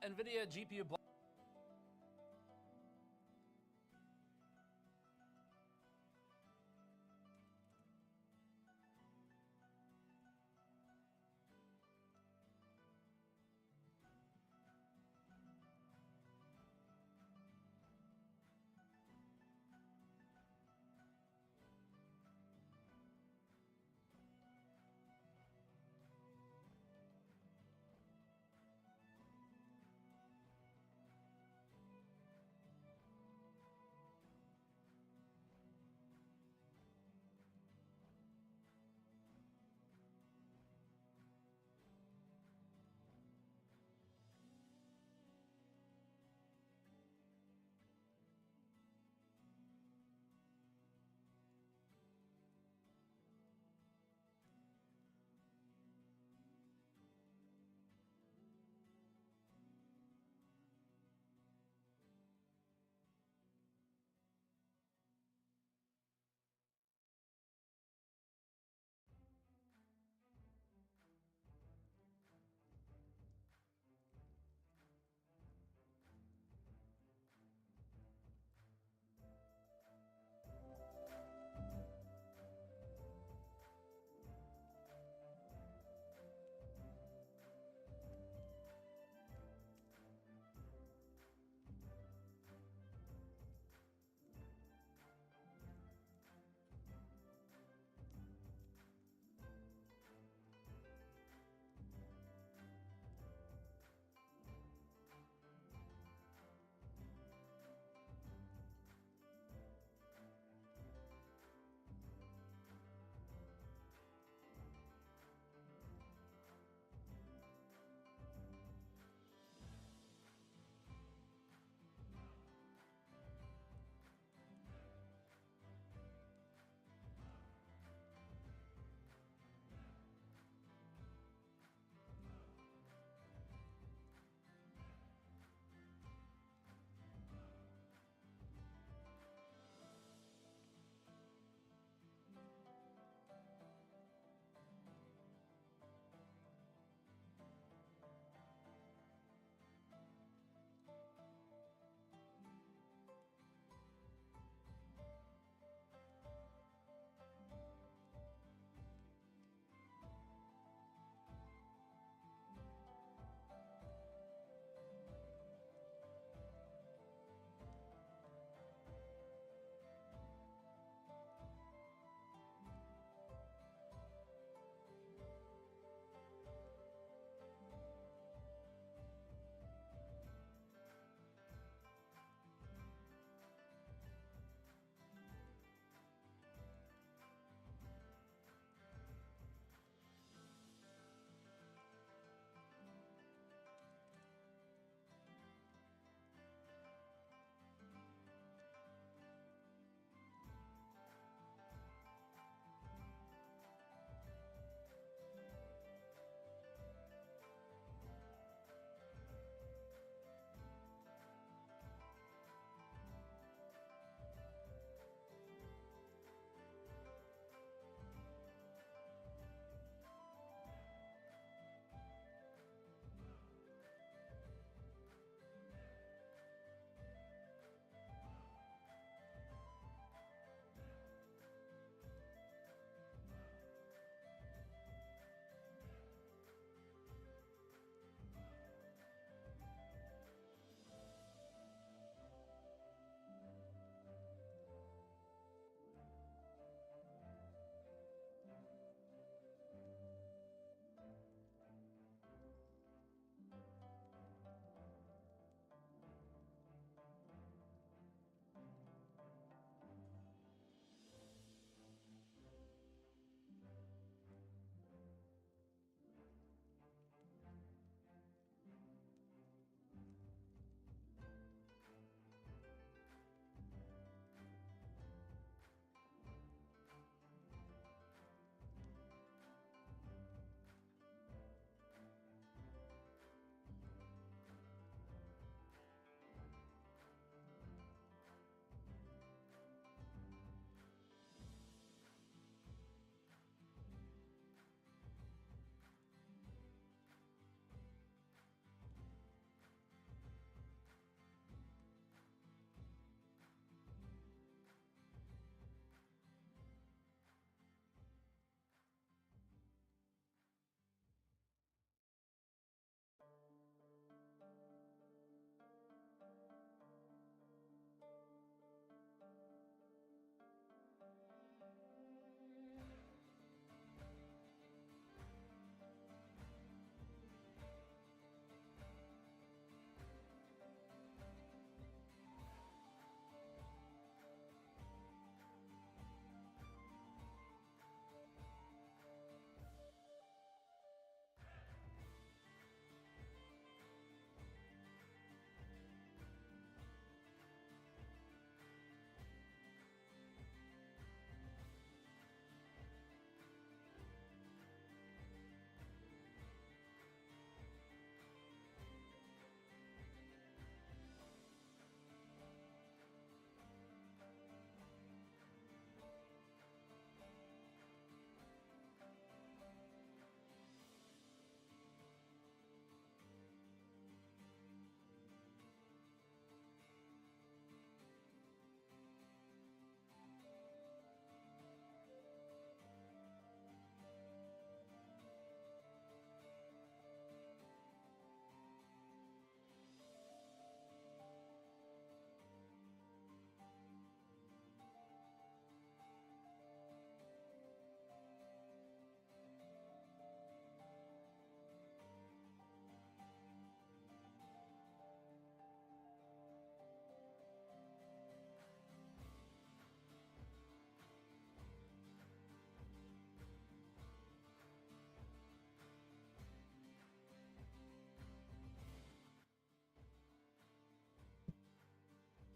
NVIDIA GPU block.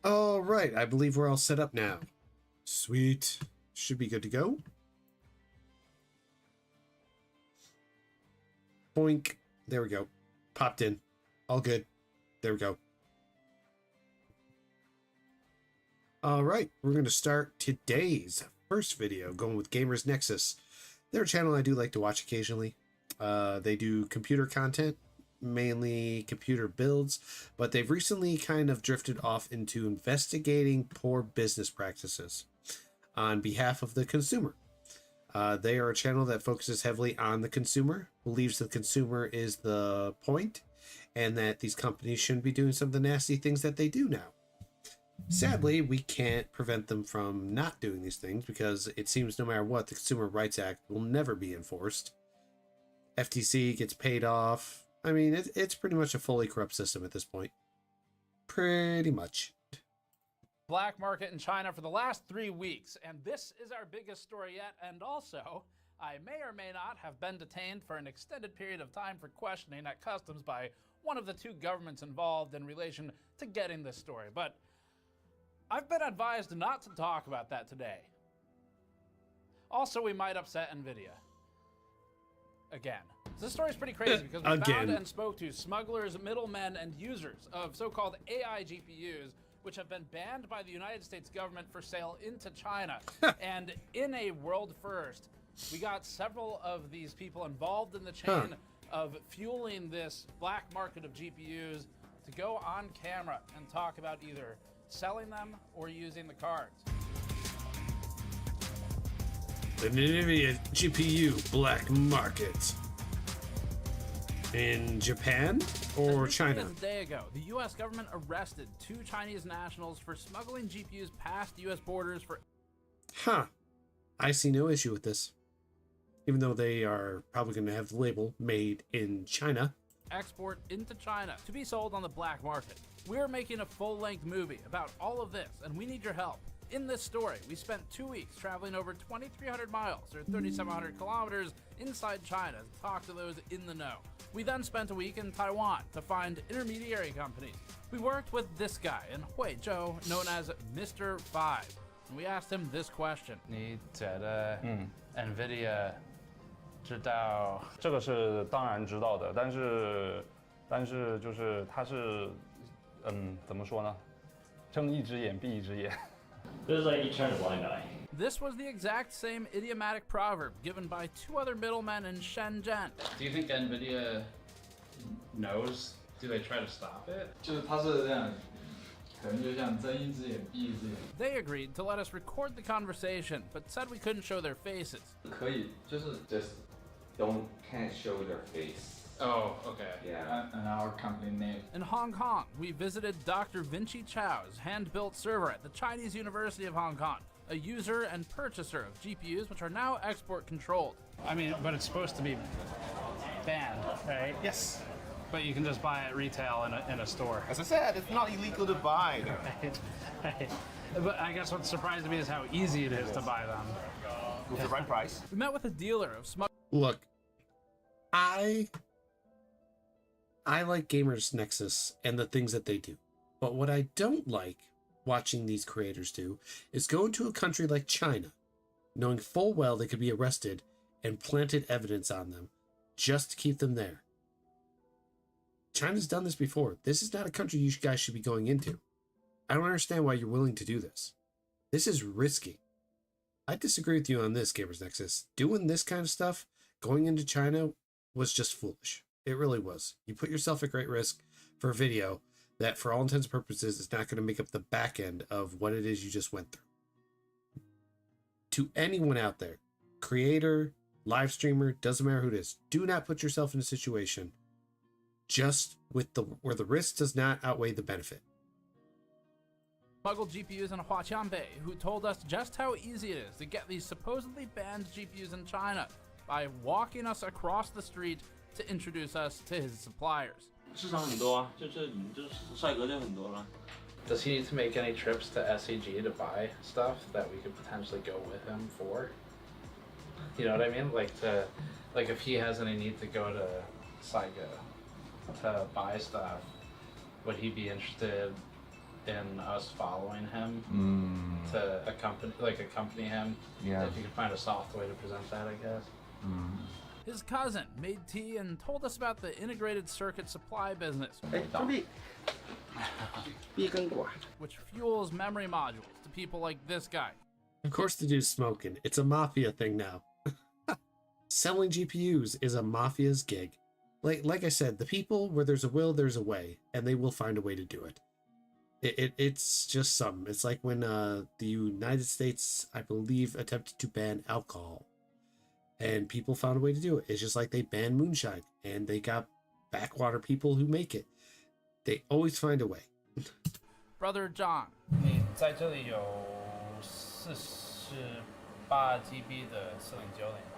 All right, I believe we're all set up now. Sweet. Should be good to go. Boink. There we go. Popped in. All good. There we go. All right, we're going to start today's first video, going with Gamers Nexus. They're a channel I do like to watch occasionally. They do computer content, mainly computer builds, but they've recently kind of drifted off into investigating poor business practices on behalf of the consumer. They are a channel that focuses heavily on the consumer, believes the consumer is the point, and that these companies shouldn't be doing some of the nasty things that they do now. Sadly, we can't prevent them from not doing these things because it seems no matter what, the Consumer Rights Act will never be enforced. FTC gets paid off. I mean, it's pretty much a fully corrupt system at this point. Pretty much. Black market in China for the last 3 weeks, and this is our biggest story yet. And also, I may or may not have been detained for an extended period of time for questioning at customs by one of the two governments involved in relation to getting this story. But I've been advised not to talk about that today. Also, we might upset NVIDIA. Again. This story is pretty crazy because we found and spoke to smugglers, middlemen, and users of so-called AI GPUs, which have been banned by the United States government for sale into China. And in a world first, we got several of these people involved in the chain of fueling this black market of GPUs to go on camera and talk about either selling them or using the cards. The NVIDIA GPU black market. In Japan or China? A day ago, the U.S. government arrested 2 Chinese nationals for smuggling GPUs past U.S. borders for... I see no issue with this. Even though they are probably going to have the label made in China. Export into China to be sold on the black market. We're making a full-length movie about all of this, and we need your help. In this story, we spent 2 weeks traveling over 2,300 miles, or 3,700 kilometers, inside China to talk to those in the know. We then spent a week in Taiwan to find intermediary companies. We worked with this guy in Huizhou, known as Mr. 5, and we asked him this question. 你觉得 NVIDIA 知道这个是当然知道的，但是就是它是怎么说呢？睁一只眼闭一只眼。This is like you turn a blind eye. This was the exact same idiomatic proverb given by 2 other middlemen in Shenzhen. Do you think NVIDIA knows? Do they try to stop it? 就是它是这样，可能就像睁一只眼闭一只眼。 They agreed to let us record the conversation, but said we couldn't show their faces. 可以，就是 just can't show their face. Oh, okay. Yeah. and our company name. In Hong Kong, we visited Dr. Vinci Chao's hand-built server at the Chinese University of Hong Kong, a user and purchaser of GPUs which are now export controlled. I mean, but it's supposed to be banned, right? Yes. But you can just buy it retail in a store. As I said, it's not illegal to buy them. Right. But I guess what's surprising me is how easy it is to buy them. With the right price. We met with a dealer of Look, I like Gamers Nexus and the things that they do. But what I don't like watching these creators do is go into a country like China, knowing full well they could be arrested and planted evidence on them just to keep them there. China's done this before. This is not a country you guys should be going into. I don't understand why you're willing to do this. This is risky. I disagree with you on this, Gamers Nexus. Doing this kind of stuff, going into China, was just foolish. It really was. You put yourself at great risk for a video that, for all intents and purposes, is not going to make up the back end of what it is you just went through. To anyone out there, creator, live streamer, doesn't matter who it is, do not put yourself in a situation just with where the risk does not outweigh the benefit. smuggled GPUs in Huaqiangbei, who told us just how easy it is to get these supposedly banned GPUs in China by walking us across the street to introduce us to his suppliers. 市场很多啊，就是你就是帅哥就很多了。 Does he need to make any trips to SEG to buy stuff that we could potentially go with him for? You know what I mean? Like if he has any need to go to Saiga to buy stuff, would he be interested in us following him to accompany him. Yeah. If you could find a soft way to present that, I guess. His cousin made tea and told us about the integrated circuit supply business, which fuels memory modules to people like this guy. Of course the dude's smoking. It's a mafia thing now. Selling GPUs is a mafia's gig. Like I said, the people, where there's a will, there's a way, and they will find a way to do it. It's just something. It's like when the United States, I believe, attempted to ban alcohol, and people found a way to do it. It's just like they banned moonshine, and they got backwater people who make it. They always find a way. Brother John. 你在这里有48GB 的4090吗？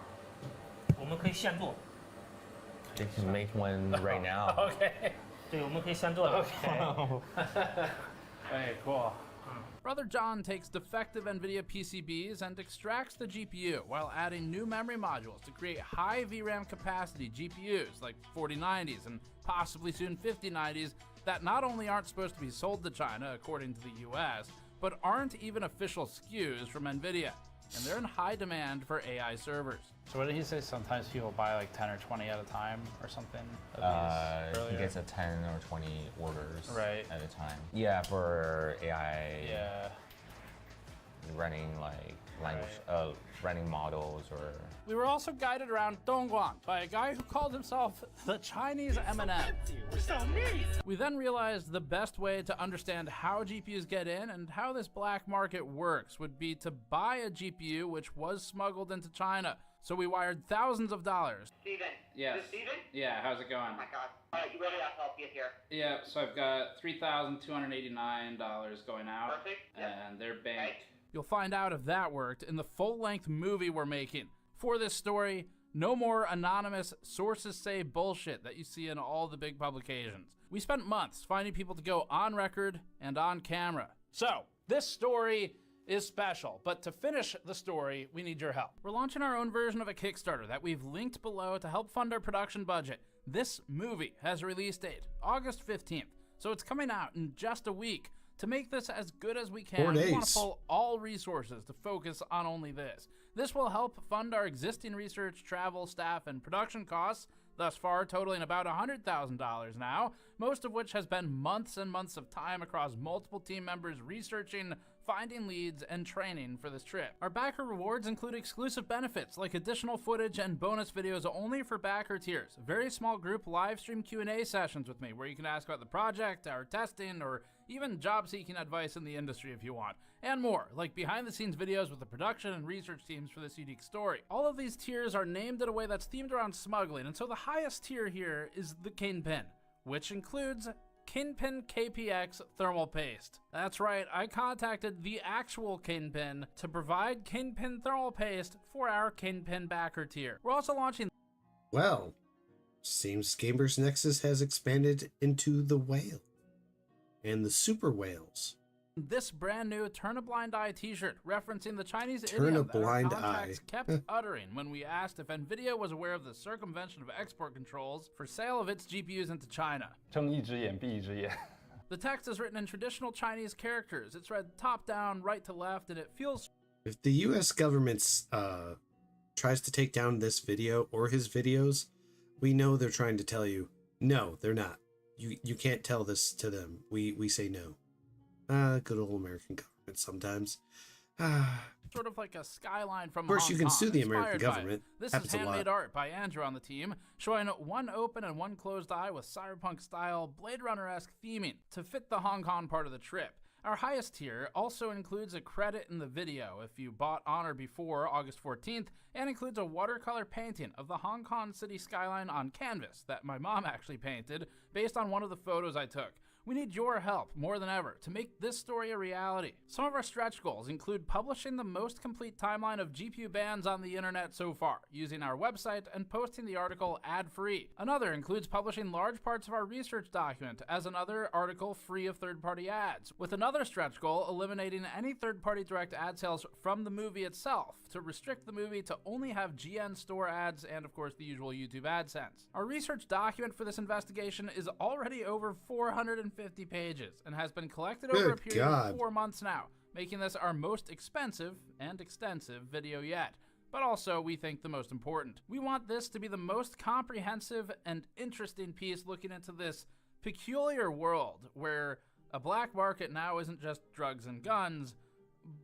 我们可以现做。 They can make one right now. Okay. 对，我们可以现做的。 Hey, cool. Brother John takes defective NVIDIA PCBs and extracts the GPU while adding new memory modules to create high VRAM capacity GPUs like 4090s and possibly soon 5090s that not only aren't supposed to be sold to China according to the US, but aren't even official SKUs from NVIDIA, and they're in high demand for AI servers. So what did he say? Sometimes people buy like 10 or 20 at a time or something of these He gets a 10 or 20 orders Right. at a time. Yeah, for AI Yeah. running like language, running models or. We were also guided around Dongguan by a guy who called himself the Chinese Eminem. We then realized the best way to understand how GPUs get in and how this black market works would be to buy a GPU which was smuggled into China. So we wired thousands of dollars. Steven. Yes. Is this Steven? Yeah, how's it going? Oh my god. Alright, you ready? I'll help you here. Yeah, so I've got $3,289 going out. Perfect. And they're banked. Right. You'll find out if that worked in the full-length movie we're making. For this story, no more anonymous sources say bullshit that you see in all the big publications. We spent months finding people to go on record and on camera. So, this story is special, but to finish the story, we need your help. We're launching our own version of a Kickstarter that we've linked below to help fund our production budget. This movie has a release date, August 15th, so it's coming out in just a week. To make this as good as we can, 4 we days. want to pull all resources to focus on only this. This will help fund our existing research, travel, staff, and production costs, thus far totaling about $100,000 now, most of which has been months and months of time across multiple team members researching, finding leads, and training for this trip. Our backer rewards include exclusive benefits like additional footage and bonus videos only for backer tiers, a very small group live stream Q&A sessions with me where you can ask about the project, our testing, or even job-seeking advice in the industry if you want, and more, like behind-the-scenes videos with the production and research teams for this unique story. All of these tiers are named in a way that's themed around smuggling, and so the highest tier here is the Kingpin, which includes Kingpin KPX thermal paste. That's right, I contacted the actual Kingpin to provide Kingpin thermal paste for our Kingpin backer tier. We're also launching... Well, seems Gamers Nexus has expanded into the whale and the super whales. This brand new Turn a Blind Eye t-shirt referencing the Chinese Turn idiom a that our blind contacts eye. kept uttering when we asked if NVIDIA was aware of the circumvention of export controls for sale of its GPUs into China. 睁一只眼闭一只眼。 The text is written in traditional Chinese characters. It's read top down, right to left, and it feels... If the U.S. government tries to take down this video or his videos, we know they're trying to tell you, no, they're not. You can't tell this to them. We say no. Good old American government sometimes. sort of like a skyline from Of course, Hong you can Kong, sue the American inspired by it. government. This Happens is a lot. handmade art by Andrew on the team, showing one open and one closed eye with cyberpunk-style, Blade Runner-esque theming to fit the Hong Kong part of the trip. Our highest tier also includes a credit in the video if you bought on or before August 14th, and includes a watercolor painting of the Hong Kong city skyline on canvas that my mom actually painted based on one of the photos I took. We need your help more than ever to make this story a reality. Some of our stretch goals include publishing the most complete timeline of GPU bans on the internet so far, using our website and posting the article ad-free. Another includes publishing large parts of our research document as another article free of third-party ads, with another stretch goal eliminating any third-party direct ad sales from the movie itself to restrict the movie to only have GN store ads and of course the usual YouTube AdSense. Our research document for this investigation is already over 450 250 pages and has been collected over a period of 4 months now, making this our most expensive and extensive video yet, but also we think the most important. We want this to be the most comprehensive and interesting piece looking into this peculiar world where a black market now isn't just drugs and guns,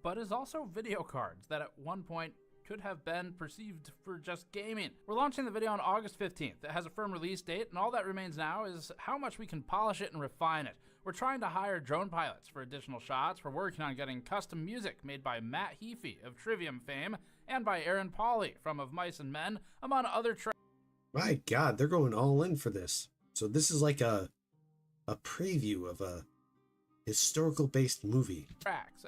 but is also video cards that at one point could have been perceived for just gaming. We're launching the video on August 15th. It has a firm release date, and all that remains now is how much we can polish it and refine it. We're trying to hire drone pilots for additional shots. We're working on getting custom music made by Matt Heafy of Trivium fame and by Aaron Pauley from Of Mice and Men, among other tracks. My God, they're going all in for this. So this is like a preview of a historical-based movie.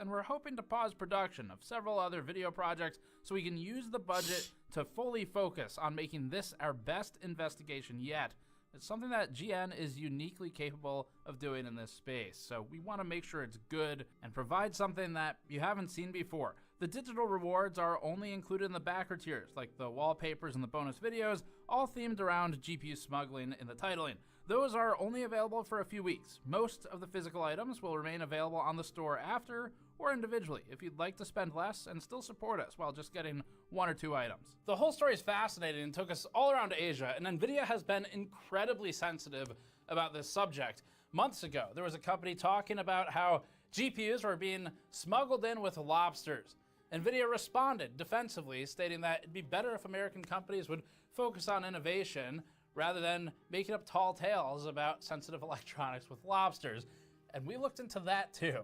And we're hoping to pause production of several other video projects so we can use the budget to fully focus on making this our best investigation yet. It's something that GN is uniquely capable of doing in this space, so we want to make sure it's good and provide something that you haven't seen before. The digital rewards are only included in the backer tiers, like the wallpapers and the bonus videos, all themed around GPU smuggling in the titling. Those are only available for a few weeks. Most of the physical items will remain available on the store after or individually if you'd like to spend less and still support us while just getting 1 or 2 items. The whole story is fascinating and took us all around Asia, and NVIDIA has been incredibly sensitive about this subject. Months ago, there was a company talking about how GPUs were being smuggled in with lobsters. NVIDIA responded defensively, stating that it'd be better if American companies would focus on innovation rather than making up tall tales about sensitive electronics with lobsters. And we looked into that too.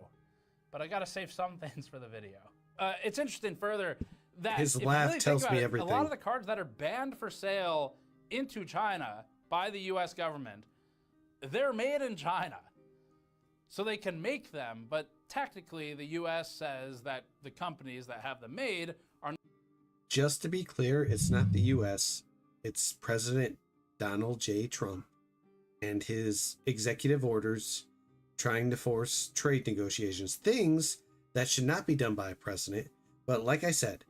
But I gotta save some things for the video. It's interesting further that his laugh tells me everything. A lot of the cards that are banned for sale into China by the US government, they're made in China. So they can make them, but technically the US says that the companies that have them made are... Just to be clear, it's not the US, it's President Donald J. Trump and his executive orders trying to force trade negotiations, things that should not be done by a president. But like I said,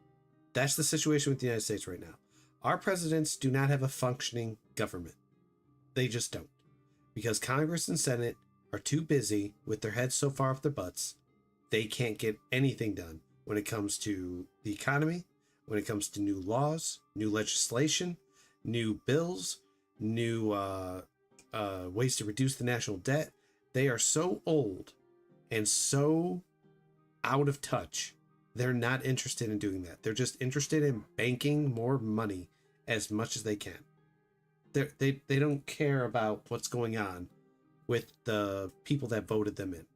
that's the situation with the United States right now. Our presidents do not have a functioning government. They just don't. Because Congress and Senate are too busy with their heads so far up their butts, they can't get anything done when it comes to the economy, when it comes to new laws, new legislation, new bills, new ways to reduce the national debt. They are so old and so out of touch. They're not interested in doing that. They're just interested in banking more money as much as they can. They don't care about what's going on with the people that voted them in.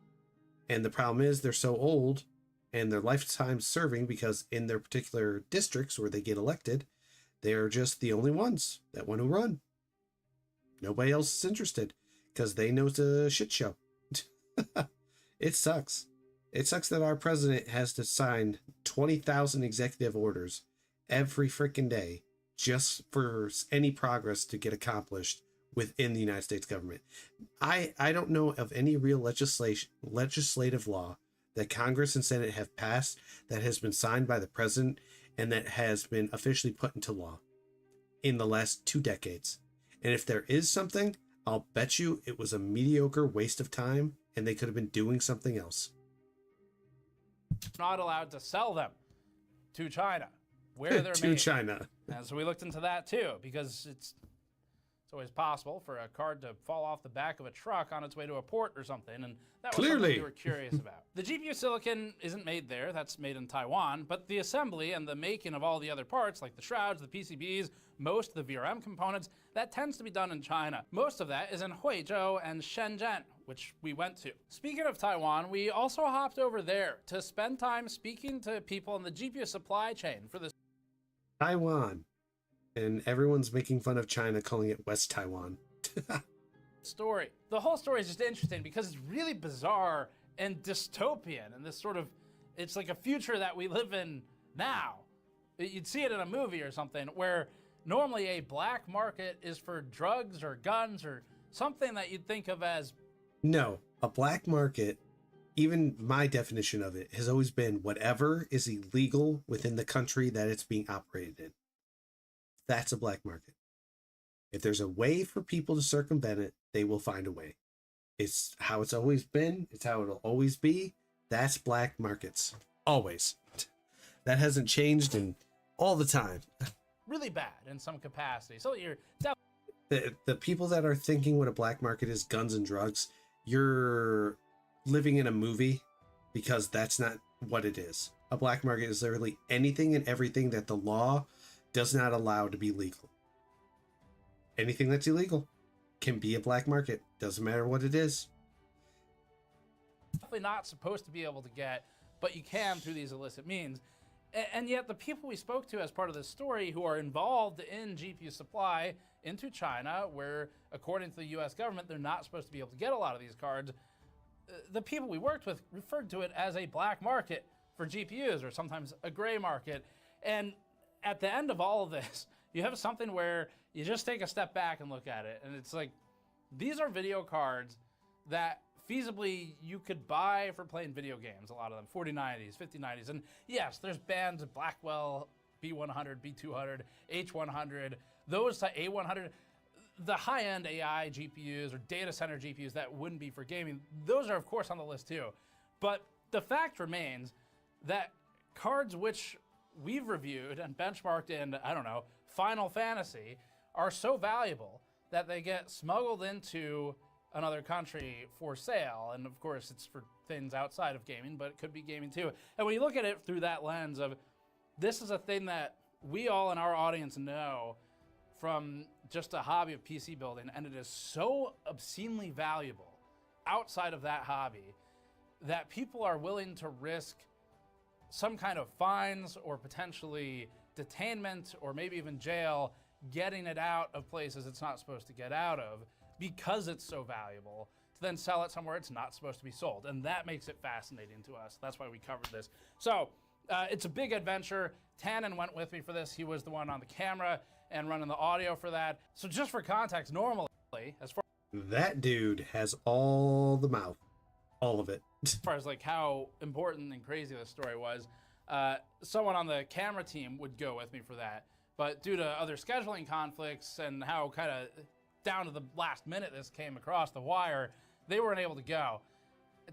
And the problem is they're so old and their lifetime serving, because in their particular districts where they get elected, they're just the only ones that want to run. Nobody else is interested because they know it's a shit show. It sucks. It sucks that our president has to sign 20,000 executive orders every freaking day just for any progress to get accomplished within the United States government. I don't know of any real legislative law that Congress and Senate have passed that has been signed by the president and that has been officially put into law in the last 2 decades. And if there is something, I'll bet you it was a mediocre waste of time and they could have been doing something else. Not allowed to sell them to China, where they're to made. China. And so we looked into that too, because it's always possible for a card to fall off the back of a truck on its way to a port or something, and that was something we were curious about. The GPU silicon isn't made there, that's made in Taiwan, but the assembly and the making of all the other parts, like the shrouds, the PCBs, most of the VRM components, that tends to be done in China. Most of that is in Huizhou and Shenzhen, which we went to. Speaking of Taiwan, we also hopped over there to spend time speaking to people in the GPU supply chain for this. Taiwan. And everyone's making fun of China, calling it West Taiwan. Story. The whole story is just interesting because it's really bizarre and dystopian, and this sort of, it's like a future that we live in now. You'd see it in a movie or something where normally a black market is for drugs or guns or something that you'd think of as... No, a black market, even my definition of it, has always been whatever is illegal within the country that it's being operated in. That's a black market. If there's a way for people to circumvent it, they will find a way. It's how it's always been. It's how it'll always be. That's black markets. Always. That hasn't changed in all the time. Really bad in some capacity. So you're the people that are thinking what a black market is, guns and drugs, you're living in a movie, because that's not what it is. A black market is literally anything and everything that the law does not allow to be legal. Anything that's illegal can be a black market. Doesn't matter what it is. definitely not supposed to be able to get, but you can through these illicit means. And yet the people we spoke to as part of this story who are involved in GPU supply into China, where according to the US government, they're not supposed to be able to get a lot of these cards, the people we worked with referred to it as a black market for GPUs, or sometimes a gray market. And at the end of all of this, you have something where you just take a step back and look at it, and it's like, these are video cards that feasibly you could buy for playing video games, a lot of them, 4090s, 5090s. And yes, there's bands of Blackwell, B100, B200, H100, those to A100, the high-end AI GPUs or data center GPUs that wouldn't be for gaming, those are of course on the list too. But the fact remains that cards which we've reviewed and benchmarked in, I don't know, Final Fantasy are so valuable that they get smuggled into another country for sale. And of course it's for things outside of gaming, but it could be gaming too. And when you look at it through that lens of, this is a thing that we all in our audience know from just a hobby of PC building, and it is so obscenely valuable outside of that hobby that people are willing to risk some kind of fines or potentially detainment or maybe even jail, getting it out of places it's not supposed to get out of because it's so valuable, to then sell it somewhere it's not supposed to be sold. And that makes it fascinating to us. That's why we covered this. So it's a big adventure. Tannen went with me for this. He was the one on the camera and running the audio for that. So just for context, normally, as far that dude has all the mouth, all of it. as far as like how important and crazy this story was, someone on the camera team would go with me for that. But due to other scheduling conflicts and how kind of down to the last minute this came across the wire, they weren't able to go.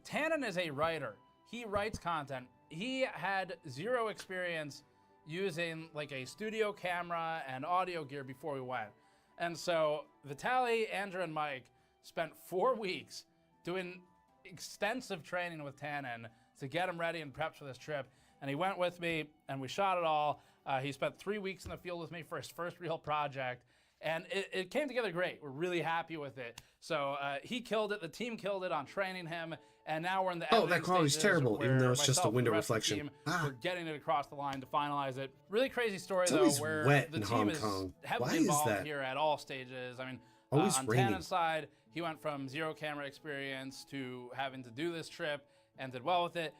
Tannen is a writer. He writes content. He had zero experience using like a studio camera and audio gear before we went. And so Vitaly, Andrew, and Mike spent 4 weeks doing extensive training with Tannen to get him ready and prepped for this trip. And he went with me and we shot it all. He spent 3 weeks in the field with me for his first real project. And it came together great. We're really happy with it. So he killed it. The team killed it on training him. And now we're in the editing that quality's stages terrible, even though it's just a myself and window the rest of the reflection. team, we're getting it across the line to finalize it. Really crazy story It's though, always where wet the in team Hong is Kong. heavily Why is involved that? here at all stages. I mean, Always on raining. Tannen's side, he went from zero camera experience to having to do this trip and did well with it.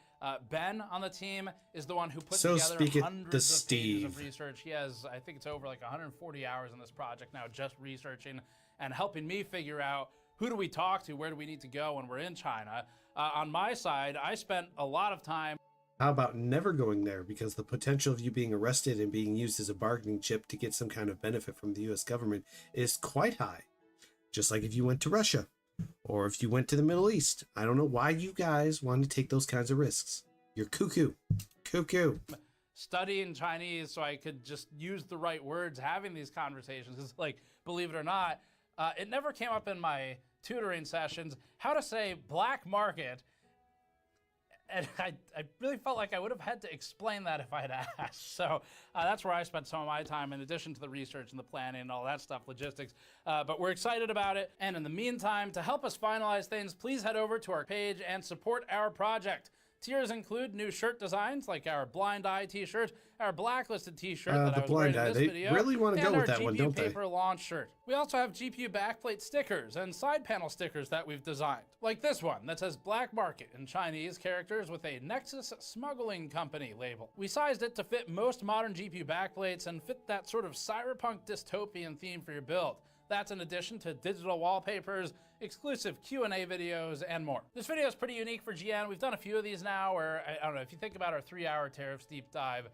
Ben on the team is the one who put So together speaketh hundreds the of pages of Steve. research. He has, I think it's over like 140 hours in this project now, just researching and helping me figure out who do we talk to, where do we need to go when we're in China. On my side, I spent a lot of time. How about never going there, because the potential of you being arrested and being used as a bargaining chip to get some kind of benefit from the US government is quite high. Just like if you went to Russia or if you went to the Middle East. I don't know why you guys want to take those kinds of risks. You're cuckoo. Cuckoo. Studying Chinese so I could just use the right words having these conversations. Because, like, believe it or not, it never came up in my tutoring sessions how to say black market. And I really felt like I would have had to explain that if I had asked. So that's where I spent some of my time, in addition to the research and the planning and all that stuff, logistics. But we're excited about it. And in the meantime, to help us finalize things, please head over to our page and support our project. Tiers include new shirt designs like our Blind Eye t-shirt, our Blacklisted t-shirt that I was wearing in this video, really want to go with that one, don't they? and our GPU paper launch shirt. We also have GPU backplate stickers and side panel stickers that we've designed, like this one that says Black Market in Chinese characters with a Nexus Smuggling Company label. We sized it to fit most modern GPU backplates and fit that sort of cyberpunk dystopian theme for your build. That's in addition to digital wallpapers, exclusive Q&A videos, and more. This video is pretty unique for GN. We've done a few of these now where, I don't know, if you think about our 3-hour tariffs deep dive,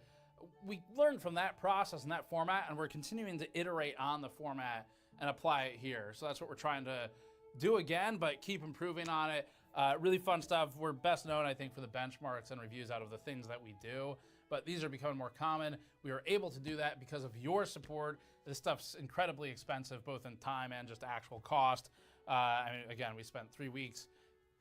we learned from that process and that format, and we're continuing to iterate on the format and apply it here. So that's what we're trying to do again, but keep improving on it. Really fun stuff. We're best known, I think, for the benchmarks and reviews out of the things that we do, but these are becoming more common. We are able to do that because of your support. This stuff's incredibly expensive, both in time and just actual cost. I mean, again, we spent 3 weeks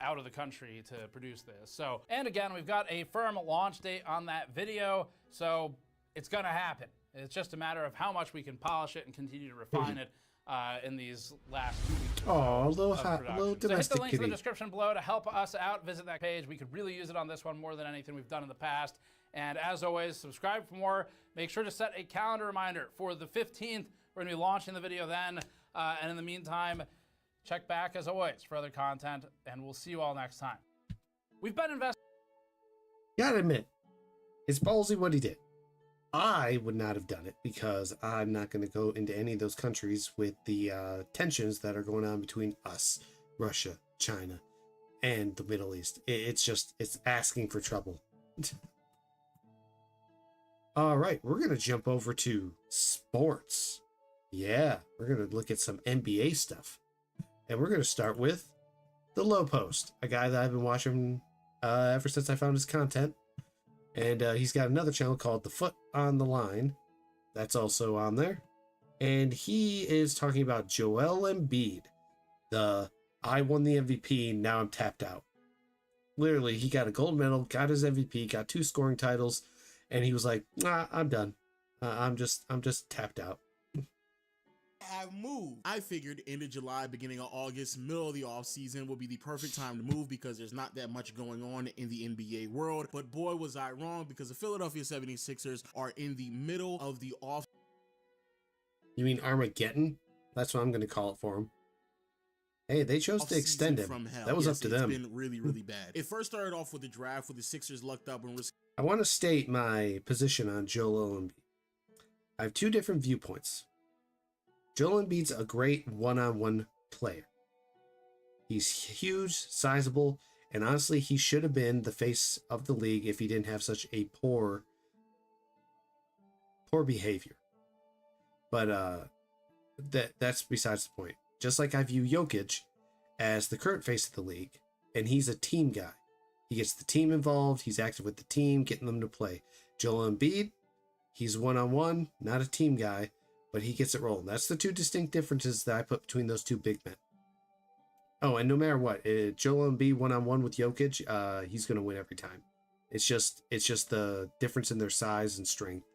out of the country to produce this. So, and again, we've got a firm launch date on that video, so it's gonna happen. It's just a matter of how much we can polish it and continue to refine it in these last 2 weeks. Oh, a little So hit domestic the link in kitty. the description below to help us out. Visit that page. We could really use it on this one more than anything we've done in the past. And as always, subscribe for more. Make sure to set a calendar reminder for the 15th. We're gonna be launching the video then. And in the meantime, check back as always for other content, and we'll see you all next time. We've been investing. Gotta admit, it's ballsy what he did. I would not have done it because I'm not going to go into any of those countries with the tensions that are going on between us, Russia, China, and the Middle East. It's asking for trouble. All right, we're going to jump over to sports. Yeah, we're going to look at some NBA stuff. And we're going to start with The Low Post, a guy that I've been watching ever since I found his content. And he's got another channel called The Foot on the Line. That's also on there. And he is talking about Joel Embiid. I won the MVP, now I'm tapped out. Literally, he got a gold medal, got his MVP, got 2 scoring titles, and he was like, nah, I'm done. I'm just tapped out. Have moved. I figured end of July, beginning of August, middle of the off season will be the perfect time to move because there's not that much going on in the NBA world. But boy, was I wrong, because the Philadelphia 76ers are in the middle of the off. You mean Armageddon? That's what I'm going to call it for him. Hey, they chose to extend it. That was up to them. It's been really, really bad. It first started off with the draft where the Sixers lucked up and I want to state my position on Joel Embiid. I have 2 different viewpoints. Joel Embiid's a great one-on-one player. He's huge, sizable, and honestly, he should have been the face of the league if he didn't have such a poor behavior. But that's besides the point. Just like I view Jokic as the current face of the league, and he's a team guy. He gets the team involved, he's active with the team, getting them to play. Joel Embiid, he's one-on-one, not a team guy, but he gets it rolling. That's the 2 distinct differences that I put between those 2 big men. Oh, and no matter what, Joel Embiid one-on-one with Jokic, he's going to win every time. It's just the difference in their size and strength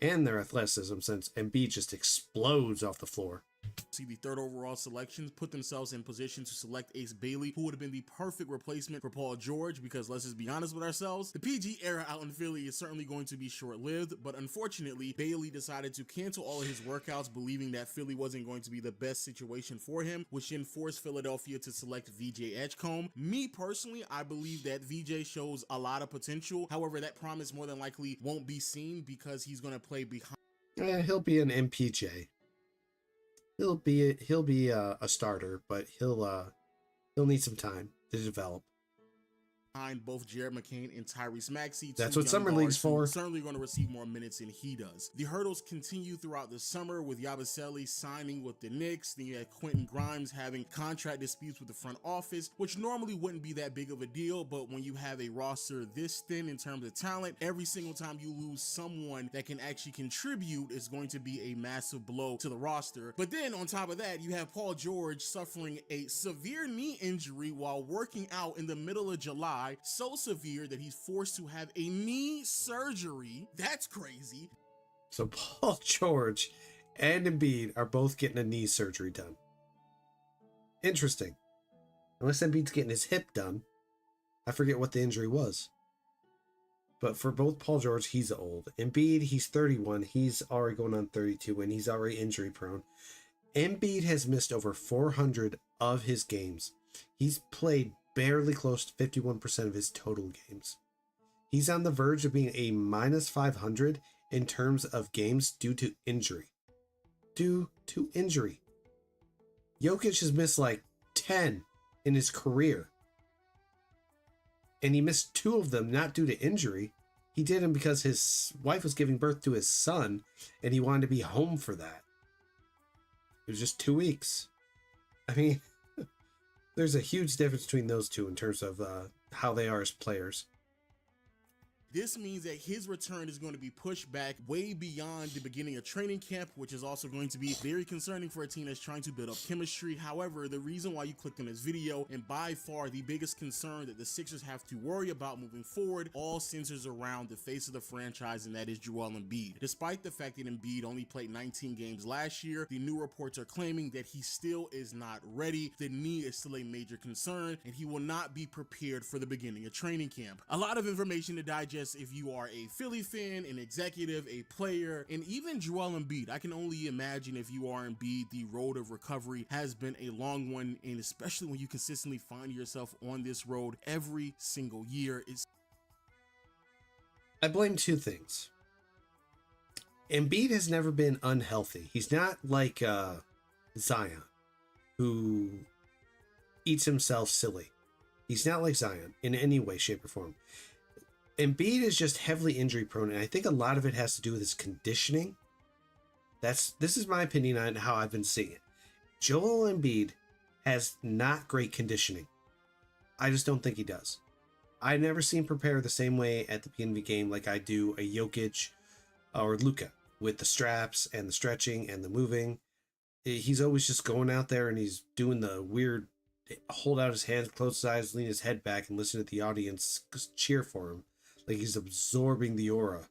and their athleticism, since Embiid just explodes off the floor. See the 3rd overall selections put themselves in position to select Ace Bailey, who would have been the perfect replacement for Paul George, because let's just be honest with ourselves, the PG era out in Philly is certainly going to be short-lived. But unfortunately, Bailey decided to cancel all of his workouts, believing that Philly wasn't going to be the best situation for him, which then forced Philadelphia to select VJ Edgecombe. Me personally, I believe that VJ shows a lot of potential. However, that promise more than likely won't be seen because he's going to play behind. He'll be an MPJ. He'll be a starter, but he'll need some time to develop. Behind both Jared McCain and Tyrese Maxey. That's what Summer League's for. Certainly going to receive more minutes than he does. The hurdles continue throughout the summer, with Yabusele signing with the Knicks. Then you had Quentin Grimes having contract disputes with the front office, which normally wouldn't be that big of a deal, but when you have a roster this thin in terms of talent, every single time you lose someone that can actually contribute is going to be a massive blow to the roster. But then on top of that, you have Paul George suffering a severe knee injury while working out in the middle of July. So severe that he's forced to have a knee surgery. That's crazy. So Paul George and Embiid are both getting a knee surgery done. Interesting. Unless Embiid's getting his hip done. I forget what the injury was. But for both Paul George, he's old. Embiid, he's 31. He's already going on 32, and he's already injury prone. Embiid has missed over 400 of his games. He's played barely close to 51% of his total games. He's on the verge of being a minus 500 in terms of games due to injury. Jokic has missed like 10 in his career. And he missed 2 of them not due to injury. He did them because his wife was giving birth to his son and he wanted to be home for that. It was just 2 weeks. I mean, There's a huge difference between those two in terms of how they are as players. This means that his return is going to be pushed back way beyond the beginning of training camp, which is also going to be very concerning for a team that's trying to build up chemistry. However, the reason why you clicked on this video, and by far the biggest concern that the Sixers have to worry about moving forward, all centers around the face of the franchise, and that is Joel Embiid. Despite the fact that Embiid only played 19 games last year, the new reports are claiming that he still is not ready. The knee is still a major concern, and he will not be prepared for the beginning of training camp. A lot of information to digest if you are a Philly fan, an executive, a player, and even Joel Embiid. I can only imagine if you are Embiid, the road of recovery has been a long one, and especially when you consistently find yourself on this road every single year. I blame two things. Embiid has never been unhealthy. He's not like Zion, who eats himself silly. He's not like Zion in any way, shape, or form. Embiid is just heavily injury prone, and I think a lot of it has to do with his conditioning. This is my opinion on how I've been seeing it. Joel Embiid has not great conditioning. I just don't think he does. I've never seen him prepare the same way at the beginning of the game like I do a Jokic or Luka, with the straps and the stretching and the moving. He's always just going out there and he's doing the weird hold out his hands, close his eyes, lean his head back, and listen to the audience cheer for him. Like he's absorbing the aura.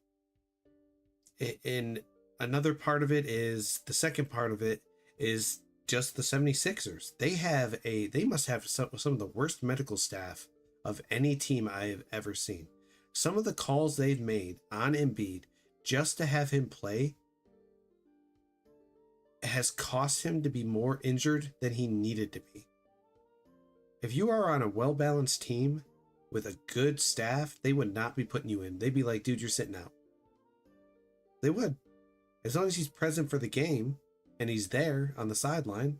And another part of it is, the second part of it is just the 76ers. They must have some of the worst medical staff of any team I have ever seen. Some of the calls they've made on Embiid just to have him play has cost him to be more injured than he needed to be. If you are on a well-balanced team with a good staff, they would not be putting you in. They'd be like, dude, you're sitting out. They would. As long as he's present for the game and he's there on the sideline.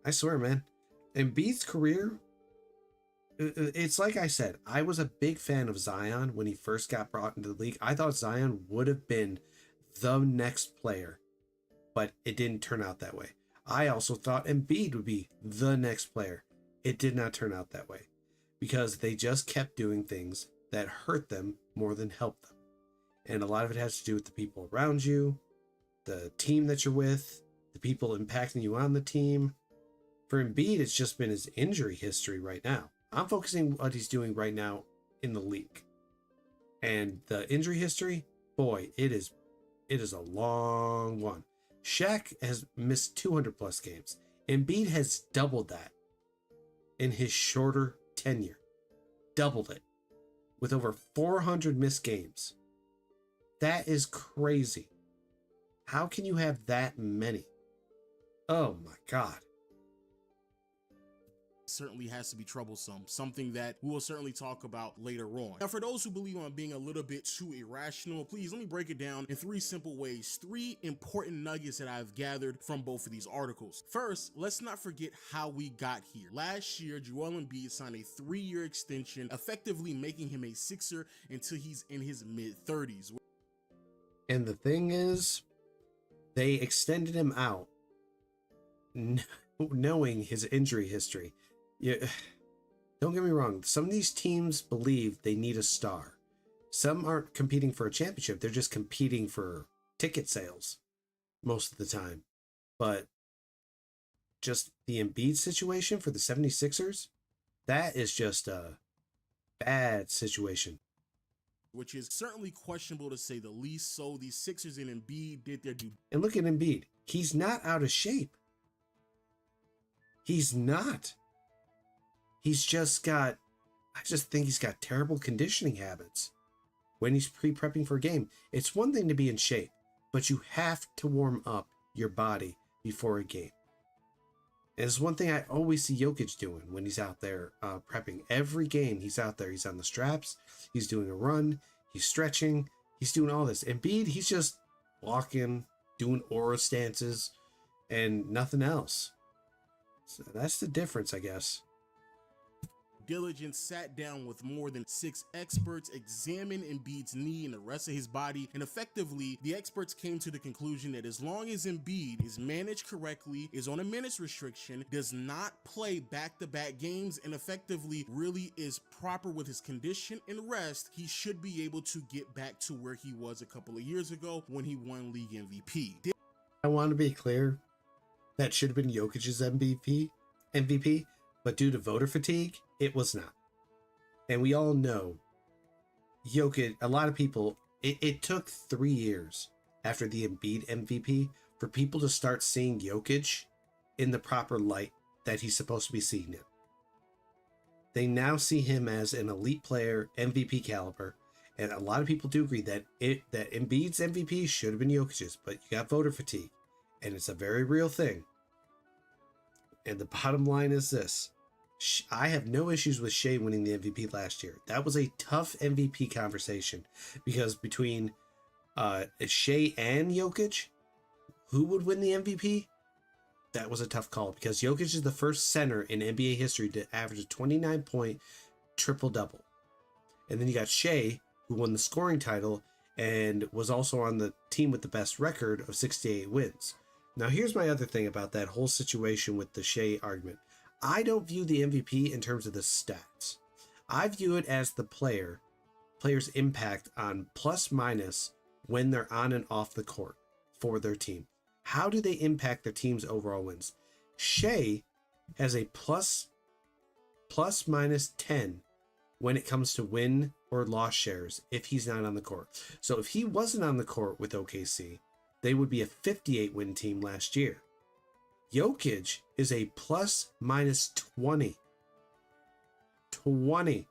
I swear, man. Embiid's career, it's like I said, I was a big fan of Zion when he first got brought into the league. I thought Zion would have been the next player, but it didn't turn out that way. I also thought Embiid would be the next player. It did not turn out that way, because they just kept doing things that hurt them more than helped them. And a lot of it has to do with the people around you, the team that you're with, the people impacting you on the team. For Embiid, it's just been his injury history right now. I'm focusing on what he's doing right now in the league. And the injury history, boy, it is a long one. Shaq has missed 200 plus games. Embiid has doubled that in his shorter tenure. Doubled it. With over 400 missed games. That is crazy. How can you have that many? Oh my God. Certainly has to be troublesome, something that we will certainly talk about later on. Now, for those who believe I'm being a little bit too irrational, please let me break it down in three simple ways, three important nuggets that I've gathered from both of these articles. First, let's not forget how we got here. Last year, Joel Embiid signed a 3-year extension, effectively making him a Sixer until he's in his mid-30s. And the thing is, they extended him out knowing his injury history. Yeah, don't get me wrong. Some of these teams believe they need a star. Some aren't competing for a championship. They're just competing for ticket sales most of the time. But just the Embiid situation for the 76ers, that is just a bad situation. Which is certainly questionable to say the least. So the Sixers and Embiid did their due. And look at Embiid. He's not out of shape. He's not. He's just got, I just think he's got terrible conditioning habits when he's pre-prepping for a game. It's one thing to be in shape, but you have to warm up your body before a game. And it's one thing I always see Jokic doing when he's out there prepping. Every game he's out there, he's on the straps, he's doing a run, he's stretching, he's doing all this. Embiid, he's just walking, doing aura stances, and nothing else. So that's the difference, I guess. diligence, sat down with more than 6 experts, examined Embiid's knee and the rest of his body, and effectively, the experts came to the conclusion that as long as Embiid is managed correctly, is on a minutes restriction, does not play back-to-back games, and effectively really is proper with his condition and rest, he should be able to get back to where he was a couple of years ago when he won league MVP. I want to be clear, that should have been Jokic's MVP, but due to voter fatigue, it was not. And we all know Jokic, a lot of people, it took 3 years after the Embiid MVP for people to start seeing Jokic in the proper light that he's supposed to be seen in. They now see him as an elite player, MVP caliber, and a lot of people do agree that Embiid's MVP should have been Jokic's, but you got voter fatigue, and it's a very real thing. And the bottom line is this. I have no issues with Shea winning the MVP last year. That was a tough MVP conversation because between Shea and Jokic, who would win the MVP? That was a tough call because Jokic is the first center in NBA history to average a 29-point triple-double. And then you got Shea, who won the scoring title and was also on the team with the best record of 68 wins. Now, here's my other thing about that whole situation with the Shea argument. I don't view the MVP in terms of the stats. I view it as the player's impact on plus minus when they're on and off the court for their team. How do they impact their team's overall wins? Shea has a plus minus 10 when it comes to win or loss shares if he's not on the court. So if he wasn't on the court with OKC, they would be a 58 win team last year. Jokic is a plus minus 20. 20.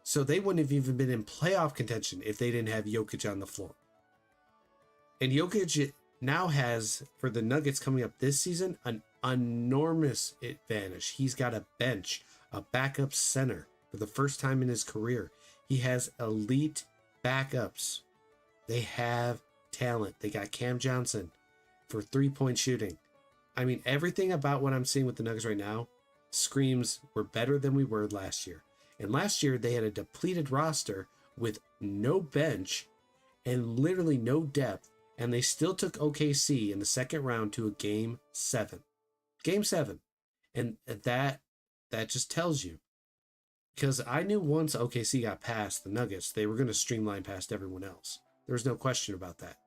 So they wouldn't have even been in playoff contention if they didn't have Jokic on the floor. And Jokic now has, for the Nuggets coming up this season, an enormous advantage. He's got a bench, a backup center for the first time in his career. He has elite backups. They have talent. They got Cam Johnson for 3-point shooting. I mean, everything about what I'm seeing with the Nuggets right now screams we're better than we were last year. And last year they had a depleted roster with no bench and literally no depth, and they still took OKC in the second round to a game 7. Game 7. And that just tells you. Because I knew once OKC got past the Nuggets, they were going to streamline past everyone else. There's no question about that.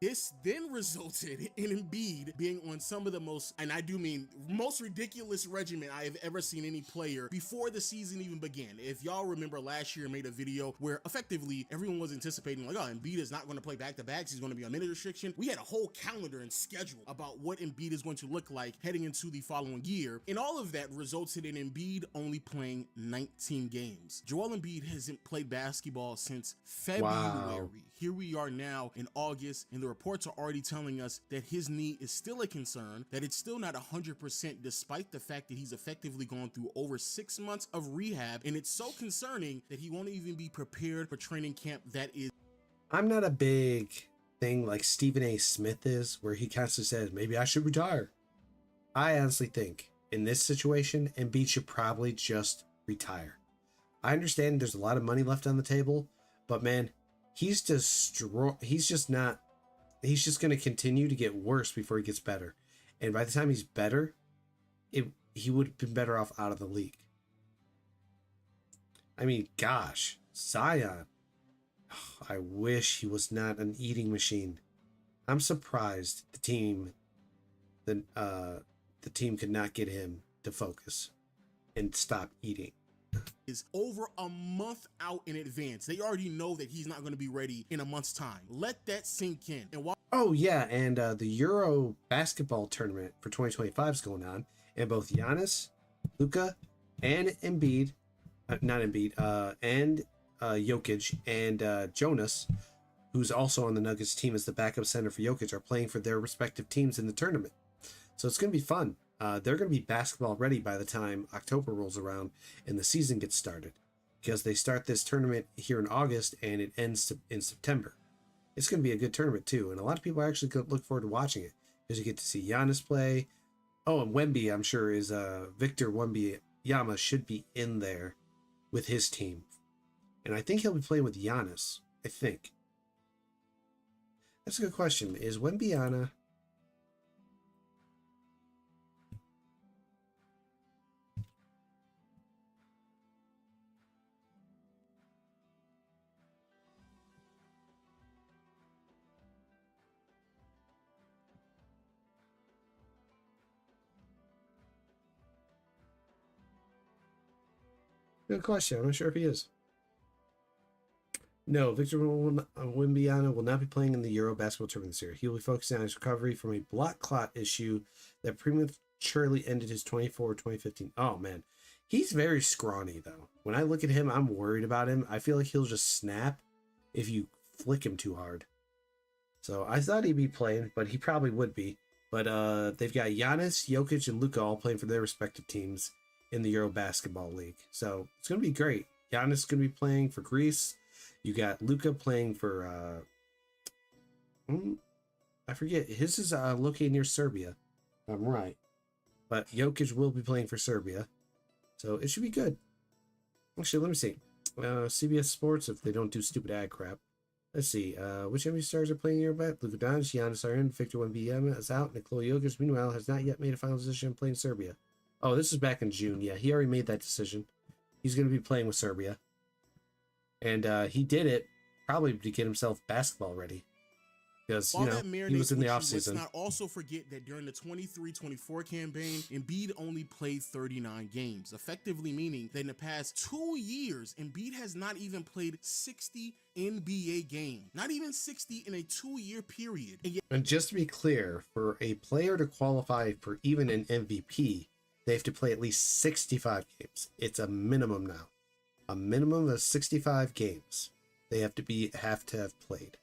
This then resulted in Embiid being on some of the most, and I do mean most ridiculous regimen I have ever seen any player before the season even began. If y'all remember last year, I made a video where effectively everyone was anticipating like, oh, Embiid is not going to play back-to-backs. He's going to be on minute restriction. We had a whole calendar and schedule about what Embiid is going to look like heading into the following year. And all of that resulted in Embiid only playing 19 games. Joel Embiid hasn't played basketball since February. Wow. Here we are now in August, and the reports are already telling us that his knee is still a concern, that it's still not 100% despite the fact that he's effectively gone through over 6 months of rehab, and it's so concerning that he won't even be prepared for training camp. That is, I'm not a big thing like Stephen A. Smith is, where he constantly says, maybe I should retire. I honestly think in this situation, Embiid should probably just retire. I understand there's a lot of money left on the table, but man, he's just going to continue to get worse before he gets better. And by the time he's better, he would have been better off out of the league. I mean, gosh, Zion. I wish he was not an eating machine. I'm surprised the team could not get him to focus and stop eating. Is over a month out in advance. They already know that he's not going to be ready in a month's time. Let that sink in. And while and the Euro basketball tournament for 2025 is going on, and both Giannis, Luka, and Embiid, and Jokic and Jonas, who's also on the Nuggets team as the backup center for Jokic, are playing for their respective teams in the tournament. So it's going to be fun. They're going to be basketball ready by the time October rolls around and the season gets started, because they start this tournament here in August and it ends in September. It's going to be a good tournament too, and a lot of people actually look forward to watching it because you get to see Giannis play. Oh, and Wemby, I'm sure, is Victor Yama should be in there with his team. And I think he'll be playing with Giannis. I think. That's a good question. Is Wembyana... Good question. I'm not sure if he is. No, Victor Wembanyama will not be playing in the Euro basketball tournament this year. He will be focusing on his recovery from a blood clot issue that prematurely ended his 2015. Oh, man. He's very scrawny, though. When I look at him, I'm worried about him. I feel like he'll just snap if you flick him too hard. So I thought he'd be playing, but he probably would be. But they've got Giannis, Jokic, and Luka all playing for their respective teams in the Euro Basketball League. So it's going to be great. Giannis is going to be playing for Greece. You got Luka playing for, I forget. His is located near Serbia. I'm right. But Jokic will be playing for Serbia. So it should be good. Actually, let me see. CBS Sports, if they don't do stupid ad crap. Let's see. Which NBA stars are playing here? Luka Doncic, Giannis are in, Victor Wembanyama is out, Nikola Jokic, meanwhile, has not yet made a final decision playing Serbia. Oh, this is back in June. Yeah, he already made that decision. He's going to be playing with Serbia. And he did it probably to get himself basketball ready. Because, you know, he was in the offseason. Let's not also forget that during the 23-24 campaign, Embiid only played 39 games, effectively meaning that in the past 2 years, Embiid has not even played 60 NBA games. Not even 60 in a 2-year period. And just to be clear, for a player to qualify for even an MVP, they have to play at least 65 games. It's a minimum now. A minimum of 65 games they have to have played.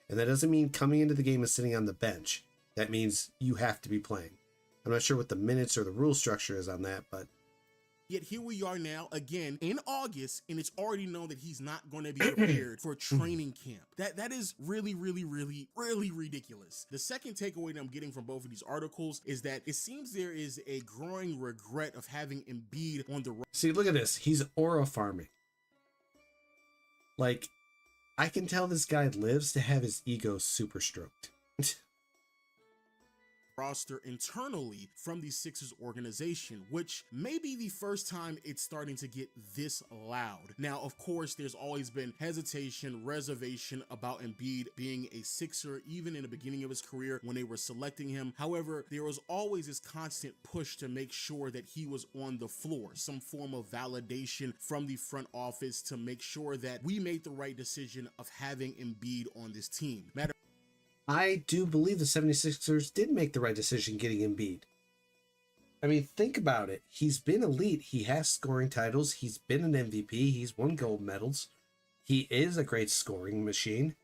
And that doesn't mean coming into the game and sitting on the bench. That means you have to be playing. I'm not sure what the minutes or the rule structure is on that, but... Yet here we are now, again, in August, and it's already known that he's not going to be prepared for training camp. That is really, really, really, really ridiculous. The second takeaway that I'm getting from both of these articles is that it seems there is a growing regret of having Embiid on the... See, look at this. He's aura farming. Like, I can tell this guy lives to have his ego super stroked. Roster internally from the Sixers organization, which may be the first time it's starting to get this loud. Now, of course, there's always been hesitation, reservation about Embiid being a Sixer, even in the beginning of his career when they were selecting him. However, there was always this constant push to make sure that he was on the floor, some form of validation from the front office to make sure that we made the right decision of having Embiid on this team. I do believe the 76ers did make the right decision getting Embiid. I mean, think about it. He's been elite. He has scoring titles. He's been an MVP. He's won gold medals. He is a great scoring machine.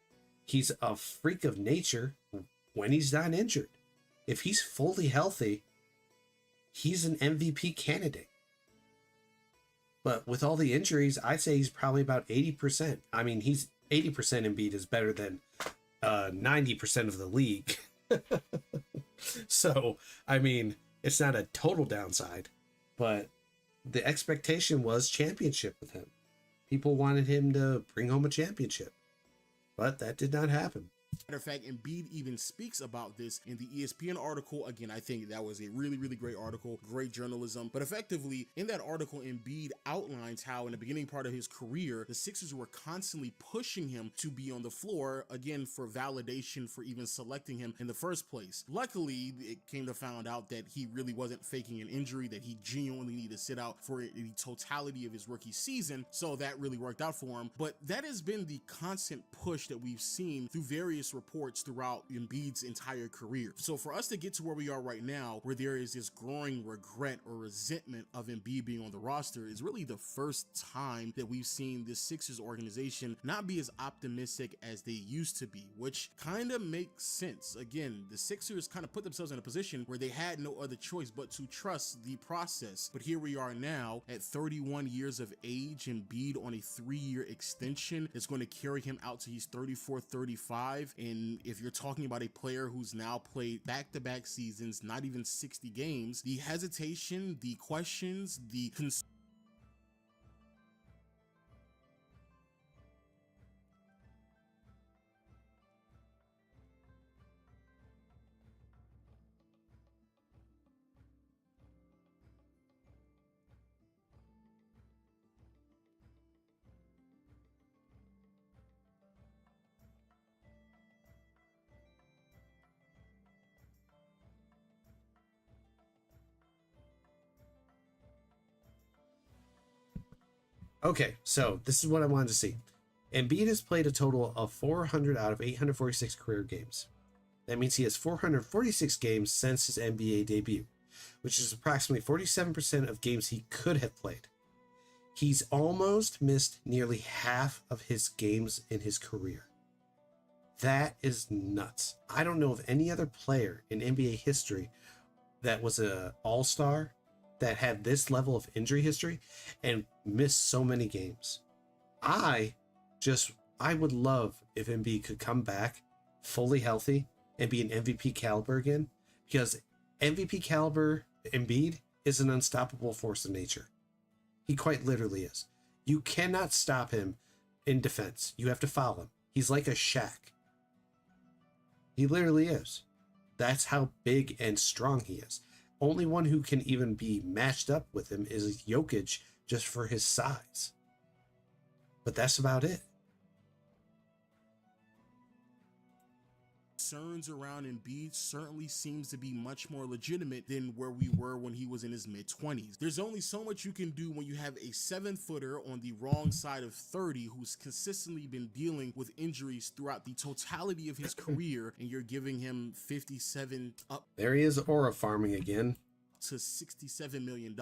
He's a freak of nature when he's not injured. If he's fully healthy, he's an MVP candidate. But with all the injuries, I'd say he's probably about 80%. I mean, he's 80% Embiid is better than 90% of the league. So, I mean, it's not a total downside, but the expectation was championship with him. People wanted him to bring home a championship, but that did not happen. Matter of fact, Embiid even speaks about this in the ESPN article. Again, I think that was a really, really great article, great journalism. But effectively, in that article, Embiid outlines how in the beginning part of his career, the Sixers were constantly pushing him to be on the floor, again, for validation for even selecting him in the first place. Luckily, it came to find out that he really wasn't faking an injury, that he genuinely needed to sit out for the totality of his rookie season. So that really worked out for him. But that has been the constant push that we've seen through various reports throughout Embiid's entire career. So for us to get to where we are right now, where there is this growing regret or resentment of Embiid being on the roster, is really the first time that we've seen this Sixers organization not be as optimistic as they used to be, which kind of makes sense. Again, the Sixers kind of put themselves in a position where they had no other choice but to trust the process. But here we are now at 31 years of age, Embiid on a 3-year extension that's going to carry him out to he's 34, 35. And if you're talking about a player who's now played back-to-back seasons, not even 60 games, the hesitation, the questions, the Okay, so this is what I wanted to see. Embiid has played a total of 400 out of 846 career games. That means he has 446 games since his NBA debut, which is approximately 47% of games he could have played. He's almost missed nearly half of his games in his career. That is nuts. I don't know of any other player in NBA history that was an all-star that had this level of injury history and missed so many games. I would love if Embiid could come back fully healthy and be an MVP caliber again, because MVP caliber Embiid is an unstoppable force of nature. He quite literally is. You cannot stop him in defense. You have to foul him. He's like a Shaq. He literally is. That's how big and strong he is. Only one who can even be matched up with him is Jokic, just for his size. But that's about it. Concerns around Embiid certainly seems to be much more legitimate than where we were when he was in his mid-20s. There's only so much you can do when you have a 7-footer on the wrong side of 30 who's consistently been dealing with injuries throughout the totality of his career, and you're giving him 57 up. There he is, aura farming again. To $67 million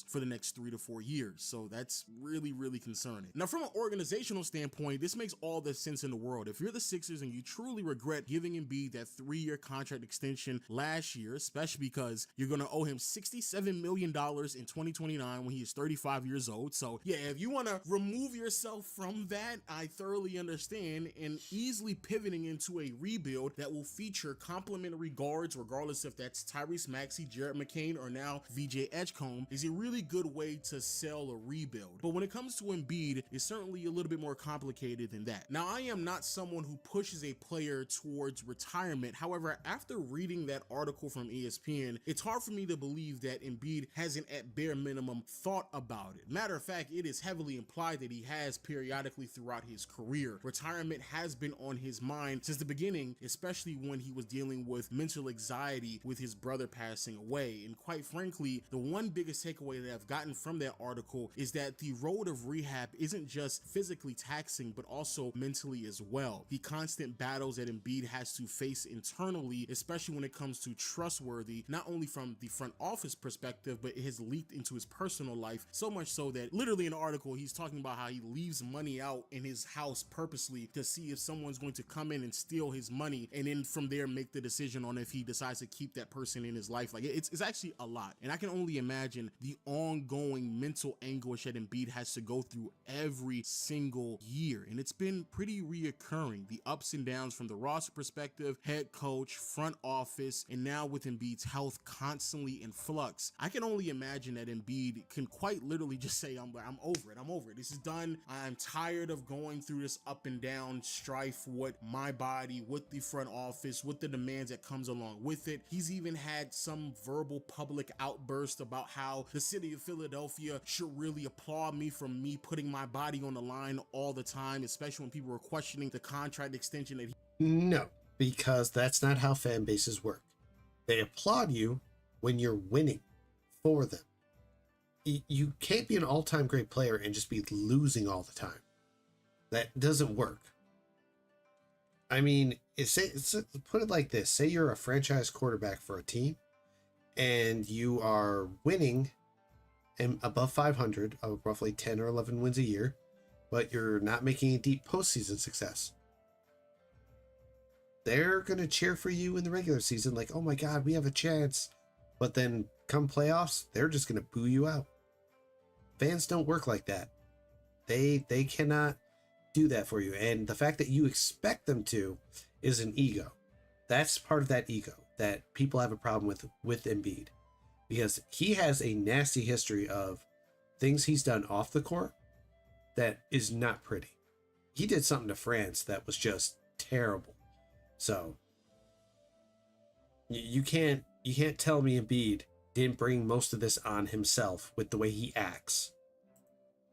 for the next 3 to 4 years. So that's really, really concerning. Now, from an organizational standpoint, this makes all the sense in the world. If you're the Sixers and you truly regret giving Embiid that 3-year contract extension last year, especially because you're going to owe him $67 million in 2029 when he is 35 years old. So yeah, if you want to remove yourself from that, I thoroughly understand, and easily pivoting into a rebuild that will feature complimentary guards, regardless if that's Tyrese Maxey, Jared McCain, or now VJ Edgecombe, is a really good way to sell a rebuild. But when it comes to Embiid, it's certainly a little bit more complicated than that. Now, I am not someone who pushes a player towards retirement. However, after reading that article from ESPN, it's hard for me to believe that Embiid hasn't at bare minimum thought about it. Matter of fact, it is heavily implied that he has periodically throughout his career. Retirement has been on his mind since the beginning, especially when he was dealing with mental anxiety with his brother passing away. And quite frankly, the one biggest takeaway that I've gotten from that article is that the road of rehab isn't just physically taxing, but also mentally as well. The constant battles that Embiid has to face internally, especially when it comes to trustworthy, not only from the front office perspective, but it has leaked into his personal life, so much so that literally in the article, he's talking about how he leaves money out in his house purposely to see if someone's going to come in and steal his money, and then from there make the decision on if he decides to keep that person in his life. Like, it's actually a lot. And I can only imagine the ongoing mental anguish that Embiid has to go through every single year. And it's been pretty reoccurring. The ups and downs from the roster perspective, head coach, front office, and now with Embiid's health constantly in flux. I can only imagine that Embiid can quite literally just say, I'm over it. I'm over it. This is done. I'm tired of going through this up and down strife with my body, with the front office, with the demands that comes along with it. He's even had some verbal public outburst about how the city of Philadelphia should really applaud me for me putting my body on the line all the time, especially when people were questioning the contract extension that No, because that's not how fan bases work. They applaud you when you're winning for them. You can't be an all-time great player and just be losing all the time. That doesn't work. I mean, put it like this. Say you're a franchise quarterback for a team and you are winning and above 500, roughly 10 or 11 wins a year, but you're not making a deep postseason success. They're going to cheer for you in the regular season like, oh my God, we have a chance. But then come playoffs, they're just going to boo you out. Fans don't work like that. They cannot do that for you. And the fact that you expect them to is an ego. That's part of that ego that people have a problem with Embiid, because he has a nasty history of things he's done off the court that is not pretty. He did something to France that was just terrible. So you can't tell me Embiid didn't bring most of this on himself with the way he acts.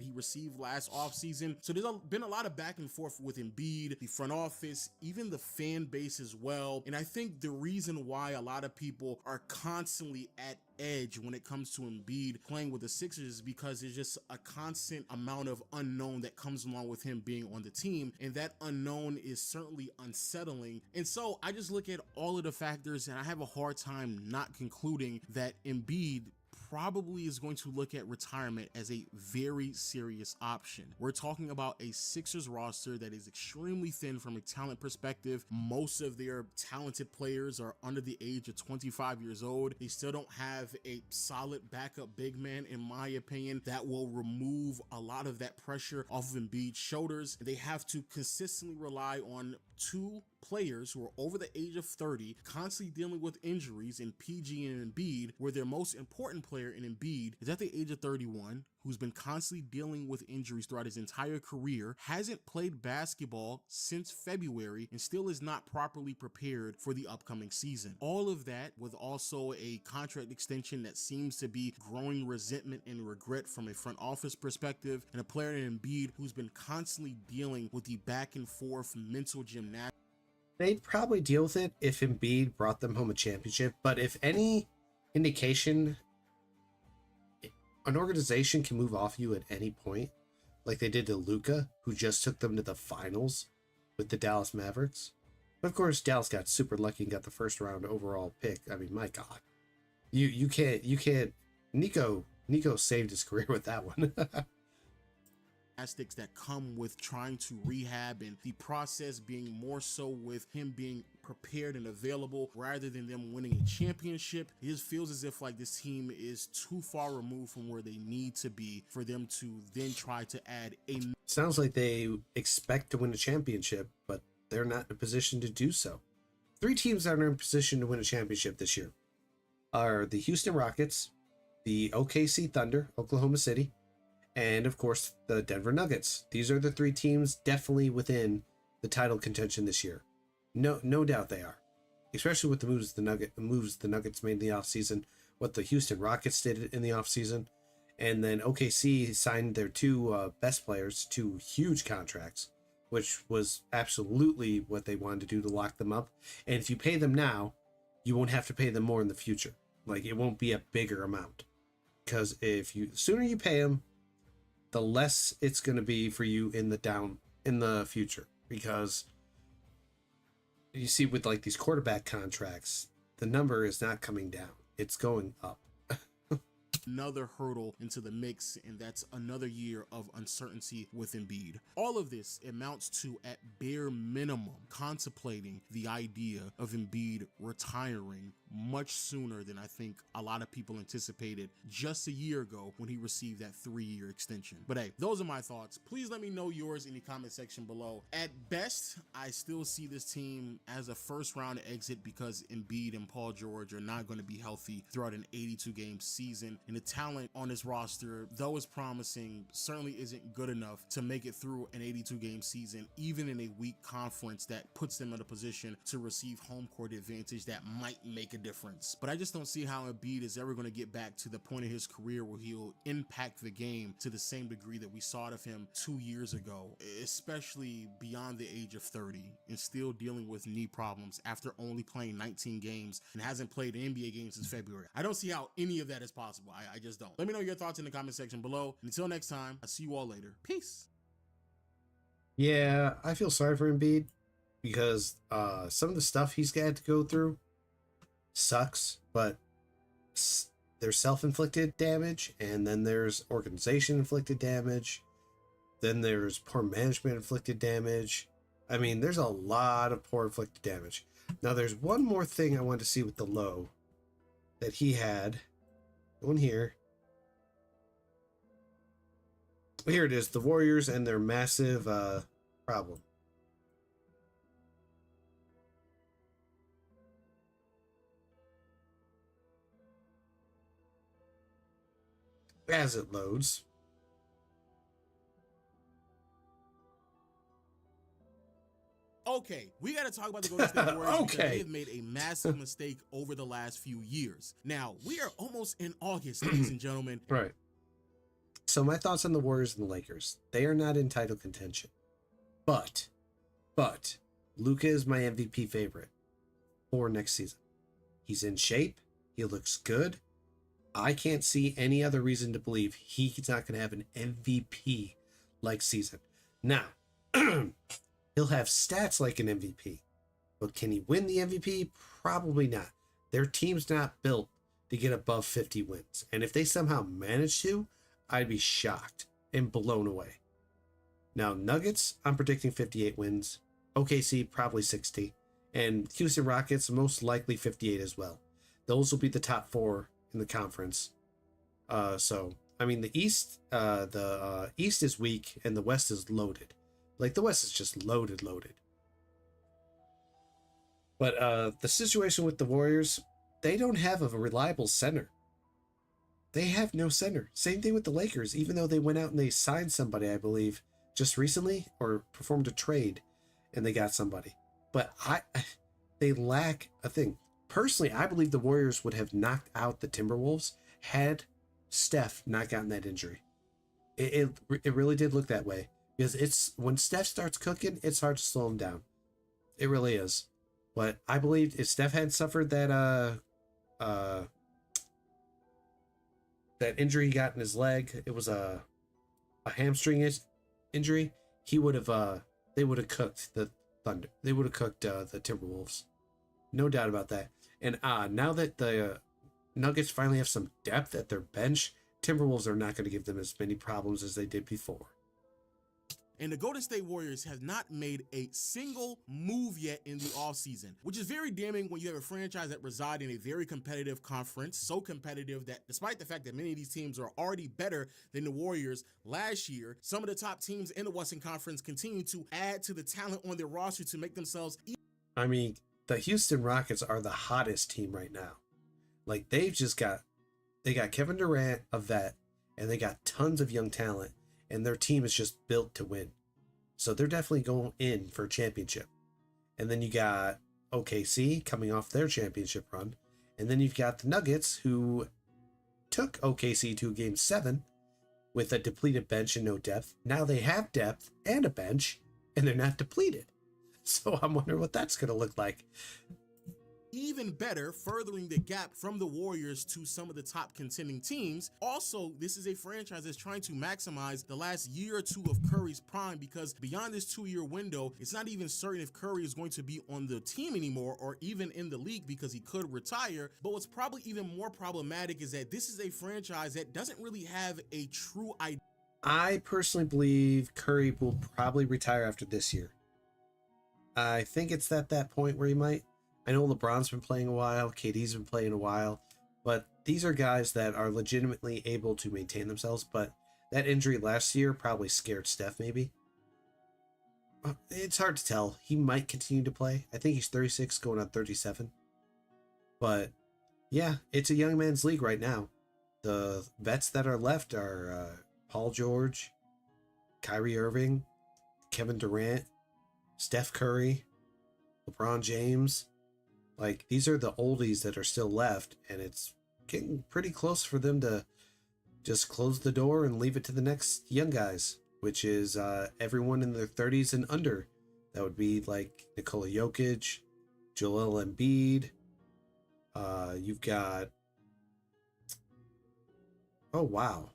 He received last offseason. So there's been a lot of back and forth with Embiid, the front office, even the fan base as well. And I think the reason why a lot of people are constantly at edge when it comes to Embiid playing with the Sixers is because there's just a constant amount of unknown that comes along with him being on the team. And that unknown is certainly unsettling. And so I just look at all of the factors and I have a hard time not concluding that Embiid probably is going to look at retirement as a very serious option. We're talking about a Sixers roster that is extremely thin from a talent perspective. Most of their talented players are under the age of 25 years old. They still don't have a solid backup big man, in my opinion, that will remove a lot of that pressure off of Embiid's shoulders. They have to consistently rely on two players who are over the age of 30, constantly dealing with injuries in PG and Embiid, where their most important player in Embiid is at the age of 31, who's been constantly dealing with injuries throughout his entire career, hasn't played basketball since February, and still is not properly prepared for the upcoming season. All of that with also a contract extension that seems to be growing resentment and regret from a front office perspective, and a player in Embiid who's been constantly dealing with the back and forth mental gymnastics. They'd probably deal with it if Embiid brought them home a championship, but if any indication, an organization can move off you at any point, like they did to Luka, who just took them to the finals with the Dallas Mavericks. But of course, Dallas got super lucky and got the first round overall pick. I mean, my God, you can't. Nico saved his career with that one. That come with trying to rehab, and the process being more so with him being prepared and available rather than them winning a championship. It just feels as if like this team is too far removed from where they need to be for them to then try to add a... Sounds like they expect to win a championship, but they're not in a position to do so. 3 teams that are in a position to win a championship this year are the Houston Rockets, the OKC Thunder, Oklahoma City, and of course the Denver Nuggets. These are the 3 teams definitely within the title contention this year. No doubt they are, especially with the moves the Nuggets made in the offseason, what the Houston Rockets did in the offseason, and then OKC signed their 2 best players to huge contracts, which was absolutely what they wanted to do to lock them up. And if you pay them now, you won't have to pay them more in the future. Like, it won't be a bigger amount, because the sooner you pay them, the less it's going to be for you in the future. Because you see with like these quarterback contracts, the number is not coming down, it's going up. Another hurdle into the mix, and that's another year of uncertainty with Embiid. All of this amounts to, at bare minimum, contemplating the idea of Embiid retiring much sooner than I think a lot of people anticipated just a year ago when he received that 3-year extension. But hey, those are my thoughts. Please let me know yours in the comment section below. At best, I still see this team as a first round exit because Embiid and Paul George are not going to be healthy throughout an 82-game season. And the talent on this roster, though it's promising, certainly isn't good enough to make it through an 82-game season, even in a weak conference that puts them in a position to receive home court advantage that might make a difference. But I just don't see how Embiid is ever going to get back to the point of his career where he'll impact the game to the same degree that we saw it of him 2 years ago, especially beyond the age of 30 and still dealing with knee problems after only playing 19 games and hasn't played an NBA game since February. I don't see how any of that is possible. I just don't. Let me know your thoughts in the comment section below. And until next time, I'll see you all later. Peace. Yeah, I feel sorry for Embiid because some of the stuff he's got to go through sucks, but there's self-inflicted damage, and then there's organization-inflicted damage, then there's poor management-inflicted damage. I mean, there's a lot of poor inflicted damage. Now, there's one more thing I want to see with the low that he had. One here. Here it is, the Warriors and their massive problem. as it loads. Okay, we got to talk about the Golden State Warriors because Okay. they have made a massive mistake over the last few years. Now, we are almost in August, ladies and gentlemen. Right. So my thoughts on the Warriors and the Lakers. They are not in title contention. But Luka is my MVP favorite for next season. He's in shape. He looks good. I can't see any other reason to believe he's not going to have an MVP-like season. Now, he'll have stats like an MVP. But can he win the MVP? Probably not. Their team's not built to get above 50 wins. And if they somehow manage to, I'd be shocked and blown away. Now, Nuggets, I'm predicting 58 wins. OKC, probably 60. And Houston Rockets, most likely 58 as well. Those will be the top 4 in the conference. So, I mean, the East is weak and the West is loaded. Like, the West is just loaded. But the situation with the Warriors, they don't have a reliable center. They have no center. Same thing with the Lakers, even though they went out and they signed somebody, I believe, just recently, or performed a trade, and they got somebody. But they lack a thing. Personally, I believe the Warriors would have knocked out the Timberwolves had Steph not gotten that injury. It really did look that way. Because it's when Steph starts cooking, it's hard to slow him down. It really is. But I believe if Steph hadn't suffered that injury he got in his leg, it was a hamstring injury, he would have they would have cooked the Thunder. They would have cooked the Timberwolves. No doubt about that. And now that the Nuggets finally have some depth at their bench, Timberwolves are not going to give them as many problems as they did before. And the Golden State Warriors have not made a single move yet in the offseason, which is very damning when you have a franchise that reside in a very competitive conference, so competitive that despite the fact that many of these teams are already better than the Warriors last year, some of the top teams in the Western Conference continue to add to the talent on their roster to make themselves. I mean, the Houston Rockets are the hottest team right now. Like, they got Kevin Durant, a vet, and they got tons of young talent. And their team is just built to win. So they're definitely going in for a championship. And then you got OKC coming off their championship run. And then you've got the Nuggets, who took OKC to Game 7 with a depleted bench and no depth. Now they have depth and a bench, and they're not depleted. So I'm wondering what that's going to look like. Even better, furthering the gap from the Warriors to some of the top contending teams. Also, this is a franchise that's trying to maximize the last year or two of Curry's prime, because beyond this 2-year window, it's not even certain if Curry is going to be on the team anymore or even in the league, because he could retire. But what's probably even more problematic is that this is a franchise that doesn't really have a true idea. I personally believe Curry will probably retire after this year. I think it's at that point where he might. I know LeBron's been playing a while, KD's been playing a while, but these are guys that are legitimately able to maintain themselves. But that injury last year probably scared Steph, maybe. It's hard to tell. He might continue to play. I think he's 36, going on 37. But yeah, it's a young man's league right now. The vets that are left are Paul George, Kyrie Irving, Kevin Durant, Steph Curry, LeBron James. Like, these are the oldies that are still left, and it's getting pretty close for them to just close the door and leave it to the next young guys, which is everyone in their 30s and under. That would be like Nikola Jokic, Joel Embiid. You've got... Oh, wow.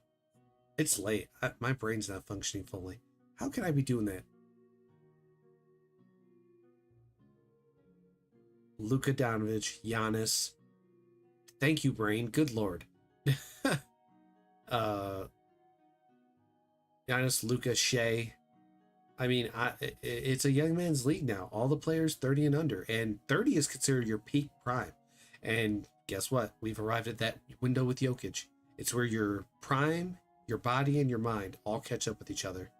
It's late. My brain's not functioning fully. How can I be doing that? Luka Doncic, Giannis. Thank you, brain. Good lord. Giannis, Luka, Shea. I mean, it's a young man's league now. All the players 30 and under. And 30 is considered your peak prime. And guess what? We've arrived at that window with Jokic. It's where your prime, your body, and your mind all catch up with each other.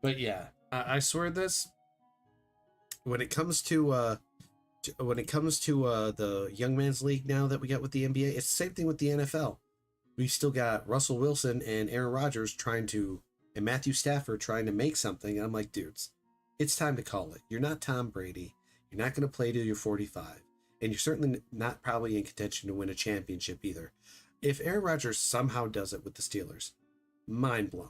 But yeah, I swear this. when it comes to the young man's league now that we got with the NBA, it's the same thing with the NFL. We've still got Russell Wilson and Aaron Rodgers and Matthew Stafford trying to make something. And I'm like, dudes, it's time to call it. You're not Tom Brady. You're not going to play till you're 45. And you're certainly not probably in contention to win a championship either. If Aaron Rodgers somehow does it with the Steelers, mind blown.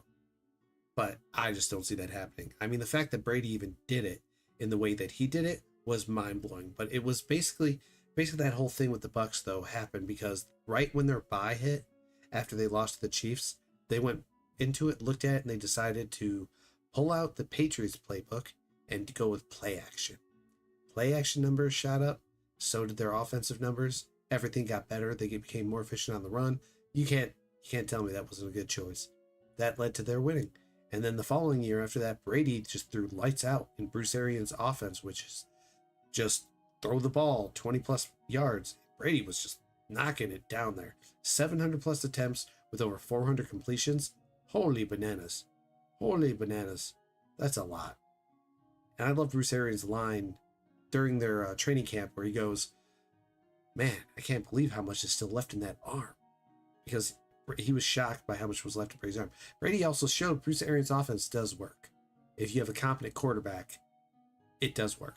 But I just don't see that happening. I mean, the fact that Brady even did it in the way that he did it was mind blowing. But it was basically that whole thing with the Bucs though happened because right when their bye hit, after they lost to the Chiefs, they went into it, looked at it, and they decided to pull out the Patriots playbook and to go with play action. Play action numbers shot up. So did their offensive numbers. Everything got better. They became more efficient on the run. You can't tell me that wasn't a good choice. That led to their winning. And then the following year after that, Brady just threw lights out in Bruce Arians' offense, which is just throw the ball 20 plus yards. Brady was just knocking it down there. 700 plus attempts with over 400 completions. Holy bananas. Holy bananas. That's a lot. And I love Bruce Arians' line during their training camp where he goes, man, I can't believe how much is still left in that arm. Because he was shocked by how much was left in Brady's arm. Brady also showed Bruce Arians' offense does work. If you have a competent quarterback, it does work.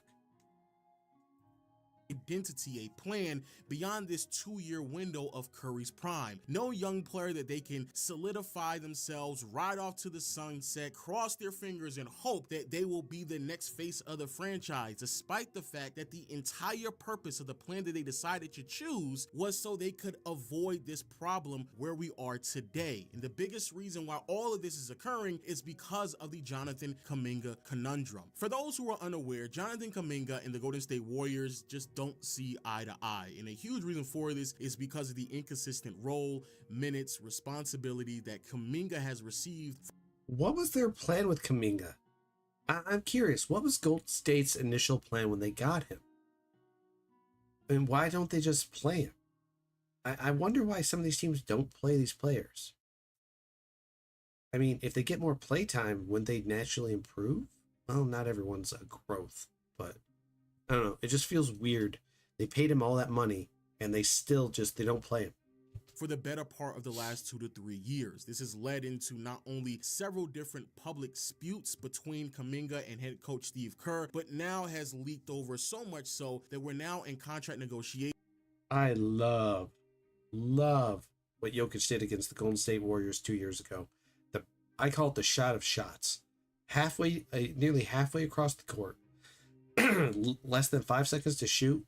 Identity, a plan beyond this 2-year window of Curry's prime. No young player that they can solidify themselves, ride off to the sunset, cross their fingers and hope that they will be the next face of the franchise, despite the fact that the entire purpose of the plan that they decided to choose was so they could avoid this problem where we are today. And the biggest reason why all of this is occurring is because of the Jonathan Kuminga conundrum. For those who are unaware, Jonathan Kuminga and the Golden State Warriors just don't see eye to eye. And a huge reason for this is because of the inconsistent role, minutes, responsibility that Kuminga has received. What was their plan with Kuminga? I'm curious. What was Golden State's initial plan when they got him? And why don't they just play him? I wonder why some of these teams don't play these players. I mean, if they get more play time, wouldn't they naturally improve? Well, not everyone's a growth, but I don't know. It just feels weird. They paid him all that money and they don't play him. For the better part of the last 2 to 3 years. This has led into not only several different public disputes between Kuminga and head coach Steve Kerr, but now has leaked over so much so that we're now in contract negotiations. I love what Jokic did against the Golden State Warriors 2 years ago. I call it the shot of shots. Nearly halfway across the court, less than 5 seconds to shoot,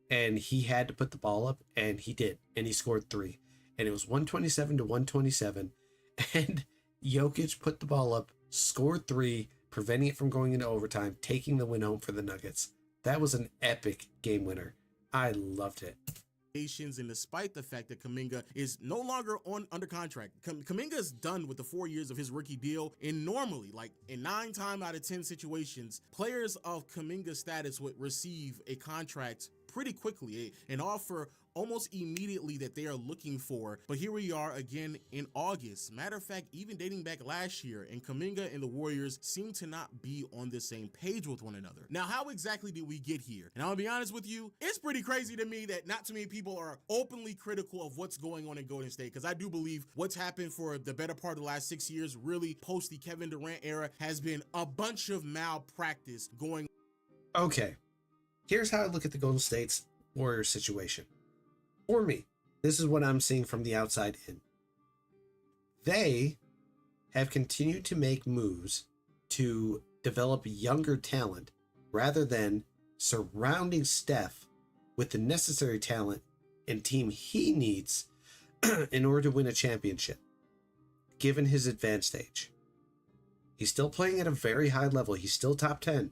and he had to put the ball up, and he did, and he scored 3. And it was 127 to 127, and Jokic put the ball up, scored 3, preventing it from going into overtime, taking the win home for the Nuggets. That was an epic game winner. I loved it. And despite the fact that Kuminga is no longer under contract, Kuminga is done with the 4 years of his rookie deal. And normally, like in 9 times out of 10 situations, players of Kuminga's status would receive a contract pretty quickly, an offer almost immediately that they are looking for. But here we are again in August. Matter of fact, even dating back last year, and Kuminga and the Warriors seem to not be on the same page with one another. Now, how exactly did we get here? And I'll be honest with you, it's pretty crazy to me that not too many people are openly critical of what's going on in Golden State, because I do believe what's happened for the better part of the last 6 years, really post the Kevin Durant era, has been a bunch of malpractice going. Okay, here's how I look at the Golden State's Warriors situation. For me, this is what I'm seeing from the outside in. They have continued to make moves to develop younger talent rather than surrounding Steph with the necessary talent and team he needs in order to win a championship, given his advanced age. He's still playing at a very high level. He's still top 10.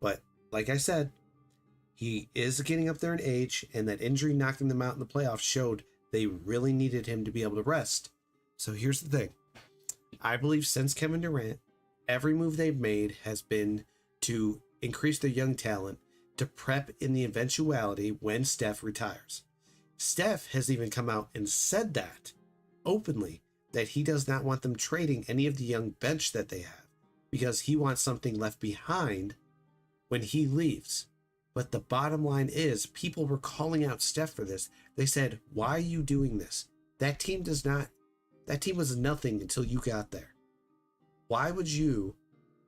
But like I said, he is getting up there in age, and that injury knocking them out in the playoffs showed they really needed him to be able to rest. So here's the thing. I believe since Kevin Durant, every move they've made has been to increase their young talent to prep in the eventuality when Steph retires. Steph has even come out and said that openly, that he does not want them trading any of the young bench that they have because he wants something left behind when he leaves. But the bottom line is people were calling out Steph for this. They said, why are you doing this? That team was nothing until you got there. Why would you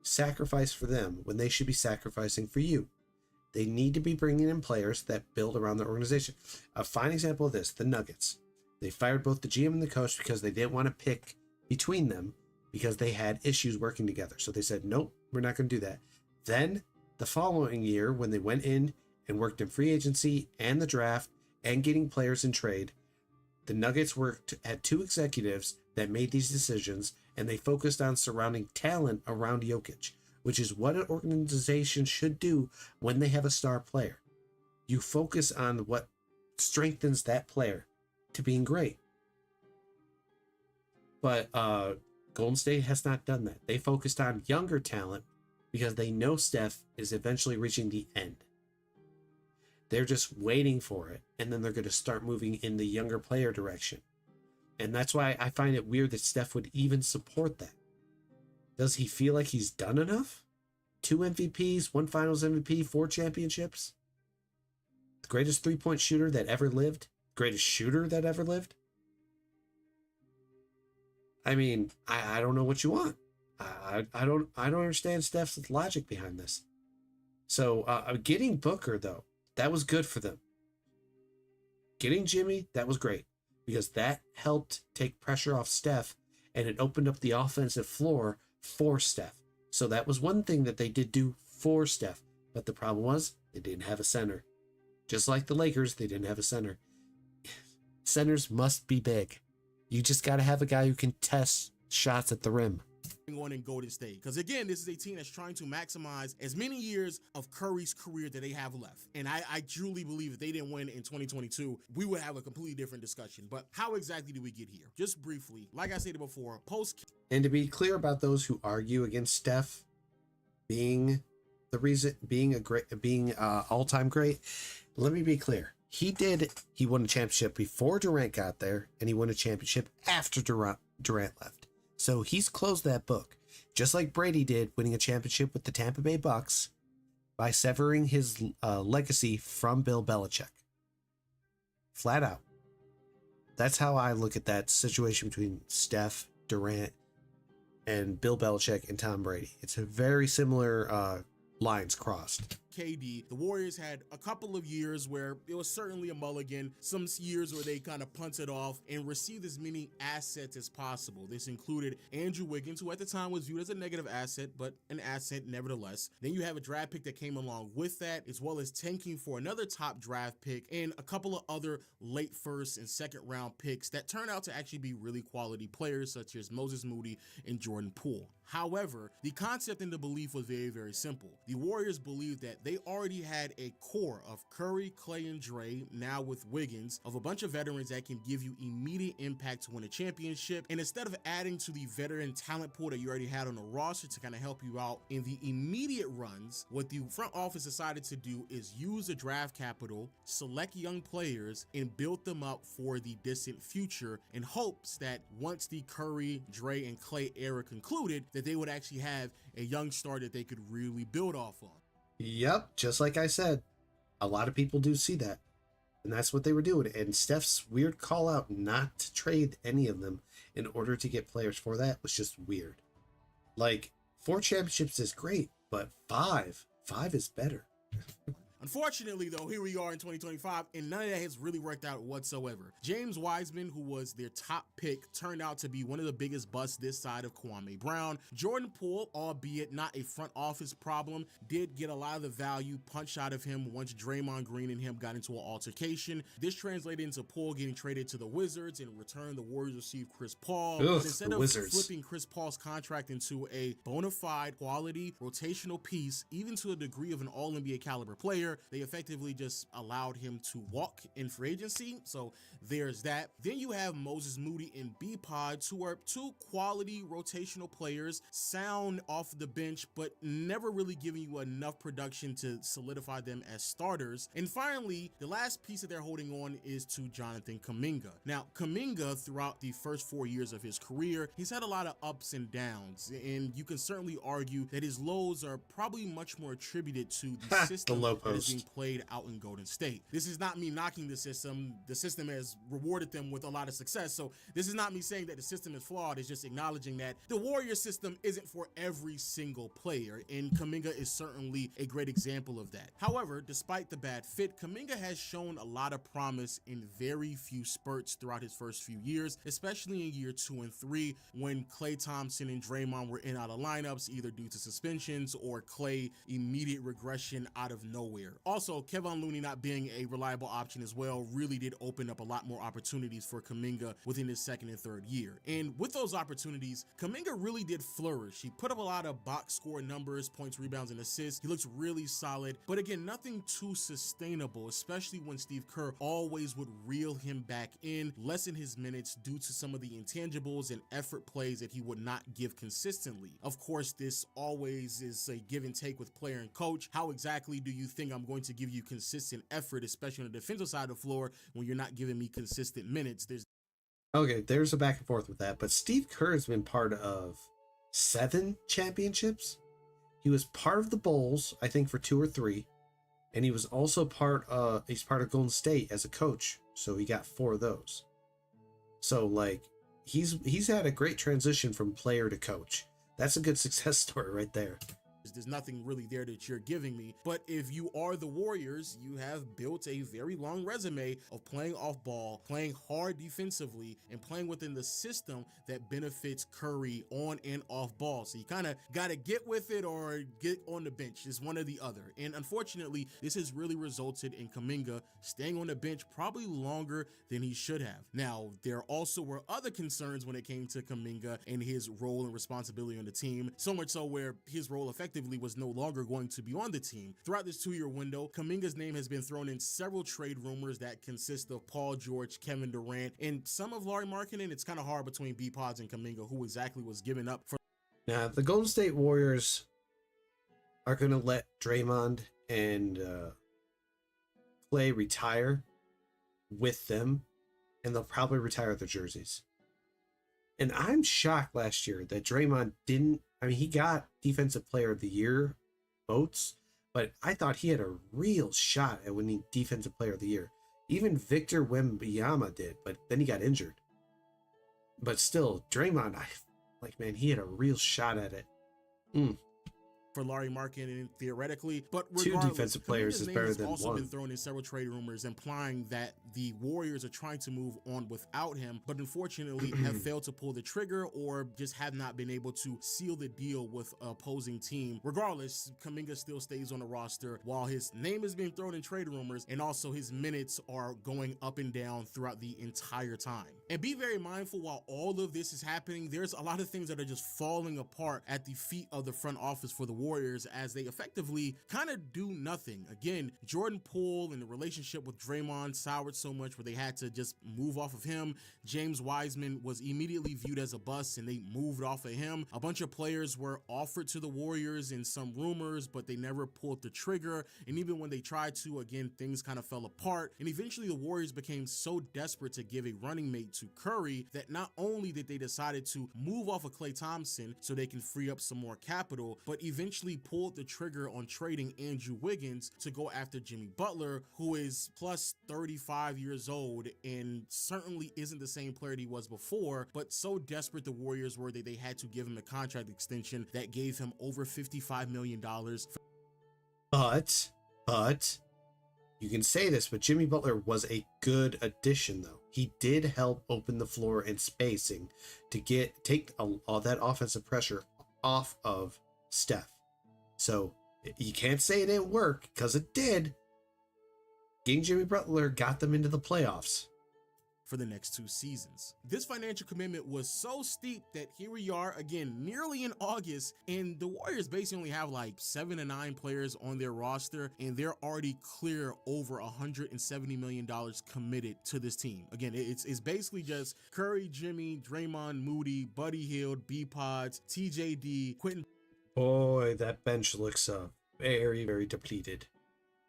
sacrifice for them when they should be sacrificing for you? They need to be bringing in players that build around their organization. A fine example of this, the Nuggets. They fired both the GM and the coach because they didn't want to pick between them because they had issues working together. So they said, nope, we're not going to do that. Then the following year, when they went in and worked in free agency and the draft and getting players in trade, the Nuggets had two executives that made these decisions, and they focused on surrounding talent around Jokic, which is what an organization should do when they have a star player. You focus on what strengthens that player to being great. But Golden State has not done that. They focused on younger talent because they know Steph is eventually reaching the end. They're just waiting for it, and then they're going to start moving in the younger player direction. And that's why I find it weird that Steph would even support that. Does he feel like he's done enough? 2 MVPs, 1 Finals MVP, 4 championships? The greatest three-point shooter that ever lived? Greatest shooter that ever lived? I mean, I don't know what you want. I don't understand Steph's logic behind this. So getting Booker, though, that was good for them. Getting Jimmy, that was great because that helped take pressure off Steph and it opened up the offensive floor for Steph. So that was one thing that they did do for Steph. But the problem was they didn't have a center. Just like the Lakers, they didn't have a center. Centers must be big. You just got to have a guy who can test shots at the rim. On in Golden State, because again, this is a team that's trying to maximize as many years of Curry's career that they have left. And I truly believe if they didn't win in 2022, we would have a completely different discussion. But how exactly did we get here? Just briefly, like I said before, And to be clear about those who argue against Steph being the reason, being all-time great, let me be clear. He won a championship before Durant got there, and he won a championship after Durant left. So he's closed that book, just like Brady did, winning a championship with the Tampa Bay Bucks by severing his legacy from Bill Belichick. Flat out. That's how I look at that situation between Steph, Durant, and Bill Belichick and Tom Brady. It's a very similar lines crossed. KD, the Warriors had a couple of years where it was certainly a mulligan, some years where they kind of punted off and received as many assets as possible. This included Andrew Wiggins, who at the time was viewed as a negative asset, but an asset nevertheless. Then you have a draft pick that came along with that, as well as tanking for another top draft pick and a couple of other late first and second round picks that turned out to actually be really quality players, such as Moses Moody and Jordan Poole. However, the concept and the belief was very, very simple. The Warriors believed that they already had a core of Curry, Clay, and Dre, now with Wiggins, of a bunch of veterans that can give you immediate impact to win a championship. And instead of adding to the veteran talent pool that you already had on the roster to kind of help you out in the immediate runs, what the front office decided to do is use the draft capital, select young players, and build them up for the distant future in hopes that once the Curry, Dre, and Clay era concluded, that they would actually have a young star that they could really build off on. Yep, just like I said, a lot of people do see that. And that's what they were doing. And Steph's weird call out not to trade any of them in order to get players for that was just weird. Like, 4 championships is great, but 5 is better. Unfortunately, though, here we are in 2025, and none of that has really worked out whatsoever. James Wiseman, who was their top pick, turned out to be one of the biggest busts this side of Kwame Brown. Jordan Poole, albeit not a front office problem, did get a lot of the value punched out of him once Draymond Green and him got into an altercation. This translated into Poole getting traded to the Wizards. In return, the Warriors received Chris Paul. Ugh, but instead of Wizards. flipping Chris Paul's contract into a bona fide, quality, rotational piece, even to a degree of an all-NBA caliber player, year, they effectively just allowed him to walk in free agency. So there's that. Then you have Moses Moody and B-Pods, who are two quality rotational players, sound off the bench, but never really giving you enough production to solidify them as starters. And finally, the last piece that they're holding on is to Jonathan Kuminga. Now, Kuminga, throughout the first 4 years of his career, he's had a lot of ups and downs, and you can certainly argue that his lows are probably much more attributed to the system that is being played out in Golden State. This is not me knocking the system. The system has rewarded them with a lot of success, so this is not me saying that the system is flawed. It's just acknowledging that the Warriors system isn't for every single player, and Kuminga is certainly a great example of that. However, despite the bad fit, Kuminga has shown a lot of promise in very few spurts throughout his first few years, especially in year 2 and 3 when Klay Thompson and Draymond were in and out of lineups either due to suspensions or Klay immediate regression out of nowhere. Also, Kevon Looney not being a reliable option as well really did open up a lot more opportunities for Kuminga within his second and third year. And with those opportunities, Kuminga really did flourish. He put up a lot of box score numbers, points, rebounds, and assists. He looks really solid, but again, nothing too sustainable, especially when Steve Kerr always would reel him back in, lessen his minutes due to some of the intangibles and effort plays that he would not give consistently. Of course, this always is a give and take with player and coach. How exactly do you think I'm going to give you consistent effort, especially on the defensive side of the floor, when you're not giving me consistent minutes? There's a back and forth with that, but Steve Kerr has been part of 7 championships. He was part of the Bulls, I think, for 2 or 3, and he was also part of Golden State as a coach, so he got 4 of those. So like he's had a great transition from player to coach. That's a good success story right there. There's nothing really there that you're giving me. But if you are the Warriors, you have built a very long resume of playing off ball, playing hard defensively, and playing within the system that benefits Curry on and off ball. So you kind of got to get with it or get on the bench. It's one or the other. And unfortunately, this has really resulted in Kuminga staying on the bench probably longer than he should have. Now, there also were other concerns when it came to Kuminga and his role and responsibility on the team, so much so where his role effectively was no longer going to be on the team. Throughout this 2-year window, Kuminga's name has been thrown in several trade rumors that consist of Paul George, Kevin Durant, and some of Lauri Markkanen. It's kind of hard between B-Pods and Kuminga who exactly was given up for. Now, the Golden State Warriors are going to let Draymond and Klay retire with them, and they'll probably retire their jerseys. And I'm shocked last year that Draymond didn't. I mean, he got Defensive Player of the Year votes, but I thought he had a real shot at winning Defensive Player of the Year. Even Victor Wembanyama did, but then he got injured. But still, Draymond, man, he had a real shot at it. For Lauri Markkanen theoretically, but 2 defensive players is better than also 1. Been thrown in several trade rumors implying that the Warriors are trying to move on without him, but unfortunately have failed to pull the trigger or just have not been able to seal the deal with an opposing team. Regardless, Kuminga still stays on the roster while his name is being thrown in trade rumors, and also his minutes are going up and down throughout the entire time. And be very mindful while all of this is happening, there's a lot of things that are just falling apart at the feet of the front office for the Warriors as they effectively kind of do nothing. Again, Jordan Poole and the relationship with Draymond soured so much where they had to just move off of him. James Wiseman was immediately viewed as a bust and they moved off of him. A bunch of players were offered to the Warriors in some rumors, but they never pulled the trigger. And even when they tried to, again, things kind of fell apart. And eventually the Warriors became so desperate to give a running mate to Curry that not only did they decided to move off of Klay Thompson so they can free up some more capital, but eventually pulled the trigger on trading Andrew Wiggins to go after Jimmy Butler, who is plus 35 years old and certainly isn't the same player he was before, but so desperate the Warriors were that they had to give him a contract extension that gave him over $55 million. But you can say this, but Jimmy Butler was a good addition, though. He did help open the floor and spacing to take all that offensive pressure off of Steph. So you can't say it didn't work, because it did. Getting Jimmy Butler got them into the playoffs. for the next 2 seasons. This financial commitment was so steep that here we are again, nearly in August, and the Warriors basically only have like 7 to 9 players on their roster, and they're already clear over $170 million committed to this team. Again, it's basically just Curry, Jimmy, Draymond, Moody, Buddy Hield, B-Pods, TJD, Quentin. Boy, that bench looks very, very depleted.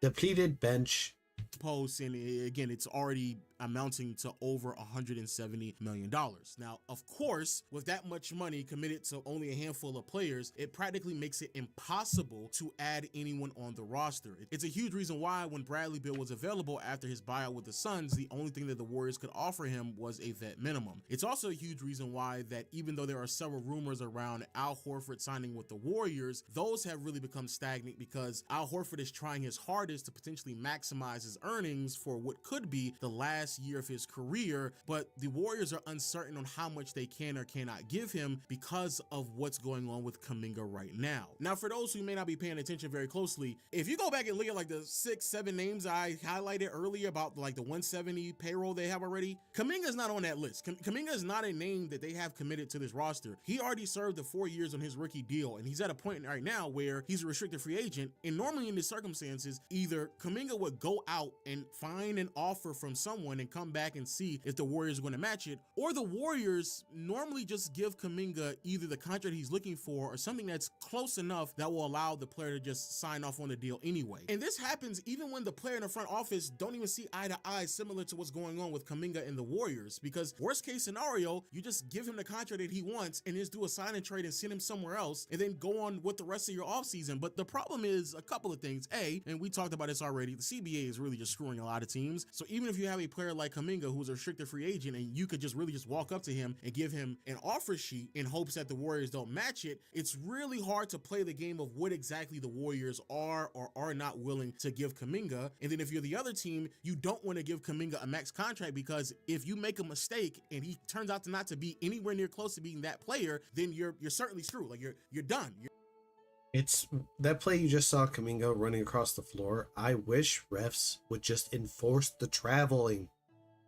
Depleted bench. Posts, and again, it's already amounting to over $170 million. Now, of course, with that much money committed to only a handful of players, it practically makes it impossible to add anyone on the roster. It's a huge reason why when Bradley Beal was available after his buyout with the Suns, the only thing that the Warriors could offer him was a vet minimum. It's also a huge reason why that even though there are several rumors around Al Horford signing with the Warriors, those have really become stagnant because Al Horford is trying his hardest to potentially maximize his earnings for what could be the last year of his career, but the Warriors are uncertain on how much they can or cannot give him because of what's going on with Kuminga right now. Now, for those who may not be paying attention very closely, if you go back and look at like the 6-7 names I highlighted earlier about like the 170 payroll they have already, Kuminga is not on that list. Kuminga is not a name that they have committed to this roster. He already served the 4 years on his rookie deal, and he's at a point right now where he's a restricted free agent, and normally in these circumstances, either Kuminga would go out and find an offer from someone and come back and see if the Warriors are going to match it, or the Warriors normally just give Kuminga either the contract he's looking for or something that's close enough that will allow the player to just sign off on the deal anyway. And this happens even when the player in the front office don't even see eye to eye, similar to what's going on with Kuminga and the Warriors, because worst case scenario, you just give him the contract that he wants and just do a sign and trade and send him somewhere else and then go on with the rest of your offseason. But the problem is a couple of things. And we talked about this already, the CBA is really just screwing a lot of teams. So even if you have a player like Kuminga who's a restricted free agent and you could just really just walk up to him and give him an offer sheet in hopes that the Warriors don't match it, it's really hard to play the game of what exactly the Warriors are or are not willing to give Kuminga. And then if you're the other team, you don't want to give Kuminga a max contract, because if you make a mistake and he turns out to not to be anywhere near close to being that player, then you're certainly screwed. Like you're done. It's that play you just saw Kuminga running across the floor. I wish refs would just enforce the traveling.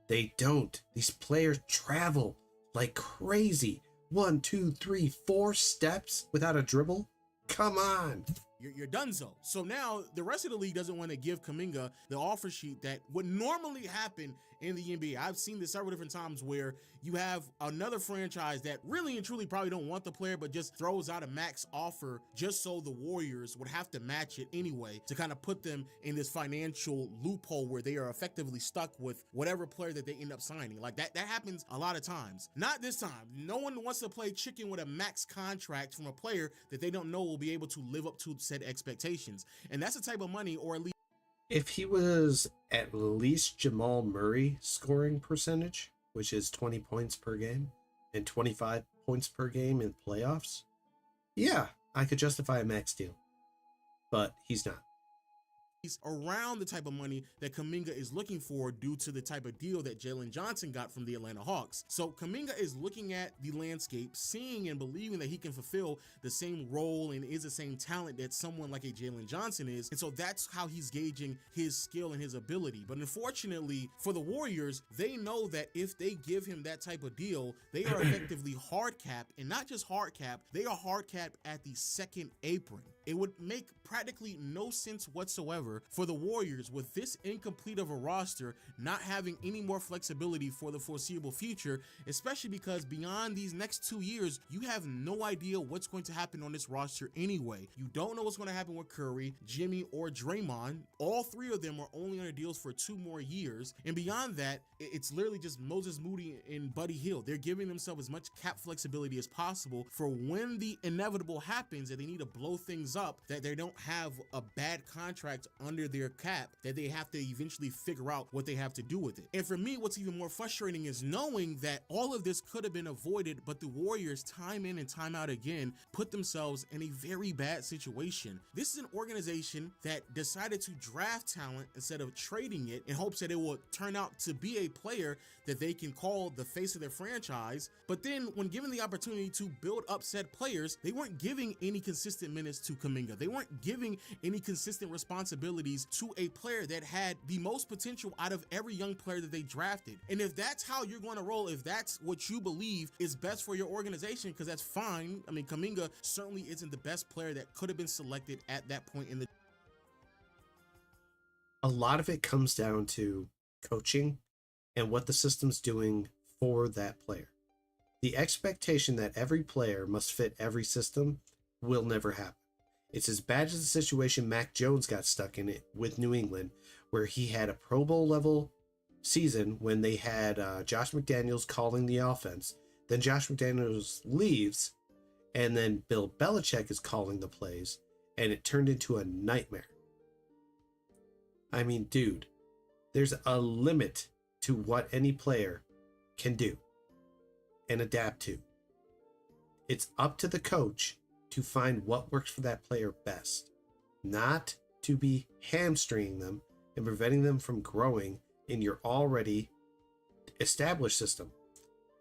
They don't. These players travel like crazy. 1, 2, 3, 4 steps without a dribble. Come on. You're donezo. So now the rest of the league doesn't want to give Kuminga the offer sheet that would normally happen in the NBA. I've seen this several different times where you have another franchise that really and truly probably don't want the player, but just throws out a max offer just so the Warriors would have to match it anyway to kind of put them in this financial loophole where they are effectively stuck with whatever player that they end up signing. Like that happens a lot of times. Not this time. No one wants to play chicken with a max contract from a player that they don't know will be able to live up to said expectations. And that's the type of money, or at least if he was at least Jamal Murray scoring percentage, which is 20 points per game and 25 points per game in playoffs, yeah, I could justify a max deal. But he's not. He's around the type of money that Kuminga is looking for due to the type of deal that Jalen Johnson got from the Atlanta Hawks. So Kuminga is looking at the landscape, seeing and believing that he can fulfill the same role and is the same talent that someone like a Jalen Johnson is. And so that's how he's gauging his skill and his ability. But unfortunately for the Warriors, they know that if they give him that type of deal, they are effectively hard capped, and not just hard capped, they are hard capped at the second apron. It would make practically no sense whatsoever for the Warriors, with this incomplete of a roster, not having any more flexibility for the foreseeable future, especially because beyond these next 2 years, you have no idea what's going to happen on this roster anyway. You don't know what's going to happen with Curry, Jimmy, or Draymond. All 3 of them are only under deals for 2 more years. And beyond that, it's literally just Moses Moody and Buddy Hield. They're giving themselves as much cap flexibility as possible for when the inevitable happens that they need to blow things up, that they don't have a bad contract under their cap, that they have to eventually figure out what they have to do with it. And for me, what's even more frustrating is knowing that all of this could have been avoided, but the Warriors time in and time out again put themselves in a very bad situation. This is an organization that decided to draft talent instead of trading it in hopes that it will turn out to be a player that they can call the face of their franchise. But then when given the opportunity to build up said players, they weren't giving any consistent minutes to Kuminga. They weren't giving any consistent responsibility abilities to a player that had the most potential out of every young player that they drafted. And if that's how you're going to roll, if that's what you believe is best for your organization, because that's fine. I mean, Kuminga certainly isn't the best player that could have been selected at that point in the. A lot of it comes down to coaching and what the system's doing for that player. The expectation that every player must fit every system will never happen. It's as bad as the situation Mac Jones got stuck in it with New England, where he had a Pro Bowl level season when they had Josh McDaniels calling the offense. Then Josh McDaniels leaves, and then Bill Belichick is calling the plays, and it turned into a nightmare. I mean, dude, there's a limit to what any player can do and adapt to. It's up to the coach to find what works for that player best, not to be hamstringing them and preventing them from growing in your already established system.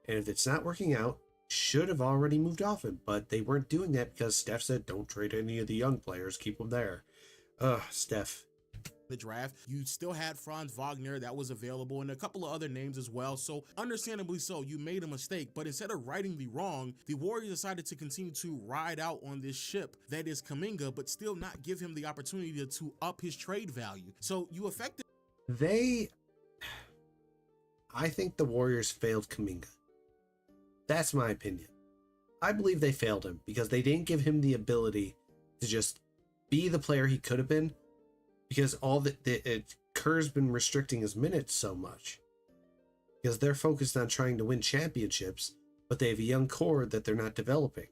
And if it's not working out, should have already moved off it, but they weren't doing that because Steph said, don't trade any of the young players, keep them there. Steph. The draft, you still had Franz Wagner that was available and a couple of other names as well. So understandably so, you made a mistake, but instead of righting the wrong, the Warriors decided to continue to ride out on this ship that is Kuminga, but still not give him the opportunity to up his trade value. So you affected. I think the Warriors failed Kuminga. That's my opinion. I believe they failed him because they didn't give him the ability to just be the player he could have been, because Kerr's been restricting his minutes so much because they're focused on trying to win championships, but they have a young core that they're not developing.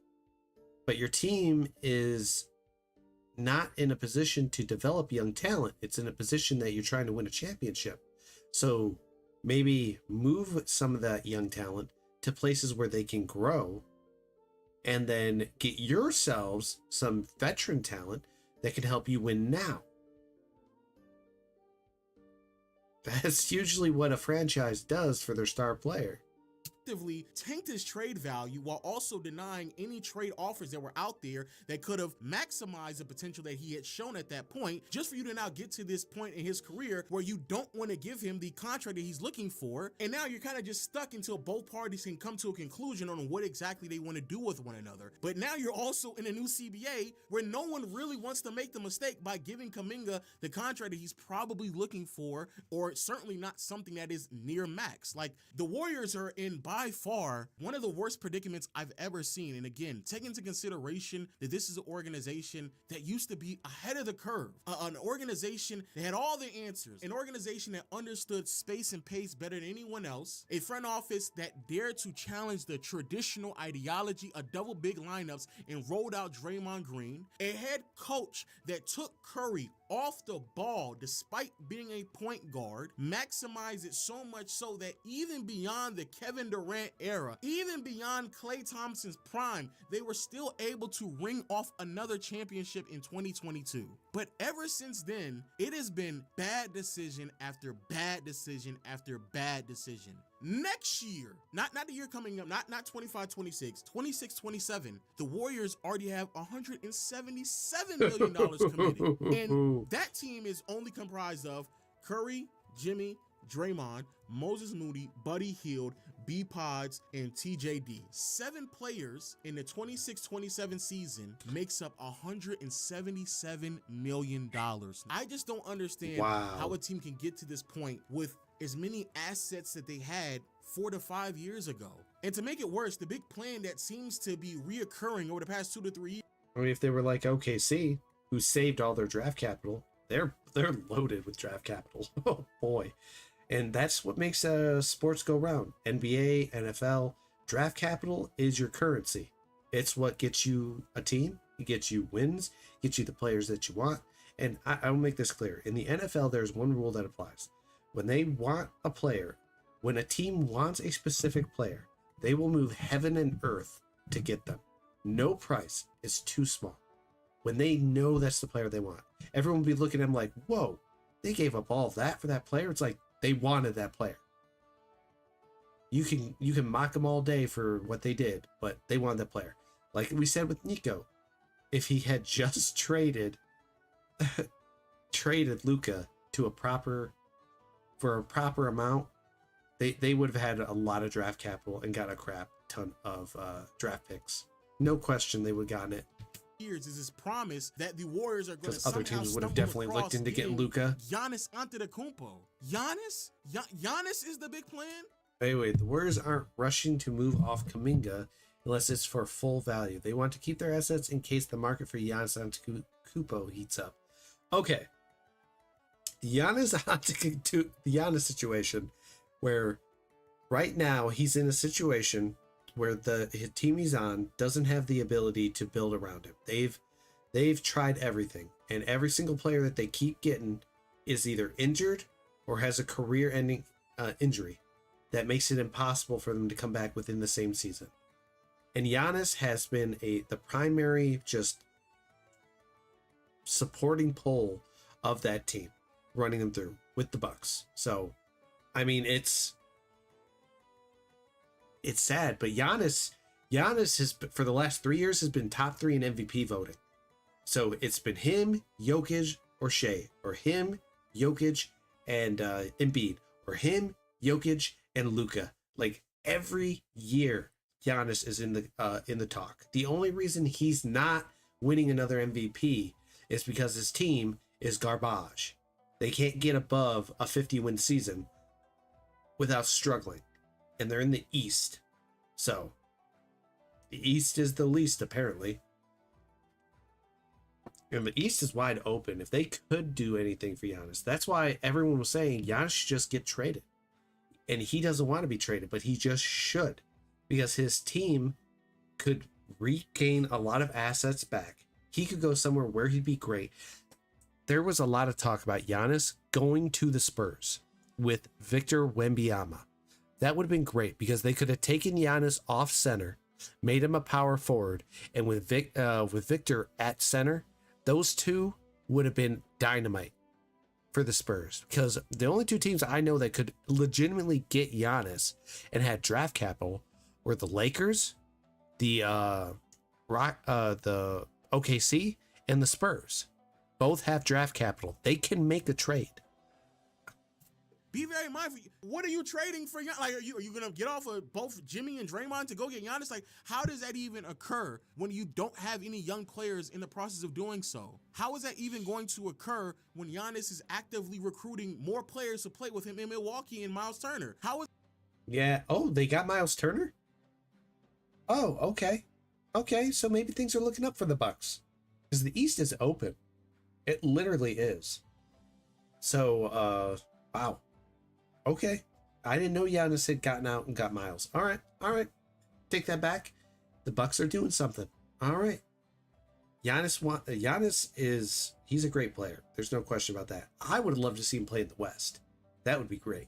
But your team is not in a position to develop young talent. It's in a position that you're trying to win a championship. So maybe move some of that young talent to places where they can grow, and then get yourselves some veteran talent that can help you win now. That's usually what a franchise does for their star player. Tanked his trade value while also denying any trade offers that were out there that could have maximized the potential that he had shown at that point, just for you to now get to this point in his career where you don't want to give him the contract that he's looking for, and now you're kind of just stuck until both parties can come to a conclusion on what exactly they want to do with one another. But now you're also in a new CBA where no one really wants to make the mistake by giving Kuminga the contract that he's probably looking for, or certainly not something that is near max. Like, the Warriors are in by far one of the worst predicaments I've ever seen. And again, take into consideration that this is an organization that used to be ahead of the curve, an organization that had all the answers, an organization that understood space and pace better than anyone else, a front office that dared to challenge the traditional ideology of double big lineups and rolled out Draymond Green, a head coach that took Curry off the ball despite being a point guard, maximized it so much so that even beyond the Kevin Durant era, even beyond Klay Thompson's prime, they were still able to ring off another championship in 2022. But ever since then, it has been bad decision after bad decision after bad decision. Next year, not the year coming up, not 25-26, 26-27, the Warriors already have $177 million committed. And that team is only comprised of Curry, Jimmy, Draymond, Moses Moody, Buddy Hield, B Pods, and TJD. 7 players in the 26-27 season makes up $177 million. I just don't understand how a team can get to this point with as many assets that they had 4 to 5 years ago. And to make it worse, the big plan that seems to be reoccurring over the past 2 to 3 years. I mean, if they were like OKC, who saved all their draft capital, they're loaded with draft capital. Oh boy. And that's what makes sports go round. NBA, NFL, draft capital is your currency. It's what gets you a team. It gets you wins, gets you the players that you want. And I will make this clear. In the NFL, there's one rule that applies. When they want a player, when a team wants a specific player, they will move heaven and earth to get them. No price is too small. When they know that's the player they want, everyone will be looking at them like, whoa, they gave up all of that for that player. It's like they wanted that player. You can mock them all day for what they did, but they wanted that player. Like we said with Nico, if he had just traded traded Luka to a proper amount, they would have had a lot of draft capital and got a crap ton of draft picks. No question, they would have gotten it. Years is this promise that the Warriors are going to Because other teams would have definitely looked into getting Luka. Giannis Antetokounmpo. Giannis is the big plan. Anyway, the Warriors aren't rushing to move off Kuminga unless it's for full value. They want to keep their assets in case the market for Giannis Antetokounmpo heats up. Okay. The Giannis situation, where right now he's in a situation where his team he's on doesn't have the ability to build around him. They've tried everything, and every single player that they keep getting is either injured or has a career-ending injury that makes it impossible for them to come back within the same season. And Giannis has been the primary just supporting pole of that team, running them through with the Bucks. So, I mean, it's sad, but Giannis has, for the last 3 years, has been top 3 in MVP voting. So it's been him, Jokic, or Shea, or him, Jokic, and Embiid, or him, Jokic, and Luka. Like every year, Giannis is in the talk. The only reason he's not winning another MVP is because his team is garbage. They can't get above a 50-win season without struggling. And they're in the East. So, the East is the least, apparently. And the East is wide open. If they could do anything for Giannis, that's why everyone was saying Giannis should just get traded. And he doesn't want to be traded, but he just should. Because his team could regain a lot of assets back. He could go somewhere where he'd be great. There was a lot of talk about Giannis going to the Spurs with Victor Wembanyama. That would have been great because they could have taken Giannis off center, made him a power forward, and with Victor at center, those two would have been dynamite for the Spurs. Because the only two teams I know that could legitimately get Giannis and had draft capital were the Lakers, the OKC, and the Spurs. Both have draft capital. They can make a trade. Be very mindful. What are you trading for? Like, are you gonna get off of both Jimmy and Draymond to go get Giannis? Like, how does that even occur when you don't have any young players in the process of doing so? How is that even going to occur when Giannis is actively recruiting more players to play with him in Milwaukee and Miles Turner? How is? Yeah. Oh, they got Miles Turner. Oh, okay. Okay, so maybe things are looking up for the Bucks because the East is open. It literally is. So, wow. Okay. I didn't know Giannis had gotten out and got Miles. All right. Take that back. The Bucks are doing something. All right. Giannis he's a great player. There's no question about that. I would love to see him play in the West. That would be great.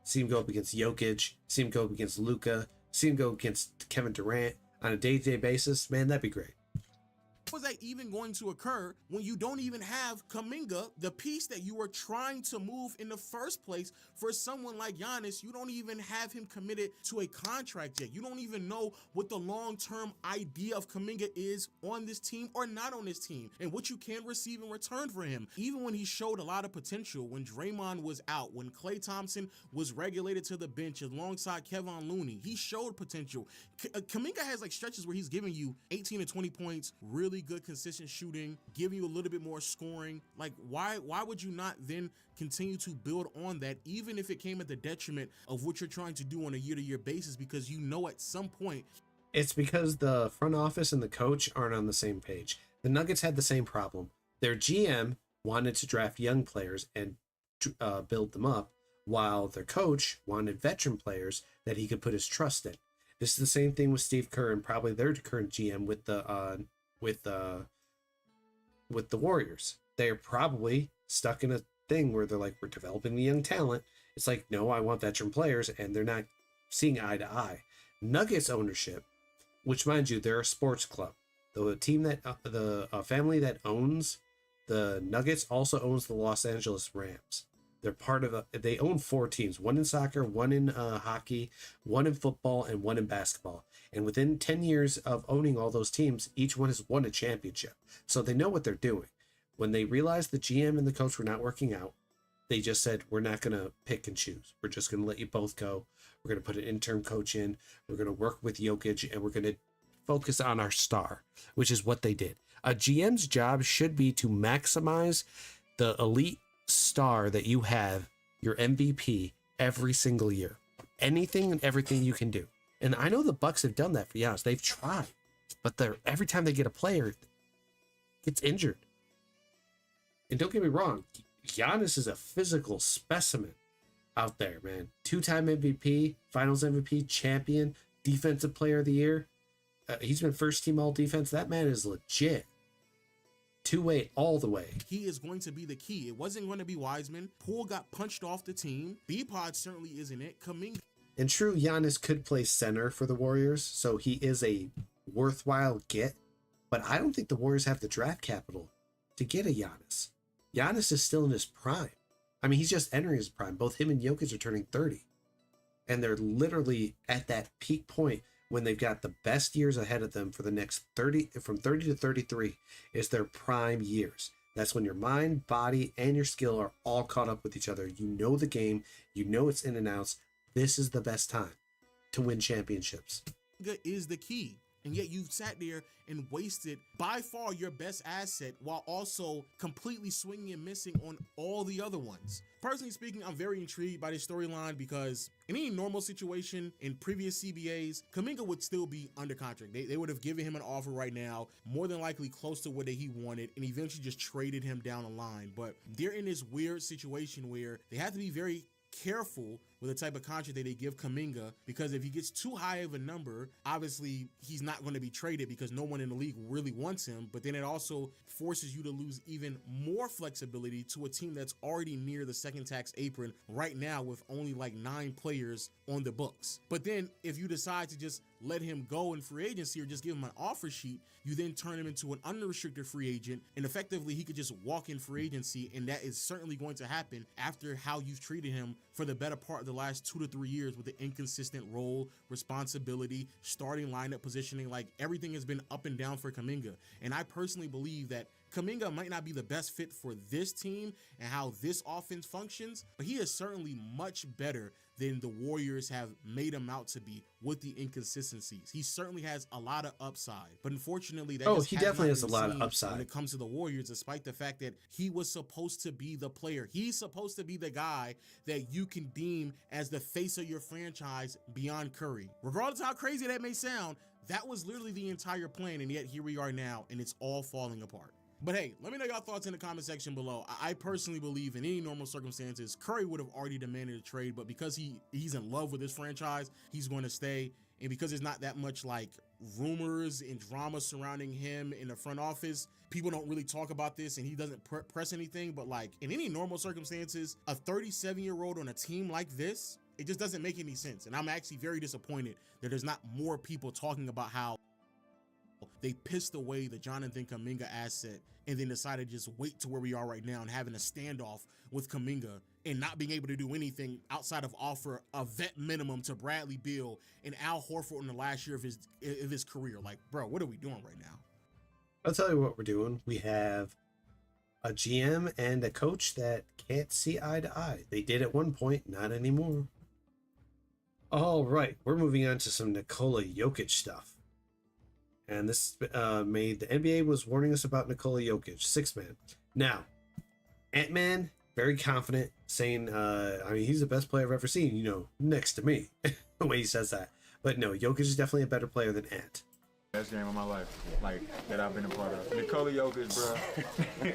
See him go up against Jokic. See him go up against Luka. See him go against Kevin Durant on a day-to-day basis. Man, that'd be great. How is that even going to occur when you don't even have Kuminga, the piece that you were trying to move in the first place? For someone like Giannis, you don't even have him committed to a contract yet. You don't even know what the long-term idea of Kuminga is on this team or not on this team, and what you can receive in return for him. Even when he showed a lot of potential, when Draymond was out, when Klay Thompson was regulated to the bench alongside Kevon Looney, he showed potential. Kuminga has like stretches where he's giving you 18 to 20 points, really good consistent shooting, giving you a little bit more scoring. Like, why would you not then continue to build on that, even if it came at the detriment of what you're trying to do on a year-to-year basis? Because you know at some point it's because the front office and the coach aren't on the same page. The Nuggets had the same problem. Their GM wanted to draft young players and build them up, while their coach wanted veteran players that he could put his trust in. This is the same thing with Steve Kerr and probably their current GM with the Warriors. They're probably stuck in a thing where they're like, we're developing the young talent. It's like, no, I want veteran players, and they're not seeing eye to eye. Nuggets ownership, which mind you, they're a sports club. The team that the family that owns the Nuggets also owns the Los Angeles Rams. They're part of they own 4 teams, one in soccer, one in hockey, one in football, and one in basketball. And within 10 years of owning all those teams, each one has won a championship. So they know what they're doing. When they realized the GM and the coach were not working out, they just said, we're not going to pick and choose. We're just going to let you both go. We're going to put an interim coach in. We're going to work with Jokic, and we're going to focus on our star, which is what they did. A GM's job should be to maximize the elite star that you have, your MVP, every single year. Anything and everything you can do. And I know the Bucks have done that for Giannis. They've tried. But every time they get a player, gets injured. And don't get me wrong, Giannis is a physical specimen out there, man. 2-time MVP, Finals MVP, champion, Defensive Player of the Year. He's been first team all defense. That man is legit. Two-way all the way. He is going to be the key. It wasn't going to be Wiseman. Poole got punched off the team. B-Pod certainly isn't it. Kuminga. And true, Giannis could play center for the Warriors, so he is a worthwhile get. But I don't think the Warriors have the draft capital to get a Giannis. Giannis is still in his prime. I mean, he's just entering his prime. Both him and Jokic are turning 30. And they're literally at that peak point when they've got the best years ahead of them for the next 30, from 30 to 33 is their prime years. That's when your mind, body, and your skill are all caught up with each other. You know the game. You know its in and outs. This is the best time to win championships. Is the key. And yet you've sat there and wasted by far your best asset while also completely swinging and missing on all the other ones. Personally speaking, I'm very intrigued by this storyline because in any normal situation in previous CBAs, Kuminga would still be under contract. They would have given him an offer right now, more than likely close to what he wanted, and eventually just traded him down the line. But they're in this weird situation where they have to be very careful with the type of contract that they give Kuminga, because if he gets too high of a number, obviously he's not going to be traded because no one in the league really wants him. But then it also forces you to lose even more flexibility to a team that's already near the second tax apron right now with only like 9 players on the books. But then if you decide to just let him go in free agency or just give him an offer sheet, you then turn him into an unrestricted free agent, and effectively he could just walk in free agency, and that is certainly going to happen after how you've treated him for the better part of the last 2 to 3 years with the inconsistent role, responsibility, starting lineup positioning. Like, everything has been up and down for Kuminga, and I personally believe that Kuminga might not be the best fit for this team and how this offense functions, but he is certainly much better than the Warriors have made him out to be with the inconsistencies. He certainly has a lot of upside, but unfortunately that he definitely has a lot of upside when it comes to the Warriors, despite the fact that he was supposed to be the player. He's supposed to be the guy that you can deem as the face of your franchise beyond Curry. Regardless of how crazy that may sound, that was literally the entire plan, and yet here we are now, and it's all falling apart. But hey, let me know your thoughts in the comment section below. I personally believe in any normal circumstances, Curry would have already demanded a trade, but because he's in love with this franchise, he's going to stay. And because there's not that much like rumors and drama surrounding him in the front office, people don't really talk about this, and he doesn't press anything. But like in any normal circumstances, a 37-year-old on a team like this, it just doesn't make any sense. And I'm actually very disappointed that there's not more people talking about how they pissed away the Jonathan Kuminga asset and then decided to just wait to where we are right now and having a standoff with Kuminga and not being able to do anything outside of offer a vet minimum to Bradley Beal and Al Horford in the last year of his career. Like, bro, what are we doing right now? I'll tell you what we're doing. We have a GM and a coach that can't see eye to eye. They did at one point, not anymore. All right, we're moving on to some Nikola Jokic stuff. And this the NBA was warning us about Nikola Jokic, 6-man. Now, Ant-Man, very confident, saying, I mean, he's the best player I've ever seen, you know, next to me, the way he says that. But no, Jokic is definitely a better player than Ant. Best game of my life, like, that I've been a part of. Nikola Jokic, bro.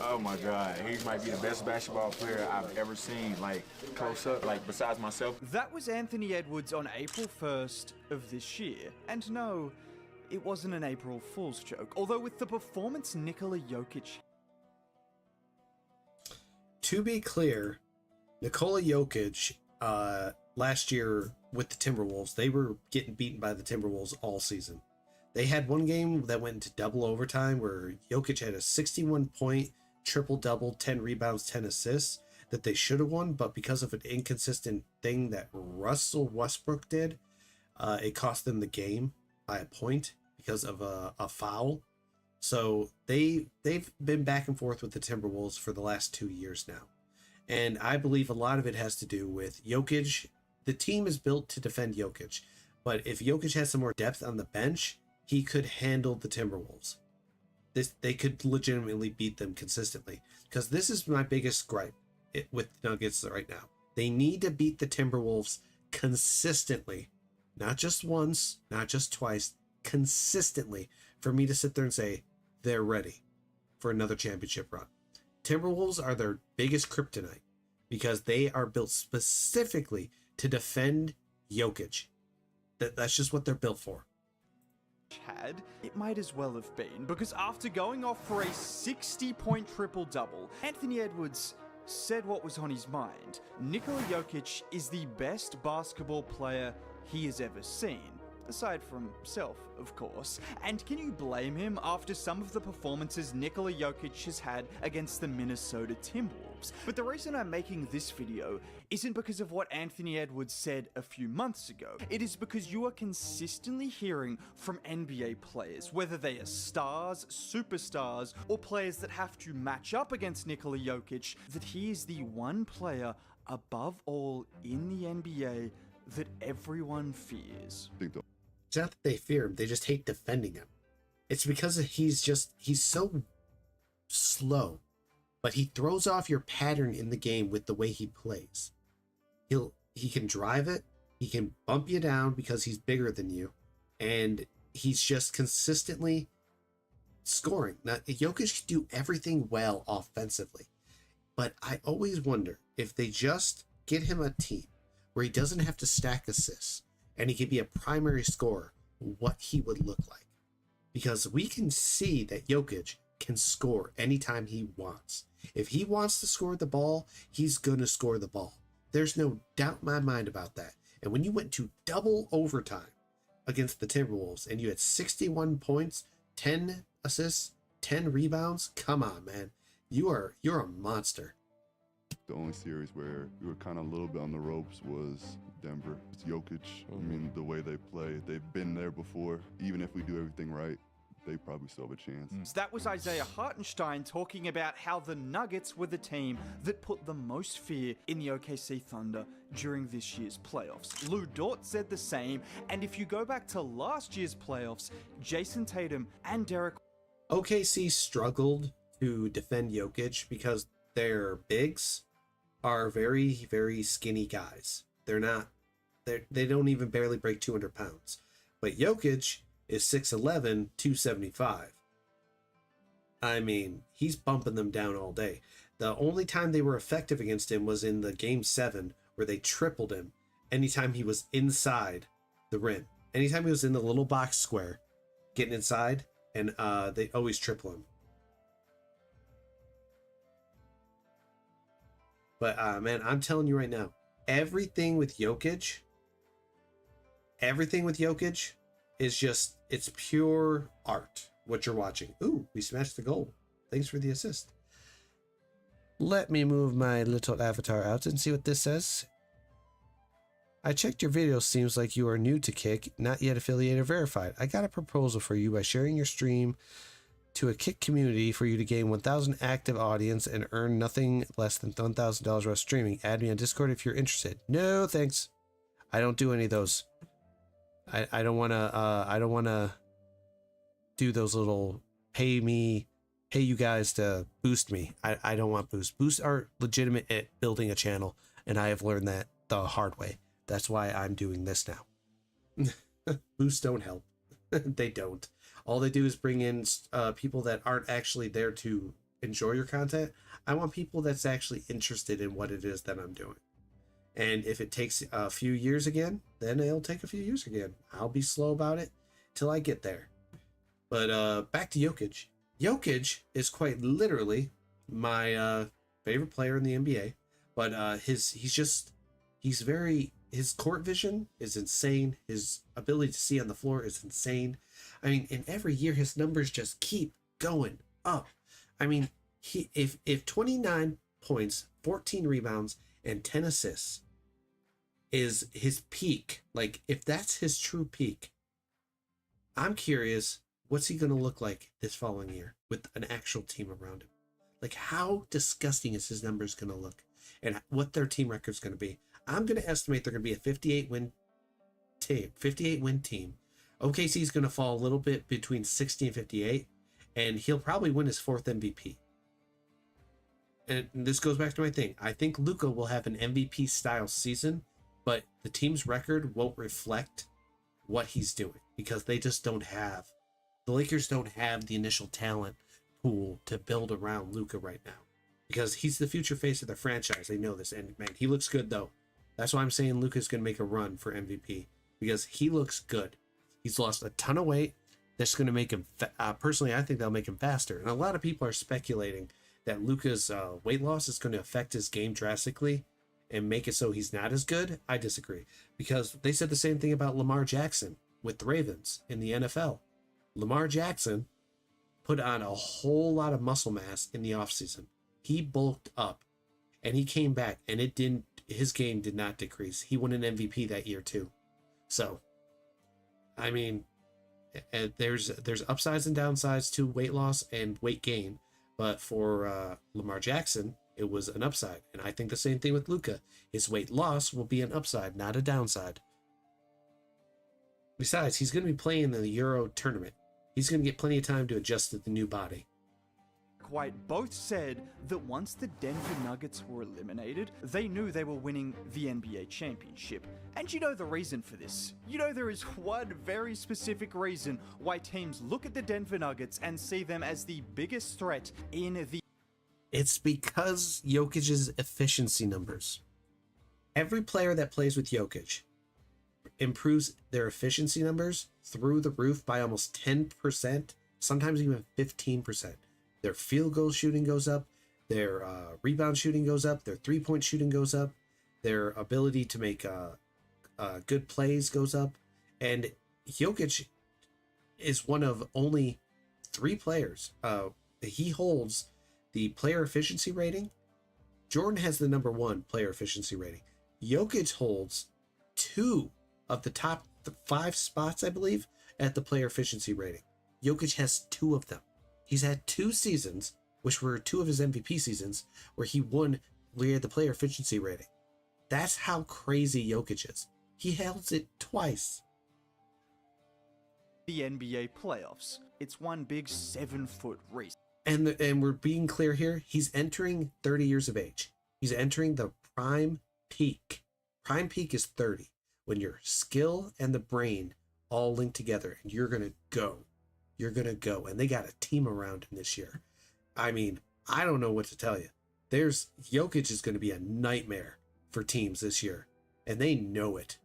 Oh my God, he might be the best basketball player I've ever seen, like, close up, like, besides myself. That was Anthony Edwards on April 1st of this year. And no, it wasn't an April Fool's joke, although with the performance Nikola Jokic. To be clear, Nikola Jokic, last year with the Timberwolves, they were getting beaten by the Timberwolves all season. They had one game that went into double overtime where Jokic had a 61-point triple-double, 10 rebounds, 10 assists that they should have won, but because of an inconsistent thing that Russell Westbrook did, it cost them the game by a point because of a foul. So they've been back and forth with the Timberwolves for the last 2 years now. And I believe a lot of it has to do with Jokic. The team is built to defend Jokic. But if Jokic has some more depth on the bench, he could handle the Timberwolves. They could legitimately beat them consistently. Because this is my biggest gripe with Nuggets right now. They need to beat the Timberwolves consistently. Not just once, not just twice, consistently, for me to sit there and say they're ready for another championship run. Timberwolves are their biggest kryptonite because they are built specifically to defend Jokic. That's just what they're built for. Had, it might as well have been, because after going off for a 60-point triple-double, Anthony Edwards said what was on his mind. Nikola Jokic is the best basketball player he has ever seen. Aside from himself, of course. And can you blame him after some of the performances Nikola Jokic has had against the Minnesota Timberwolves? But the reason I'm making this video isn't because of what Anthony Edwards said a few months ago. It is because you are consistently hearing from NBA players, whether they are stars, superstars, or players that have to match up against Nikola Jokic, that he is the one player above all in the NBA that everyone fears. It's not that they fear him, they just hate defending him. It's because he's so slow, but he throws off your pattern in the game with the way he plays. He can drive it, he can bump you down because he's bigger than you, and he's just consistently scoring. Now, Jokic can do everything well offensively, but I always wonder if they just get him a team where he doesn't have to stack assists and he can be a primary scorer, what he would look like. Because we can see that Jokic can score anytime he wants. If he wants to score the ball, he's going to score the ball. There's no doubt in my mind about that. And when you went to double overtime against the Timberwolves and you had 61 points, 10 assists, 10 rebounds, come on, man. You're a monster. The only series where we were kind of a little bit on the ropes was Denver. It's Jokic. I mean, the way they play, they've been there before. Even if we do everything right, they probably still have a chance. That was Isaiah Hartenstein talking about how the Nuggets were the team that put the most fear in the OKC Thunder during this year's playoffs. Lou Dort said the same, and if you go back to last year's playoffs, Jason Tatum and Derek... OKC struggled to defend Jokic because their bigs are very, very skinny guys. They don't even barely break 200 pounds. But Jokic is 6'11", 275. I mean, he's bumping them down all day. The only time they were effective against him was in the Game 7, where they tripled him anytime he was inside the rim. Anytime he was in the little box square, getting inside, and they always triple him. But, man, I'm telling you right now, everything with Jokic is just, it's pure art, what you're watching. Ooh, we smashed the goal. Thanks for the assist. Let me move my little avatar out and see what this says. I checked your video. Seems like you are new to Kick, not yet affiliated or verified. I got a proposal for you by sharing your stream to a Kick community for you to gain 1,000 active audience and earn nothing less than $1,000 while streaming. Add me on Discord if you're interested. No, thanks. I don't do any of those. I don't want to do those little pay you guys to boost me. I don't want boosts. Boosts are legitimate at building a channel, and I have learned that the hard way. That's why I'm doing this now. Boosts don't help. They don't. All they do is bring in people that aren't actually there to enjoy your content. I want people that's actually interested in what it is that I'm doing. And if it takes a few years again, then it'll take a few years again. I'll be slow about it till I get there. But back to Jokic. Jokic is quite literally my favorite player in the NBA. But his court vision is insane. His ability to see on the floor is insane. I mean, in every year, his numbers just keep going up. I mean, if 29 points, 14 rebounds, and 10 assists is his peak, like if that's his true peak, I'm curious what's he going to look like this following year with an actual team around him? Like, how disgusting is his numbers going to look, and what their team record is going to be? I'm going to estimate they're going to be a 58-win team. OKC is going to fall a little bit between 60 and 58, and he'll probably win his 4th MVP. And this goes back to my thing. I think Luka will have an MVP style season, but the team's record won't reflect what he's doing because they just don't have, the Lakers don't have the initial talent pool to build around Luka right now, because he's the future face of the franchise. They know this, and man, he looks good though. That's why I'm saying Luka's going to make a run for MVP, because he looks good. He's lost a ton of weight. That's going to make him personally, I think that'll make him faster. And a lot of people are speculating that Luka's weight loss is going to affect his game drastically and make it so he's not as good. I disagree, because they said the same thing about Lamar Jackson with the Ravens in the NFL. Lamar Jackson put on a whole lot of muscle mass in the offseason. He bulked up and he came back, and his game did not decrease. He won an MVP that year too. So, I mean, there's upsides and downsides to weight loss and weight gain, but for Lamar Jackson, it was an upside. And I think the same thing with Luka. His weight loss will be an upside, not a downside. Besides, he's going to be playing in the Euro tournament. He's going to get plenty of time to adjust to the new body. White both said that once the Denver Nuggets were eliminated, they knew they were winning the NBA championship. And you know the reason for this. You know there is one very specific reason why teams look at the Denver Nuggets and see them as the biggest threat in the... It's because Jokic's efficiency numbers. Every player that plays with Jokic improves their efficiency numbers through the roof by almost 10%, sometimes even 15%. Their field goal shooting goes up, their rebound shooting goes up, their three-point shooting goes up, their ability to make good plays goes up. And Jokic is one of only 3 players. He holds the player efficiency rating. Jordan has the #1 player efficiency rating. Jokic holds 2 of the top 5 spots, I believe, at the player efficiency rating. Jokic has 2 of them. He's had 2 seasons, which were 2 of his MVP seasons, where he had the player efficiency rating. That's how crazy Jokic is. He held it twice. The NBA playoffs. It's one big 7-foot race. And we're being clear here. He's entering 30 years of age. He's entering the prime peak. Prime peak is 30, when your skill and the brain all link together, and you're going to go. You're going to go. And they got a team around him this year. I mean, I don't know what to tell you. Jokic is going to be a nightmare for teams this year, and they know it.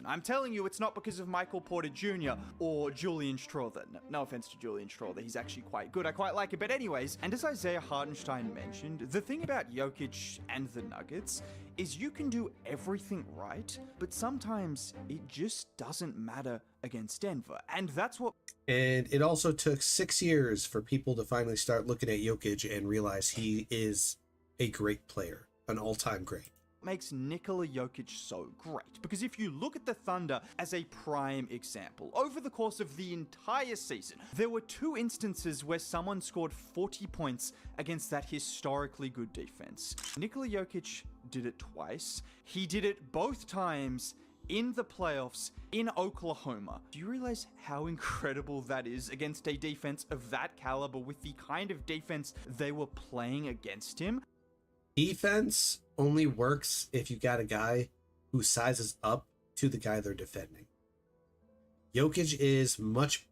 I'm telling you, it's not because of Michael Porter Jr. or Julian Strother. No offense to Julian Strother, he's actually quite good. I quite like it. But anyways, and as Isaiah Hartenstein mentioned, the thing about Jokic and the Nuggets is you can do everything right, but sometimes it just doesn't matter against Denver. And that's what... And it also took 6 years for people to finally start looking at Jokic and realize he is a great player, an all-time great. Makes Nikola Jokic so great, because if you look at the Thunder as a prime example, over the course of the entire season, there were 2 instances where someone scored 40 points against that historically good defense. Nikola Jokic did it twice. He did it both times in the playoffs in Oklahoma. Do you realize how incredible that is against a defense of that caliber with the kind of defense they were playing against him? Defense only works if you got a guy who sizes up to the guy they're defending. Jokic is much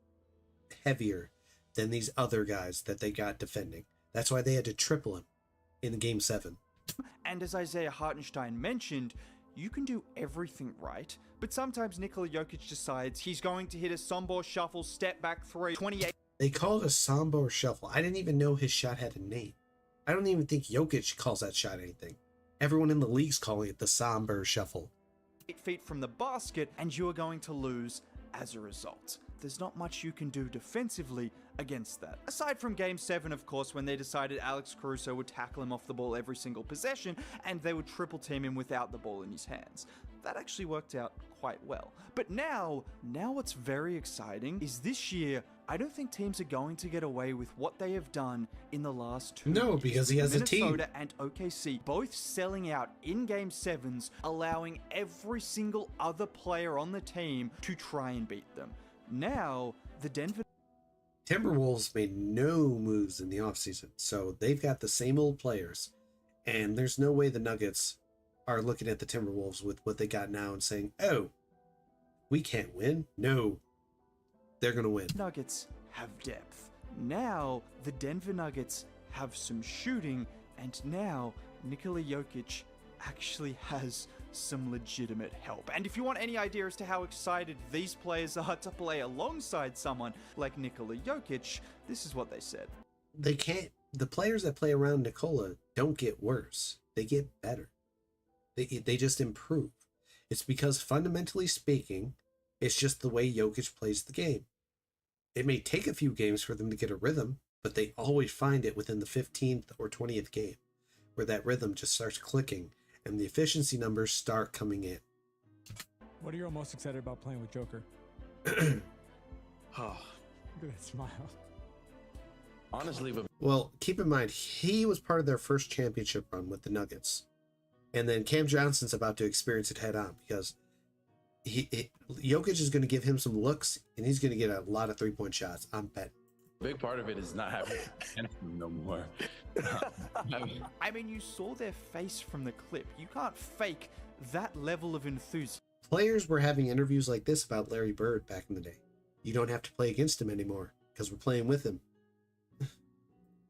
heavier than these other guys that they got defending. That's why they had to triple him in Game 7. And as Isaiah Hartenstein mentioned, you can do everything right, but sometimes Nikola Jokic decides he's going to hit a Sombor shuffle, step back 3, 28. They call it a Sombor shuffle. I didn't even know his shot had a name. I don't even think Jokic calls that shot anything. Everyone in the league's calling it the Somber Shuffle. 8 feet from the basket, and you are going to lose as a result. there's not much you can do defensively against that. Aside from Game 7, of course, when they decided Alex Caruso would tackle him off the ball every single possession, and they would triple team him without the ball in his hands. That actually worked out quite well. But now what's very exciting is this year, I don't think teams are going to get away with what they have done in the last 2 years. No, because he has a team. Minnesota and OKC both selling out in Game 7s, allowing every single other player on the team to try and beat them. Now, the Denver Timberwolves made no moves in the offseason, so they've got the same old players. And there's no way the Nuggets are looking at the Timberwolves with what they got now and saying, oh, we can't win. No, they're going to win. Nuggets have depth. Now, the Denver Nuggets have some shooting, and now Nikola Jokic actually has some legitimate help. And if you want any idea as to how excited these players are to play alongside someone like Nikola Jokic, this is what they said. They can't, the players that play around Nikola don't get worse. They get better. They just improve. It's because fundamentally speaking, it's just the way Jokic plays the game. It may take a few games for them to get a rhythm, but they always find it within the 15th or 20th game, where that rhythm just starts clicking and the efficiency numbers start coming in. What are you most excited about playing with Joker? Oh, Look at that smile. honestly, but Well, keep in mind, he was part of their first championship run with the Nuggets. And then Cam Johnson's about to experience it head on because Jokic is going to give him some looks and he's going to get a lot of three-point shots. I'm betting. a big part of it is not having Anthem no more. I mean, you saw their face from the clip. You can't fake that level of enthusiasm. Players were having interviews like this about Larry Bird back in the day. You don't have to play against him anymore because we're playing with him.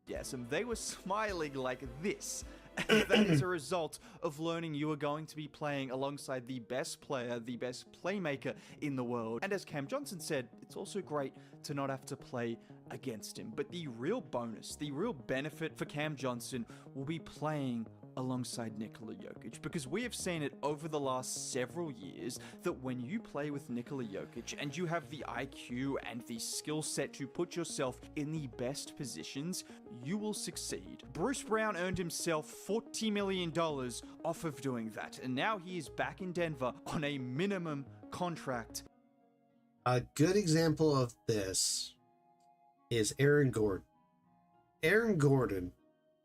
Yes, and they were smiling like this. That is a result of learning you are going to be playing alongside the best player, the best playmaker in the world. And as Cam Johnson said, it's also great to not have to play against him. But the real bonus, the real benefit for Cam Johnson will be playing alongside Nikola Jokic, because we have seen it over the last several years that when you play with Nikola Jokic and you have the IQ and the skill set to put yourself in the best positions, you will succeed. Bruce Brown earned himself $40 million off of doing that, and now he is back in Denver on a minimum contract. A good example of this is Aaron Gordon. Aaron Gordon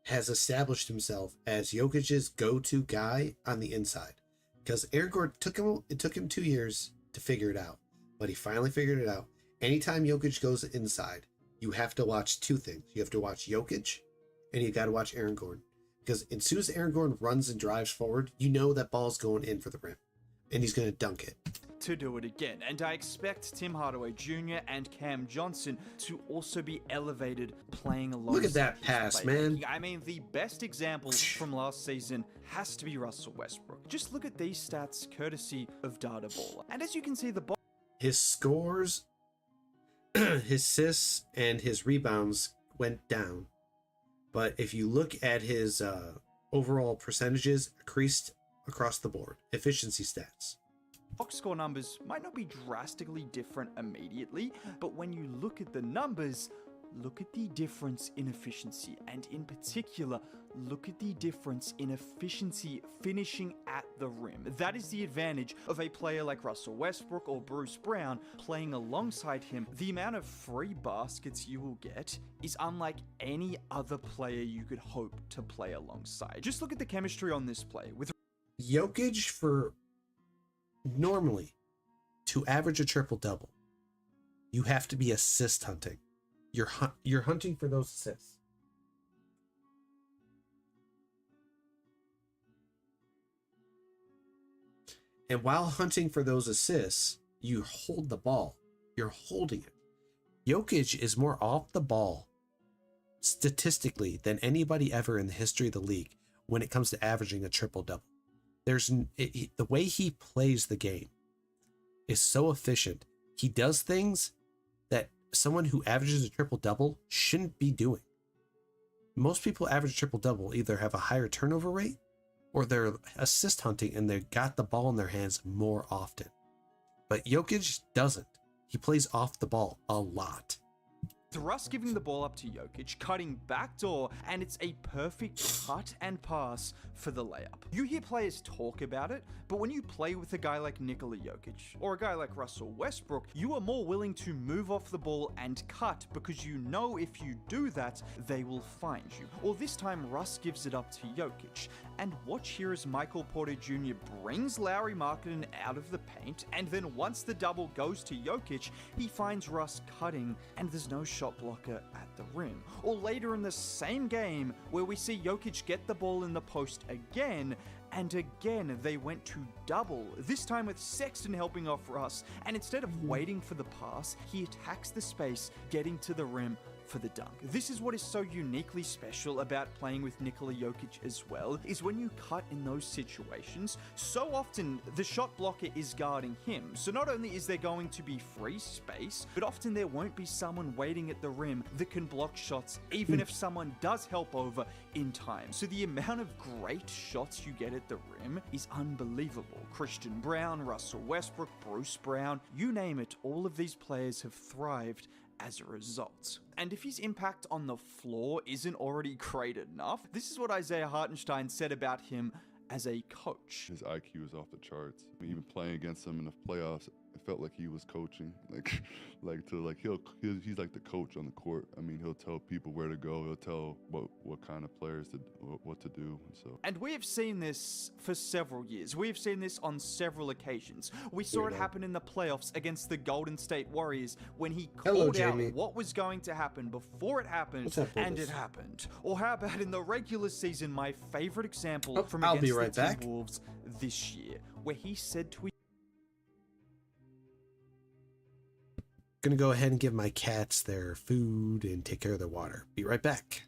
has established himself as Jokic's go-to guy on the inside. Because Aaron Gordon took him 2 years to figure it out, but he finally figured it out. Anytime Jokic goes inside, you have to watch two things. You have to watch Jokic, and you got to watch Aaron Gordon. Because as soon as Aaron Gordon runs and drives forward, you know that ball's going in for the rim, and he's going to dunk it. To do it again, and I expect Tim Hardaway Jr. and Cam Johnson to also be elevated playing alongside. Look at that pass, man. I mean, the best example from last season has to be Russell Westbrook. Just look at these stats courtesy of Data Baller. And as you can see, his scores, his assists, and his rebounds went down. But if you look at his overall percentages, increased across the board. Efficiency stats. box score numbers might not be drastically different immediately, but when you look at the numbers, look at the difference in efficiency, and in particular, look at the difference in efficiency finishing at the rim. That is the advantage of a player like Russell Westbrook or Bruce Brown playing alongside him. The amount of free baskets you will get is unlike any other player you could hope to play alongside. Just look at the chemistry on this play. With Jokic, for normally to average a triple-double, you have to be assist hunting. You're hunting for those assists. And while hunting for those assists, you hold the ball. You're holding it. Jokic is more off the ball statistically than anybody ever in the history of the league when it comes to averaging a triple-double. The way he plays the game is so efficient. He does things that someone who averages a triple-double shouldn't be doing. Most people average triple-double either have a higher turnover rate or they're assist hunting and they got the ball in their hands more often. But Jokic doesn't. He plays off the ball a lot. Russ giving the ball up to Jokic, cutting backdoor, and it's a perfect cut and pass for the layup. You hear players talk about it, but when you play with a guy like Nikola Jokic or a guy like Russell Westbrook, you are more willing to move off the ball and cut because you know if you do that, they will find you. Or this time, Russ gives it up to Jokic. And watch here as Michael Porter Jr. brings Lauri Markkanen out of the paint, and then once the double goes to Jokic, he finds Russ cutting, and there's no shot blocker at the rim. Or later in the same game, where we see Jokic get the ball in the post again, and again they went to double, this time with Sexton helping off Russ, and instead of waiting for the pass, he attacks the space, getting to the rim for the dunk. This is what is so uniquely special about playing with Nikola Jokic as well, is when you cut in those situations, so often the shot blocker is guarding him. So not only is there going to be free space, but often there won't be someone waiting at the rim that can block shots, even if someone does help over in time. So the amount of great shots you get at the rim is unbelievable. Christian Brown, Russell Westbrook, Bruce Brown, you name it, all of these players have thrived as a result. And if his impact on the floor isn't already great enough, this is what Isaiah Hartenstein said about him as a coach. His IQ is off the charts. Even playing against him in the playoffs, it felt like he was coaching. He's like the coach on the court. I mean, he'll tell people where to go. He'll tell what kind of players what to do. And we have seen this for several years. We have seen this on several occasions. We saw it happen in the playoffs against the Golden State Warriors when he called out what was going to happen before it happened, and it happened. Or how about in the regular season, my favorite example from against the Timberwolves this year, where he said to Gonna go ahead and give my cats their food and take care of their water. Be right back.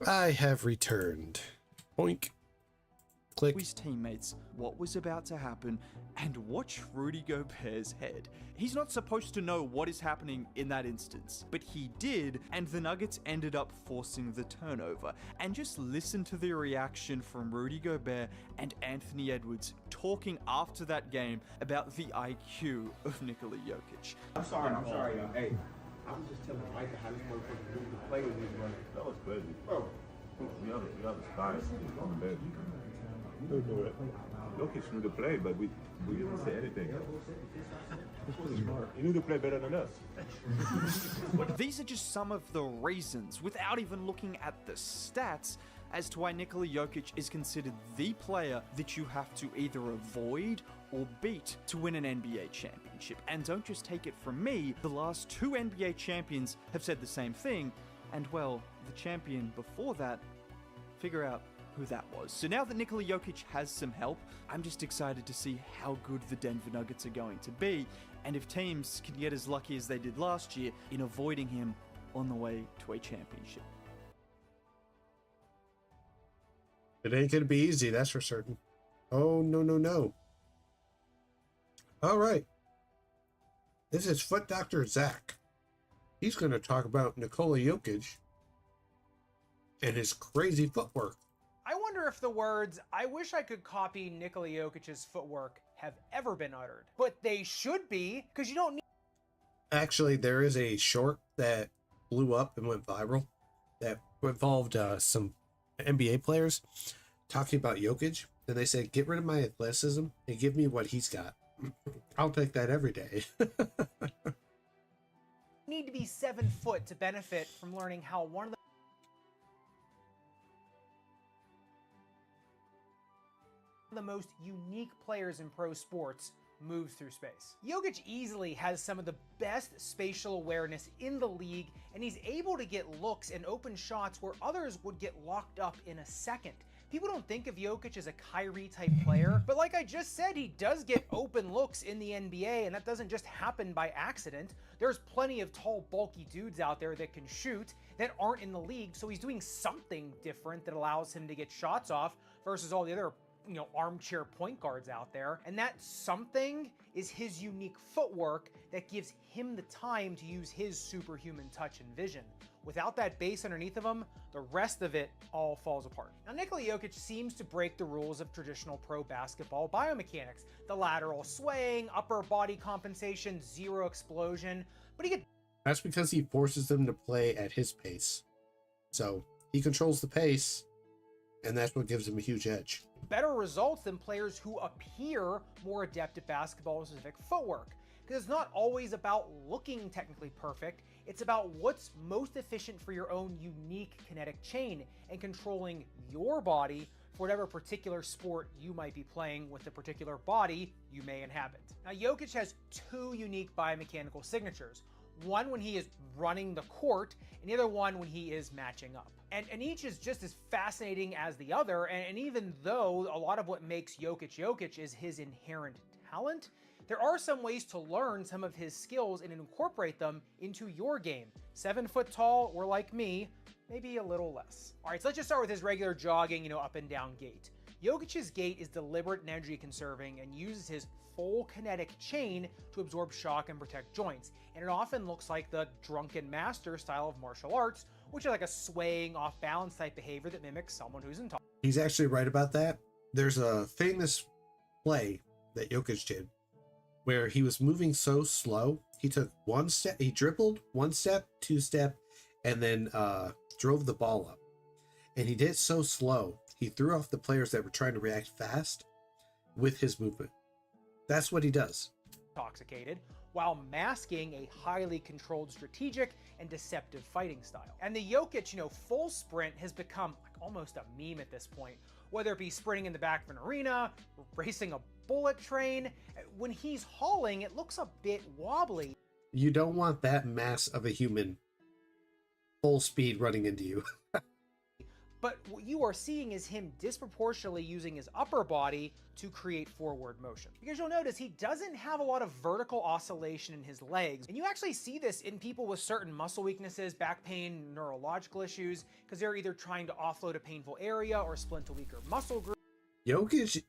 I have returned. Boink. Click. His teammates what was about to happen and watch Rudy Gobert's head. He's not supposed to know what is happening in that instance, but he did, and the Nuggets ended up forcing the turnover. And just listen to the reaction from Rudy Gobert and Anthony Edwards talking after that game about the IQ of Nikola Jokic. I'm sorry, y'all. Hey, I was just telling Micah how this motherfucker do to play with these running. That was crazy. Bro, we have the guys on the bed. Jokic knew to play, but we didn't say anything. He knew to play better than us. These are just some of the reasons, without even looking at the stats, as to why Nikola Jokic is considered the player that you have to either avoid or beat to win an NBA championship. And don't just take it from me, the last 2 NBA champions have said the same thing, and well, the champion before that, figure out who that was. So now that Nikola Jokic has some help, I'm just excited to see how good the Denver Nuggets are going to be, and if teams can get as lucky as they did last year in avoiding him on the way to a championship. It ain't gonna be easy, that's for certain. Oh, no, no, no. All right. This is Foot Doctor Zach. He's going to talk about Nikola Jokic and his crazy footwork. I wonder if the words, "I wish I could copy Nikola Jokic's footwork," have ever been uttered. But they should be, because you don't need... Actually, there is a short that blew up and went viral that involved some NBA players talking about Jokic. And they said, get rid of my athleticism and give me what he's got. I'll take that every day. need to be 7 foot to benefit from learning how one of the most unique players in pro sports moves through space. Jokic easily has some of the best spatial awareness in the league, and he's able to get looks and open shots where others would get locked up in a second. People don't think of Jokic as a Kyrie type player, but like I just said, he does get open looks in the NBA, and that doesn't just happen by accident. There's plenty of tall, bulky dudes out there that can shoot that aren't in the league, so he's doing something different that allows him to get shots off versus all the other armchair point guards out there. And that something is his unique footwork that gives him the time to use his superhuman touch and vision. Without that base underneath of him, the rest of it all falls apart. Now, Nikola Jokic seems to break the rules of traditional pro basketball biomechanics. The lateral swaying, upper body compensation, zero explosion, but he gets... That's because he forces them to play at his pace. So he controls the pace, and that's what gives him a huge edge. Better results than players who appear more adept at basketball-specific footwork. Because it's not always about looking technically perfect, it's about what's most efficient for your own unique kinetic chain and controlling your body for whatever particular sport you might be playing with the particular body you may inhabit. Now, Jokic has 2 unique biomechanical signatures. One when he is running the court, and the other one when he is matching up. And each is just as fascinating as the other, and even though a lot of what makes Jokic is his inherent talent, there are some ways to learn some of his skills and incorporate them into your game. 7 foot tall, or like me, maybe a little less. All right, so let's just start with his regular jogging, up and down gait. Jokic's gait is deliberate and energy conserving and uses his full kinetic chain to absorb shock and protect joints. And it often looks like the drunken master style of martial arts, which is like a swaying off balance type behavior that mimics someone who's in top. He's actually right about that. There's a famous play that Jokic did where he was moving so slow. He took 1 step, he dribbled 1 step, 2 step, and then drove the ball up. And he did it so slow, he threw off the players that were trying to react fast with his movement. That's what he does. Intoxicated, while masking a highly controlled strategic and deceptive fighting style. And the Jokic, full sprint has become like almost a meme at this point. Whether it be sprinting in the back of an arena, racing a bullet train, when he's hauling, it looks a bit wobbly. You don't want that mass of a human full speed running into you. but what you are seeing is him disproportionately using his upper body to create forward motion. Because you'll notice he doesn't have a lot of vertical oscillation in his legs, and you actually see this in people with certain muscle weaknesses, back pain, neurological issues, because they're either trying to offload a painful area or splint a weaker muscle group. Jokic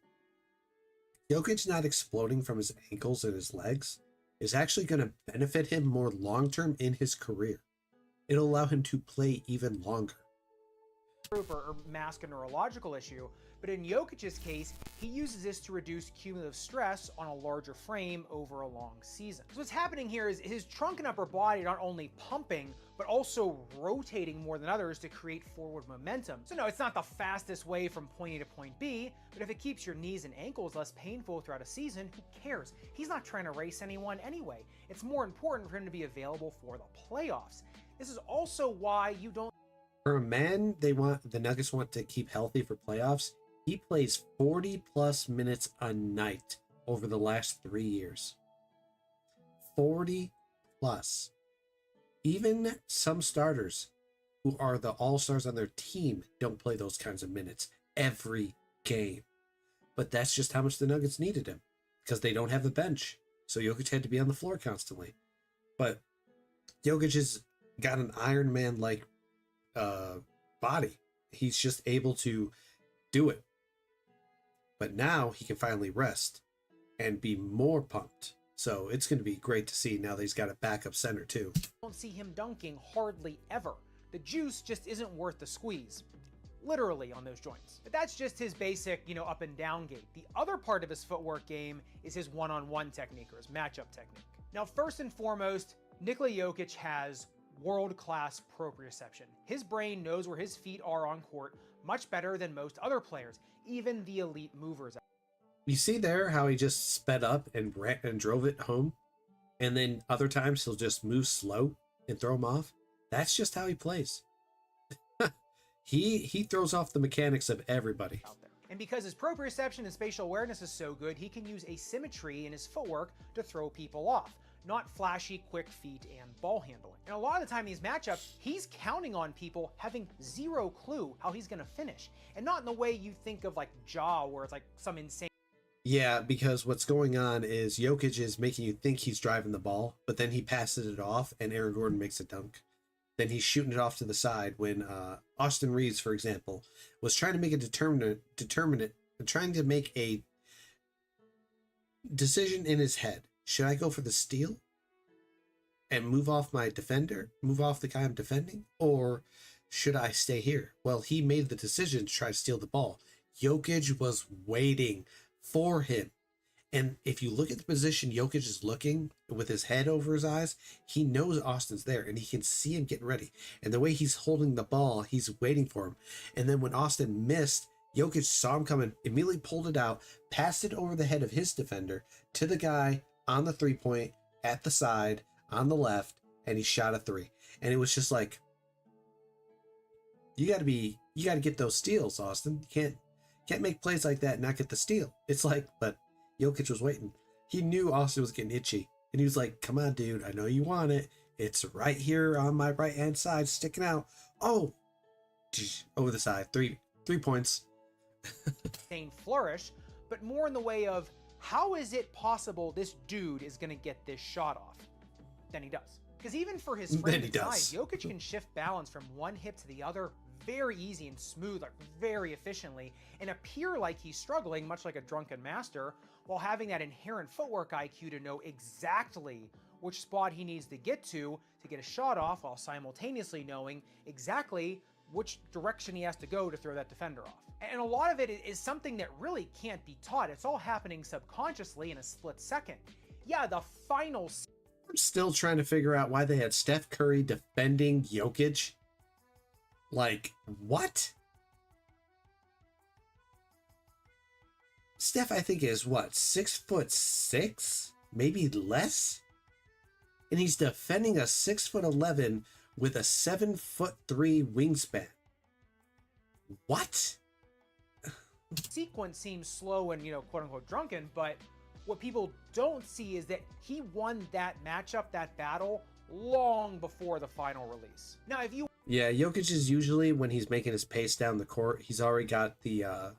not exploding from his ankles and his legs is actually going to benefit him more long-term in his career. It'll allow him to play even longer. Or mask a neurological issue, but in Jokic's case, he uses this to reduce cumulative stress on a larger frame over a long season. So what's happening here is his trunk and upper body are not only pumping, but also rotating more than others to create forward momentum. So no, it's not the fastest way from point A to point B, but if it keeps your knees and ankles less painful throughout a season, who cares? He's not trying to race anyone anyway. It's more important for him to be available for the playoffs. This is also why you don't. For a man the Nuggets want to keep healthy for playoffs, he plays 40 plus minutes a night over the last 3 years. 40 plus. Even some starters who are the all-stars on their team don't play those kinds of minutes every game. But that's just how much the Nuggets needed him, because they don't have the bench. So Jokic had to be on the floor constantly. But Jokic has got an Iron Man-like body. He's just able to do it. But now he can finally rest and be more pumped. So it's going to be great to see now that he's got a backup center too. Don't see him dunking hardly ever. The juice just isn't worth the squeeze. Literally on those joints. But that's just his basic, up and down gait. The other part of his footwork game is his one-on-one technique, or his matchup technique. Now, first and foremost, Nikola Jokic has world-class proprioception. His brain knows where his feet are on court much better than most other players, even the elite movers. You see there how he just sped up and drove it home, and then other times he'll just move slow and throw him off? That's just how he plays. He throws off the mechanics of everybody. Out there. And because his proprioception and spatial awareness is so good, he can use asymmetry in his footwork to throw people off. Not flashy, quick feet and ball handling. And a lot of the time in these matchups, he's counting on people having zero clue how he's going to finish. And not in the way you think of like Ja, where it's like some insane. Yeah, because what's going on is Jokic is making you think he's driving the ball, but then he passes it off and Aaron Gordon makes a dunk. Then he's shooting it off to the side when Austin Reeves, for example, was trying to make a trying to make a decision in his head. Should I go for the steal and move off my defender, move off the guy I'm defending, or should I stay here? Well, he made the decision to try to steal the ball. Jokic was waiting for him. And if you look at the position Jokic is looking with his head over his eyes, he knows Austin's there and he can see him getting ready. And the way he's holding the ball, he's waiting for him. And then when Austin missed, Jokic saw him coming, immediately pulled it out, passed it over the head of his defender to the guy on the 3-point at the side on the left, and he shot a 3. And it was just like, you got to get those steals, Austin. You can't make plays like that and not get the steal. It's like, but Jokic was waiting. He knew Austin was getting itchy, and he was like, come on, dude, I know you want it. It's right here on my right hand side sticking out. Oh, over the side. 3 points. Insane flourish, but more in the way of, how is it possible this dude is going to get this shot off? Then he does. Because even for his frame and size, Jokic can shift balance from one hip to the other very easy and smooth, like very efficiently, and appear like he's struggling, much like a drunken master, while having that inherent footwork IQ to know exactly which spot he needs to get get a shot off, while simultaneously knowing exactly which direction he has to go to throw that defender off. And a lot of it is something that really can't be taught. It's all happening subconsciously in a split second. Yeah, the final... I'm still trying to figure out why they had Steph Curry defending Jokic. Like, what? Steph, I think, is what, 6'6"? Maybe less? And he's defending a 6'11" with a 7'3" wingspan. What? Sequence seems slow and, quote unquote drunken, but what people don't see is that he won that matchup, that battle, long before the final release. Now, if you... Yeah, Jokic is usually, when he's making his pace down the court, he's already got the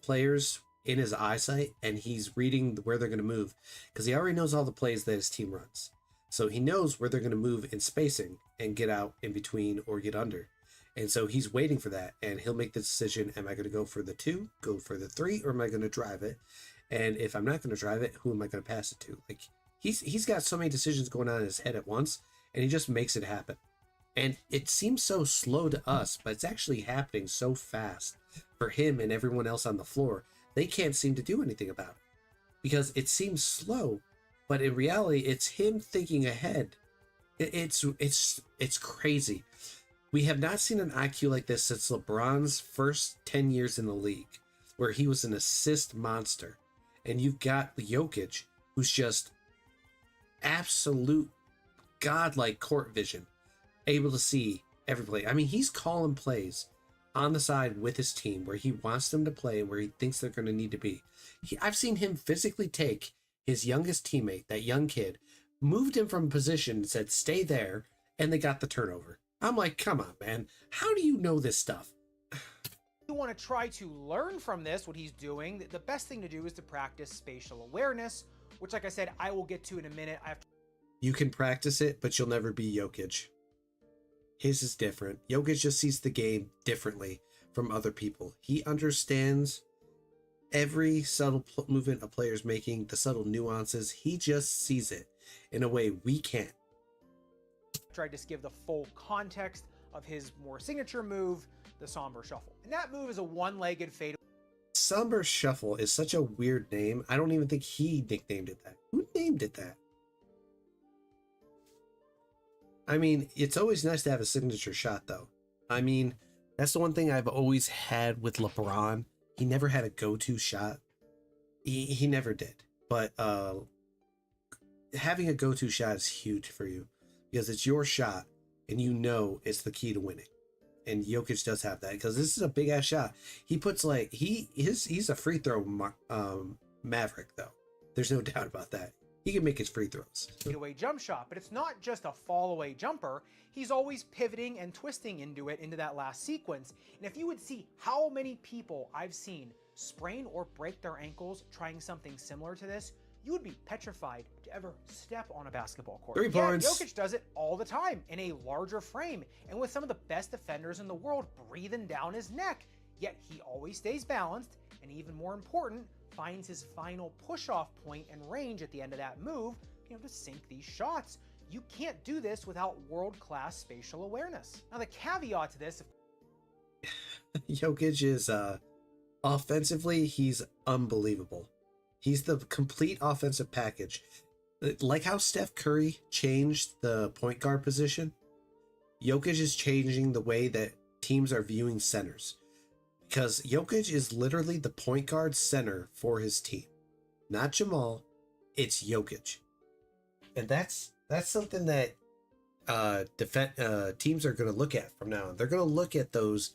players in his eyesight, and he's reading where they're going to move, because he already knows all the plays that his team runs. So he knows where they're going to move in spacing and get out in between or get under. And so he's waiting for that, and he'll make the decision, am I going to go for the 2, go for the 3, or am I going to drive it? And if I'm not going to drive it, who am I going to pass it to? Like, he's got so many decisions going on in his head at once, and he just makes it happen. And it seems so slow to us, but it's actually happening so fast for him and everyone else on the floor. They can't seem to do anything about it because it seems slow, but in reality, it's him thinking ahead. It's crazy. We have not seen an IQ like this since LeBron's first 10 years in the league, where he was an assist monster. And you've got Jokic, who's just absolute godlike court vision, able to see every play. I mean, he's calling plays on the side with his team where he wants them to play and where he thinks they're going to need to be. I've seen him physically take his youngest teammate, that young kid, moved him from a position and said, stay there, and they got the turnover. I'm like, come on, man. How do you know this stuff? You want to try to learn from this, what he's doing, the best thing to do is to practice spatial awareness, which, like I said, I will get to in a minute. You can practice it, but you'll never be Jokic. His is different. Jokic just sees the game differently from other people. He understands every subtle movement a player's making, the subtle nuances. He just sees it in a way we can't. Tried to give the full context of his more signature move, the Somber Shuffle. And that move is a one-legged fade. Somber Shuffle is such a weird name. I don't even think he nicknamed it that. Who named it that? I mean, it's always nice to have a signature shot, though. I mean, that's the one thing I've always had with LeBron. He never had a go-to shot. He never did. But having a go-to shot is huge for you because it's your shot, and you know it's the key to winning. And Jokic does have that because this is a big-ass shot. He puts, like, he's a free throw maverick, though. There's no doubt about that. He can make his free throws. Away jump shot, but it's not just a fall away jumper. He's always pivoting and twisting into that last sequence. And if you would see how many people I've seen sprain or break their ankles trying something similar to this, you would be petrified to ever step on a basketball court. 3 points. Jokic does it all the time in a larger frame and with some of the best defenders in the world breathing down his neck. Yet he always stays balanced, and even more important, finds his final push-off point and range at the end of that move, to sink these shots. You can't do this without world-class spatial awareness. Now, the caveat to this... Jokic is, offensively, he's unbelievable. He's the complete offensive package. Like how Steph Curry changed the point guard position, Jokic is changing the way that teams are viewing centers. Because Jokic is literally the point guard center for his team. Not Jamal, it's Jokic. And that's something that teams are going to look at from now on. They're going to look at those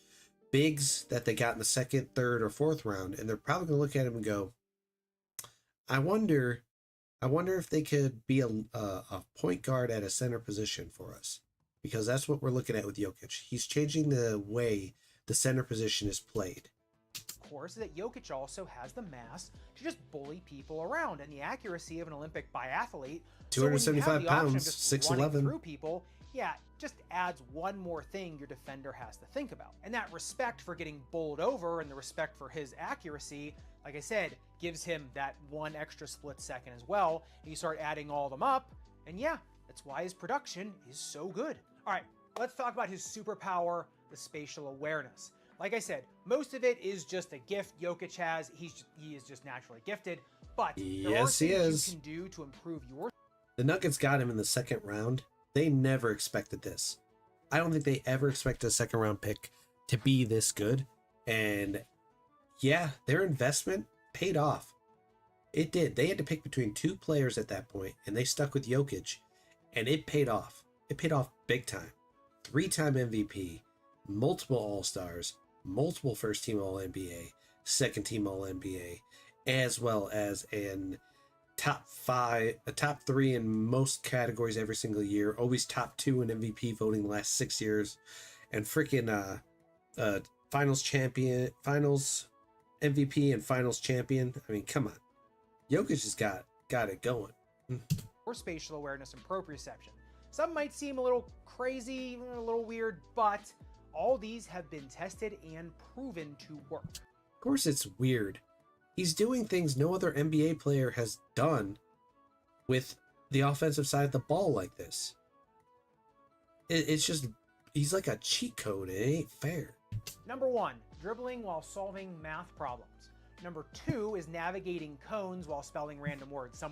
bigs that they got in the second, third, or fourth round, and they're probably going to look at them and go, I wonder if they could be a point guard at a center position for us. Because that's what we're looking at with Jokic. He's changing the way the center position is played. Of course, that Jokic also has the mass to just bully people around and the accuracy of an Olympic biathlete. 275 pounds, 6'11". Through people, yeah, just adds one more thing your defender has to think about. And that respect for getting bowled over and the respect for his accuracy, like I said, gives him that one extra split second as well. And you start adding all of them up, and yeah, that's why his production is so good. All right, let's talk about his superpower, the spatial awareness. Like I said, most of it is just a gift Jokic has. He is just naturally gifted, but there are things you can do to improve your... The Nuggets got him in the second round. They never expected this. I don't think they ever expected a second round pick to be this good. And yeah, their investment paid off. It did. They had to pick between 2 players at that point, and they stuck with Jokic, and it paid off. It paid off big time. 3-time MVP, multiple All-Stars, multiple first-team All-NBA, second-team All-NBA, as well as a top 3 in most categories every single year, always top 2 in MVP voting the last 6 years. and freaking finals champion, finals MVP, and finals champion. I mean, come on, Jokic has got it going. Or spatial awareness and proprioception. Some might seem a little crazy, a little weird, but all these have been tested and proven to work. Of course it's weird. He's doing things no other NBA player has done with the offensive side of the ball like this. It's just, he's like a cheat code. It ain't fair. Number 1, dribbling while solving math problems. Number 2 is navigating cones while spelling random words.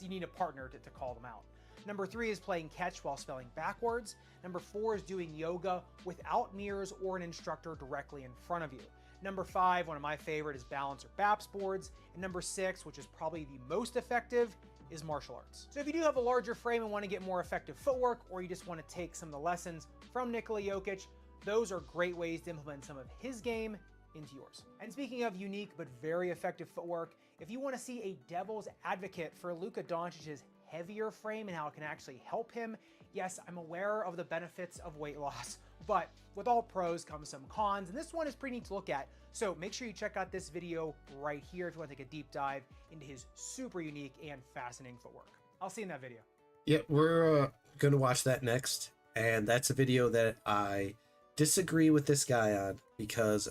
You need a partner to call them out. Number 3 is playing catch while spelling backwards. Number 4 is doing yoga without mirrors or an instructor directly in front of you. Number 5, one of my favorite, is balance or BAPS boards. And number 6, which is probably the most effective, is martial arts. So if you do have a larger frame and want to get more effective footwork, or you just want to take some of the lessons from Nikola Jokic, those are great ways to implement some of his game into yours. And speaking of unique but very effective footwork, if you want to see a devil's advocate for Luka Doncic's heavier frame and how it can actually help him, yes, I'm aware of the benefits of weight loss, but with all pros comes some cons, and this one is pretty neat to look at. So make sure you check out this video right here if you want to take a deep dive into his super unique and fascinating footwork. I'll see you in that video. Yeah, we're going to watch that next, and that's a video that I disagree with this guy on because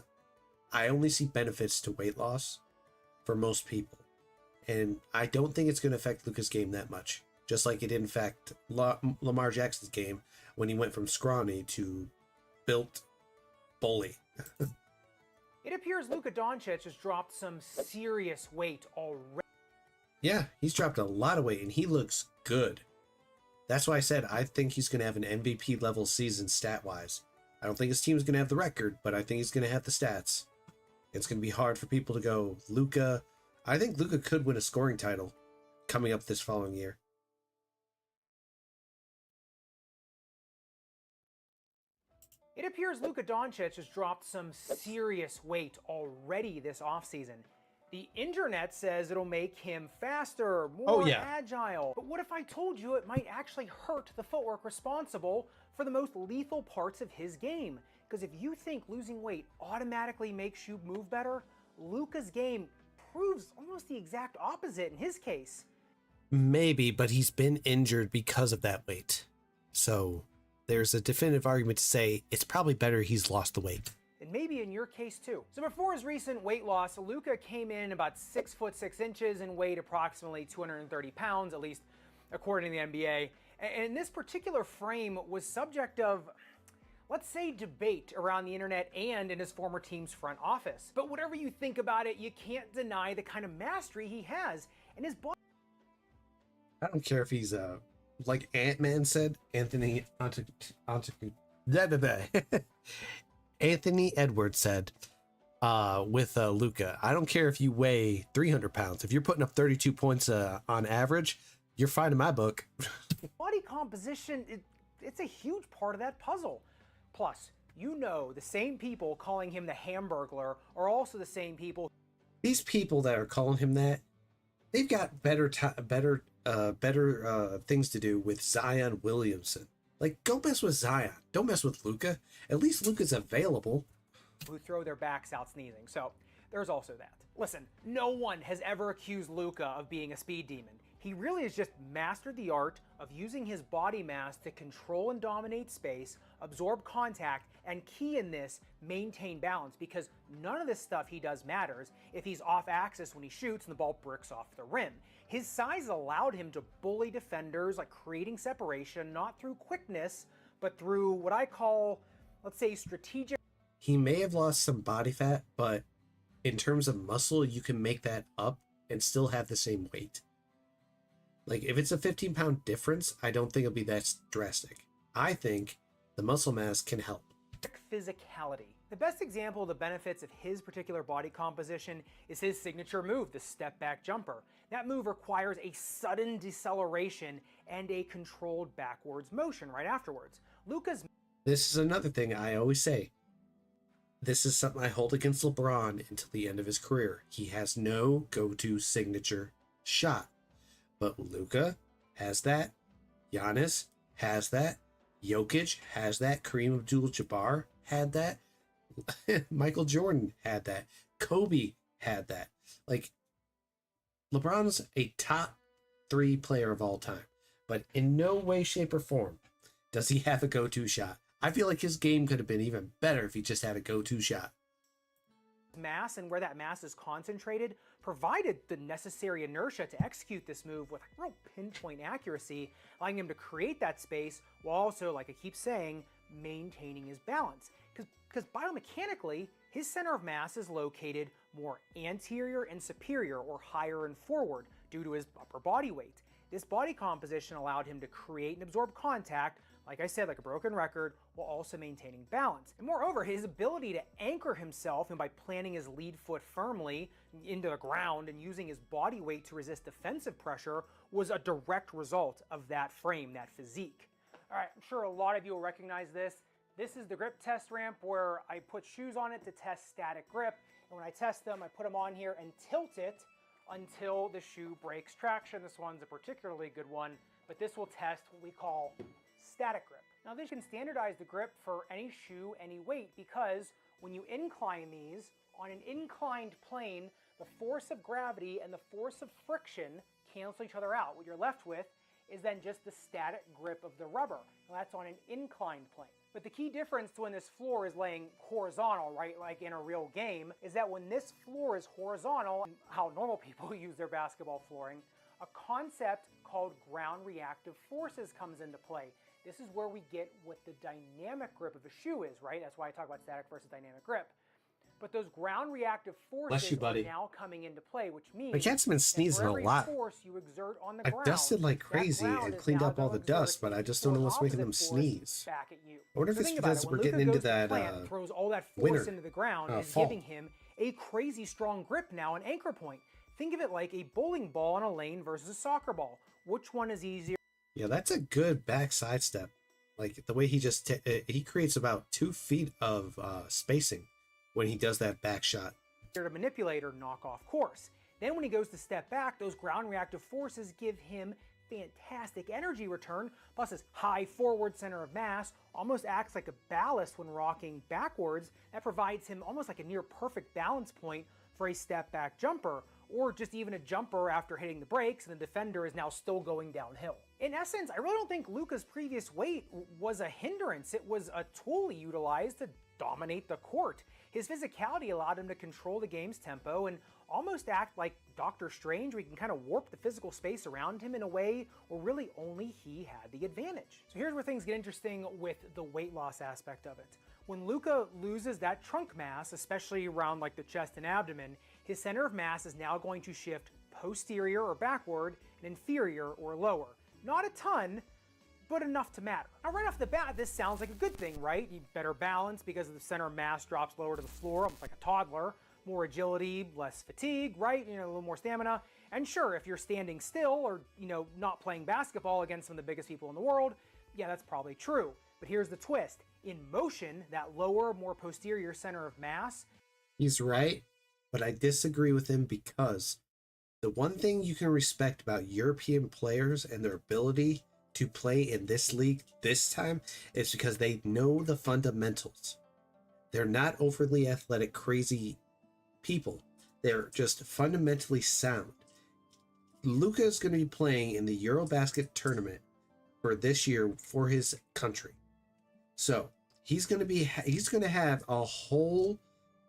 I only see benefits to weight loss for most people. And I don't think it's going to affect Luka's game that much. Just like it didn't affect Lamar Jackson's game when he went from scrawny to built bully. It appears Luka Doncic has dropped some serious weight already. Yeah, he's dropped a lot of weight and he looks good. That's why I said I think he's going to have an MVP level season stat-wise. I don't think his team's going to have the record, but I think he's going to have the stats. It's going to be hard for people to go, Luka. I think Luka could win a scoring title coming up this following year. It appears Luka Doncic has dropped some serious weight already this offseason. The internet says it'll make him faster, more agile. But what if I told you it might actually hurt the footwork responsible for the most lethal parts of his game? Because if you think losing weight automatically makes you move better, Luka's game proves almost the exact opposite in his case. Maybe, but he's been injured because of that weight. So there's a definitive argument to say it's probably better he's lost the weight. And maybe in your case too. So before his recent weight loss, Luka came in about 6'6" and weighed approximately 230 pounds, at least according to the NBA. And this particular frame was subject of, let's say, debate around the internet and in his former team's front office. But whatever you think about it, you can't deny the kind of mastery he has in his body. I don't care if he's like Ant-Man said, Anthony Edwards said with Luka, I don't care if you weigh 300 pounds. If you're putting up 32 points on average, you're fine in my book. Body composition, it's a huge part of that puzzle. Plus, you know, the same people calling him the Hamburglar are also the same people. These people that are calling him that, they've got better things to do with Zion Williamson. Like, go mess with Zion. Don't mess with Luka. At least Luka's available. Who throw their backs out sneezing. So there's also that. Listen, no one has ever accused Luka of being a speed demon. He really has just mastered the art of using his body mass to control and dominate space, absorb contact, and key in this, maintain balance, because none of this stuff he does matters if he's off axis when he shoots and the ball bricks off the rim. His size allowed him to bully defenders, like creating separation, not through quickness, but through what I call, let's say, strategic. He may have lost some body fat, but in terms of muscle, you can make that up and still have the same weight. Like, if it's a 15-pound difference, I don't think it'll be that drastic. I think the muscle mass can help. Physicality. The best example of the benefits of his particular body composition is his signature move, the step-back jumper. That move requires a sudden deceleration and a controlled backwards motion right afterwards. Luka's... This is another thing I always say. This is something I hold against LeBron until the end of his career. He has no go-to signature shot. But Luka has that. Giannis has that. Jokic has that. Kareem Abdul-Jabbar. had that. Michael Jordan had that. Kobe had that. Like, LeBron's a top 3 player of all time, but in no way, shape, or form does he have a go-to shot. I feel like his game could have been even better if he just had a go-to shot. Mass and where that mass is concentrated provided the necessary inertia to execute this move with real pinpoint accuracy, allowing him to create that space while also, like I keep saying, maintaining his balance. Because biomechanically, his center of mass is located more anterior and superior, or higher and forward, due to his upper body weight. This body composition allowed him to create and absorb contact, like I said, like a broken record, while also maintaining balance. And moreover, his ability to anchor himself, and by planting his lead foot firmly into the ground and using his body weight to resist defensive pressure, was a direct result of that frame, that physique. All right, I'm sure a lot of you will recognize this. This is the grip test ramp where I put shoes on it to test static grip. And when I test them, I put them on here and tilt it until the shoe breaks traction. This one's a particularly good one, but this will test what we call static grip. Now this can standardize the grip for any shoe, any weight, because when you incline these on an inclined plane, the force of gravity and the force of friction cancel each other out. What you're left with is then just the static grip of the rubber. Now that's on an inclined plane. But the key difference to when this floor is laying horizontal, right, like in a real game, is that when this floor is horizontal, how normal people use their basketball flooring, a concept called ground reactive forces comes into play. This is where we get what the dynamic grip of a shoe is, right? That's why I talk about static versus dynamic grip. But those ground reactive forces are now coming into play, which means my cat's been sneezing a lot. force you exert on the I ground, dusted like crazy and cleaned up all the dust, but I just don't know what's making them sneeze. Back at you. I wonder if So it's think about because it. we're When getting Luka into goes to the that plant, throws all that force winter, into the ground, and fall. giving him a crazy strong grip now, an anchor point. Think of it like a bowling ball on a lane versus a soccer ball. Which one is easier? Yeah, that's a good backside step. Like the way he just he creates about 2 feet of spacing when he does that back shot. To manipulate or knock off course. Then when he goes to step back, those ground reactive forces give him fantastic energy return, plus his high forward center of mass almost acts like a ballast when rocking backwards. That provides him almost like a near perfect balance point for a step back jumper, or just even a jumper after hitting the brakes and the defender is now still going downhill. In essence, I really don't think Luka's previous weight was a hindrance. It was a tool he utilized to dominate the court. His physicality allowed him to control the game's tempo and almost act like Doctor Strange, where he can kind of warp the physical space around him in a way where really only he had the advantage. So here's where things get interesting with the weight loss aspect of it. When Luka loses that trunk mass, especially around like the chest and abdomen, his center of mass is now going to shift posterior or backward and inferior or lower. Not a ton, but enough to matter. Now right off the bat, this sounds like a good thing, right? You better balance because the center of mass drops lower to the floor, almost like a toddler. More agility, less fatigue, right? You know, a little more stamina. And sure, if you're standing still or, you know, not playing basketball against some of the biggest people in the world, yeah, that's probably true. But here's the twist. In motion, that lower, more posterior center of mass. He's right, but I disagree with him because the one thing you can respect about European players and their ability to play in this league this time is because they know the fundamentals. They're not overly athletic, crazy people. They're just fundamentally sound. Luka is going to be playing in the Eurobasket tournament for this year for his country. So he's going to have a whole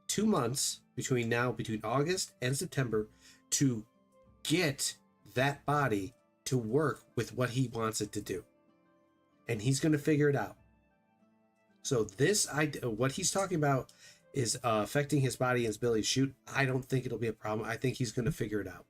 2 months between August and September to get that body to work with what he wants it to do. And he's going to figure it out. So what he's talking about is affecting his body and his ability to shoot. I don't think it'll be a problem. I think he's going to figure it out.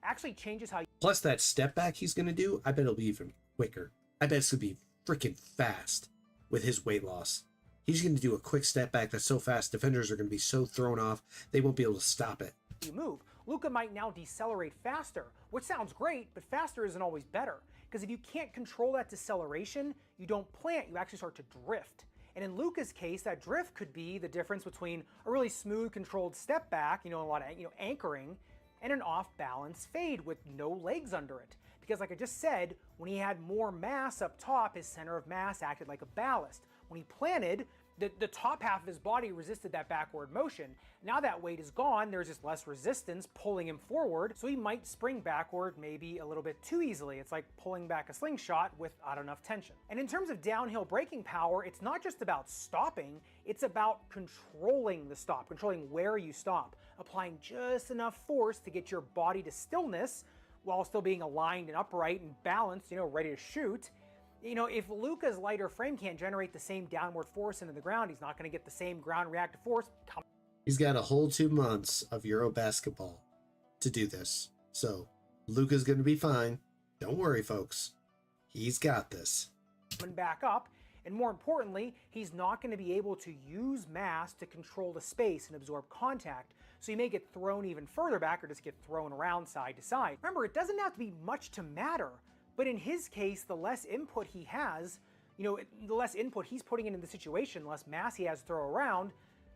Actually changes how you... Plus that step back he's going to do, I bet it'll be even quicker. I bet it's going to be freaking fast with his weight loss. He's going to do a quick step back that's so fast, defenders are going to be so thrown off, they won't be able to stop it. You move. Luka might now decelerate faster, which sounds great, but faster isn't always better. Because if you can't control that deceleration, you don't plant, you actually start to drift. And in Luka's case, that drift could be the difference between a really smooth, controlled step back, a lot of anchoring, and an off-balance fade with no legs under it. Because like I just said, when he had more mass up top, his center of mass acted like a ballast. When he planted, the top half of his body resisted that backward motion. Now that weight is gone, there's just less resistance pulling him forward, so he might spring backward maybe a little bit too easily. It's like pulling back a slingshot without enough tension. And in terms of downhill braking power, it's not just about stopping, it's about controlling the stop, controlling where you stop, applying just enough force to get your body to stillness while still being aligned and upright and balanced, you know, ready to shoot. You know, if Luka's lighter frame can't generate the same downward force into the ground, he's not going to get the same ground reactive force. He's got a whole 2 months of Euro basketball to do this. So Luka's going to be fine. Don't worry, folks. He's got this. Coming back up, and more importantly, he's not going to be able to use mass to control the space and absorb contact. So he may get thrown even further back or just get thrown around side to side. Remember, it doesn't have to be much to matter. But in his case, the less input he has, you know, the less input he's putting into the situation, the less mass he has to throw around,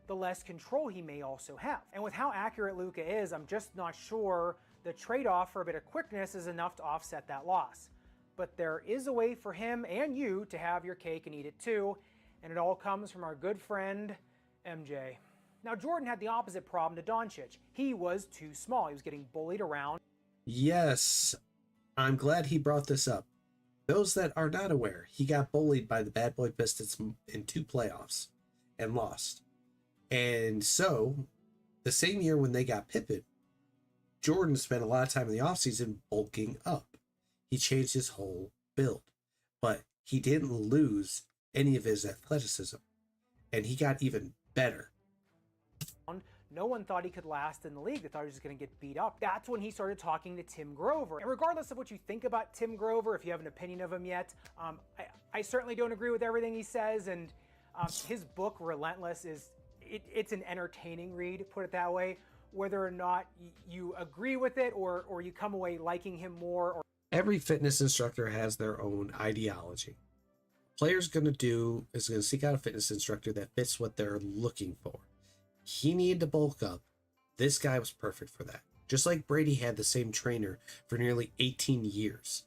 the less control he may also have. And with how accurate Luka is, I'm just not sure the trade-off for a bit of quickness is enough to offset that loss. But there is a way for him and you to have your cake and eat it too, and it all comes from our good friend, MJ. Now, Jordan had the opposite problem to Doncic. He was too small. He was getting bullied around. Yes. I'm glad he brought this up. Those that are not aware, he got bullied by the Bad Boy Pistons in 2 playoffs and lost. And so, the same year when they got Pippen, Jordan spent a lot of time in the offseason bulking up. He changed his whole build, but he didn't lose any of his athleticism, and he got even better. No one thought he could last in the league. They thought he was just going to get beat up. That's when he started talking to Tim Grover. And regardless of what you think about Tim Grover, if you have an opinion of him yet, I certainly don't agree with everything he says. And his book, Relentless, it's an entertaining read, put it that way. Whether or not you agree with it or you come away liking him more. Every fitness instructor has their own ideology. Player's going to seek out a fitness instructor that fits what they're looking for. He needed to bulk up. This guy was perfect for that. Just like Brady had the same trainer for nearly 18 years.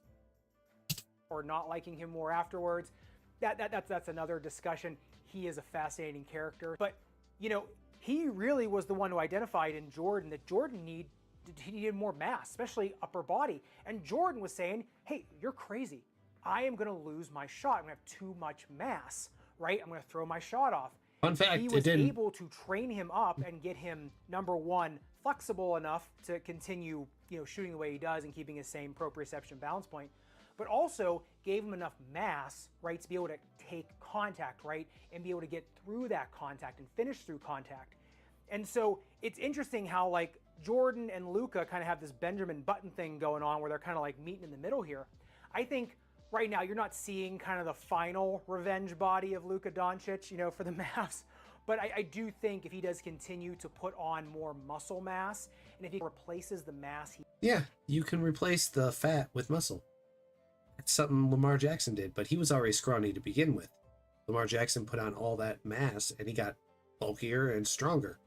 Or not liking him more afterwards. That's another discussion. He is a fascinating character. But, you know, he really was the one who identified in Jordan that Jordan needed more mass, especially upper body. And Jordan was saying, hey, you're crazy. I am going to lose my shot. I'm going to have too much mass, right? I'm going to throw my shot off. Fun fact, he was able to train him up and get him, number one, flexible enough to continue, you know, shooting the way he does and keeping his same proprioception balance point, but also gave him enough mass, right, to be able to take contact, right, and be able to get through that contact and finish through contact. And so it's interesting how, like, Jordan and Luka kind of have this Benjamin Button thing going on where they're kind of like meeting in the middle here. I think right now, you're not seeing kind of the final revenge body of Luka Doncic, you know, for the Mavs. But I do think if he does continue to put on more muscle mass, and if he replaces the mass... Yeah, you can replace the fat with muscle. That's something Lamar Jackson did, but he was already scrawny to begin with. Lamar Jackson put on all that mass, and he got bulkier and stronger.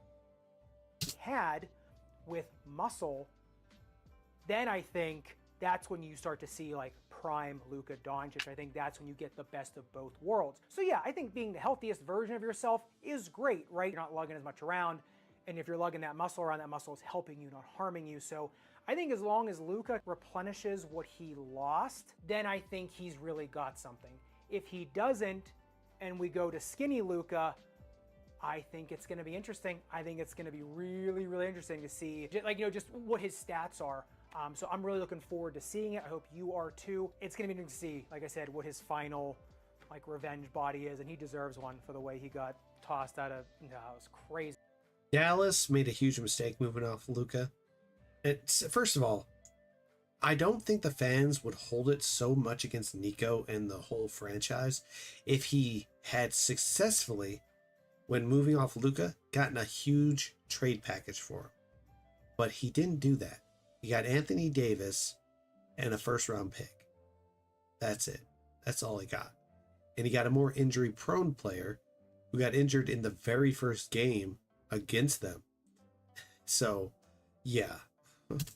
He had with muscle, then I think that's when you start to see, like, prime Luka Doncic. I think that's when you get the best of both worlds. So yeah, I think being the healthiest version of yourself is great, right? You're not lugging as much around, and if you're lugging that muscle around, that muscle is helping you, not harming you. So I think as long as Luka replenishes what he lost, then I think he's really got something. If he doesn't, and we go to skinny Luka, I think it's going to be interesting. I think it's going to be really, really interesting to see, like, you know, just what his stats are. So I'm really looking forward to seeing it. I hope you are too. It's going to be interesting to see, like I said, what his final, like, revenge body is, and he deserves one for the way he got tossed out of. No, it was crazy. Dallas made a huge mistake moving off Luka. First of all, I don't think the fans would hold it so much against Nico and the whole franchise if he had successfully, when moving off Luka, gotten a huge trade package for him. But he didn't do that. He got Anthony Davis and a first-round pick. That's it. That's all he got. And he got a more injury-prone player who got injured in the very first game against them. So, yeah.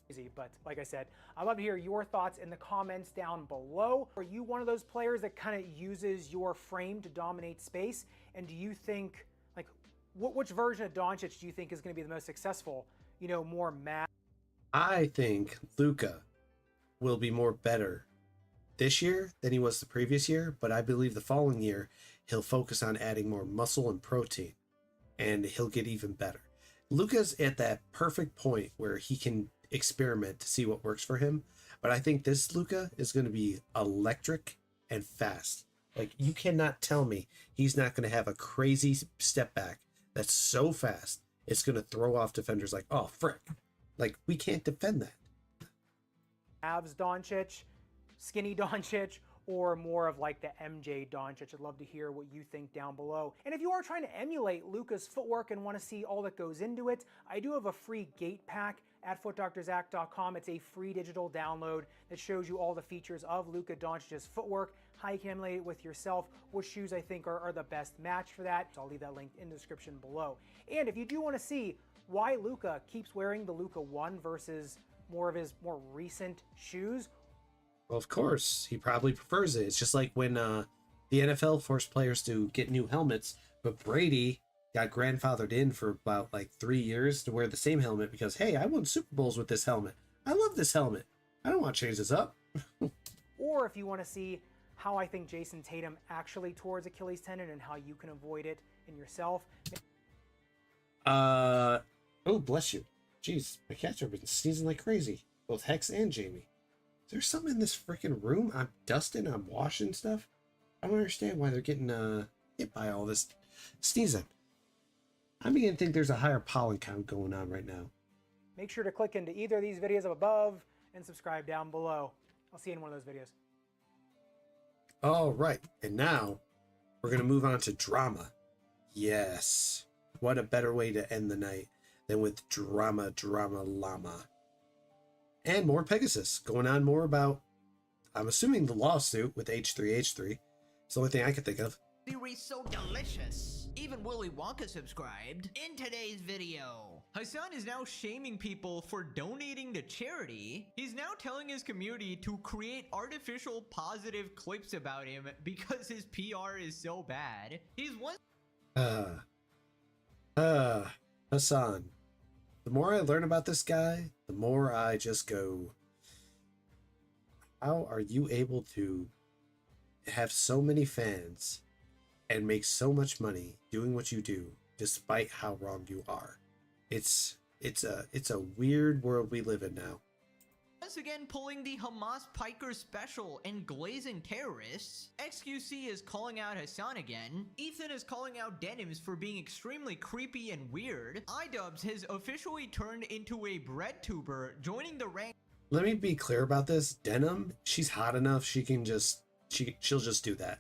Easy, but like I said, I'd love to hear your thoughts in the comments down below. Are you one of those players that kind of uses your frame to dominate space? And do you think, like, which version of Doncic do you think is going to be the most successful? You know, more math. I think Luka will be more better this year than he was the previous year, but I believe the following year he'll focus on adding more muscle and protein, and he'll get even better. Luka's at that perfect point where he can experiment to see what works for him, but I think this Luka is going to be electric and fast. Like, you cannot tell me he's not going to have a crazy step back that's so fast it's going to throw off defenders like, oh, frick. Like, we can't defend that. Avs Doncic, skinny Doncic, or more of like the MJ Doncic. I'd love to hear what you think down below. And if you are trying to emulate Luka's footwork and want to see all that goes into it, I do have a free gate pack at footdoctorzac.com. It's a free digital download that shows you all the features of Luka Doncic's footwork, how you can emulate it with yourself, what shoes I think are the best match for that. So I'll leave that link in the description below. And if you do want to see why Luka keeps wearing the Luka 1 versus more of his more recent shoes, well, of course, he probably prefers it. It's just like when the NFL forced players to get new helmets, but Brady got grandfathered in for about like 3 years to wear the same helmet because, hey, I won Super Bowls with this helmet. I love this helmet. I don't want to change this up. Or if you want to see how I think Jason Tatum actually tore his Achilles tendon and how you can avoid it in yourself. Oh, bless you. Jeez, my cats have been sneezing like crazy. Both Hex and Jamie. Is there something in this freaking room? I'm dusting, I'm washing stuff. I don't understand why they're getting hit by all this sneezing. I'm beginning to think there's a higher pollen count going on right now. Make sure to click into either of these videos up above and subscribe down below. I'll see you in one of those videos. All right, and now we're going to move on to drama. Yes, what a better way to end the night than with drama llama. And more Pegasus, going on more about, I'm assuming, the lawsuit with H3H3. It's the only thing I can think of. Series so delicious. Even Willy Wonka subscribed. In today's video, Hassan is now shaming people for donating to charity. He's now telling his community to create artificial positive clips about him because his PR is so bad. He's one. Hassan. The more I learn about this guy, the more I just go, how are you able to have so many fans and make so much money doing what you do despite how wrong you are? It's a weird world we live in now. Once again pulling the Hamas Piker special and glazing terrorists. XQC is calling out Hassan again. Ethan is calling out Denims for being extremely creepy and weird. iDubbbz has officially turned into a bread tuber, joining the rank. Let me be clear about this. Denim, she's hot enough, she'll just do that.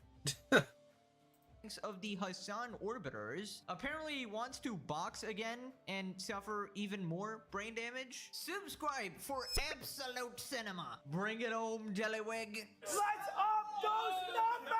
Of the Hassan orbiters. Apparently he wants to box again and suffer even more brain damage. Subscribe for absolute cinema. Bring it home, Jellywig. Let's up those numbers!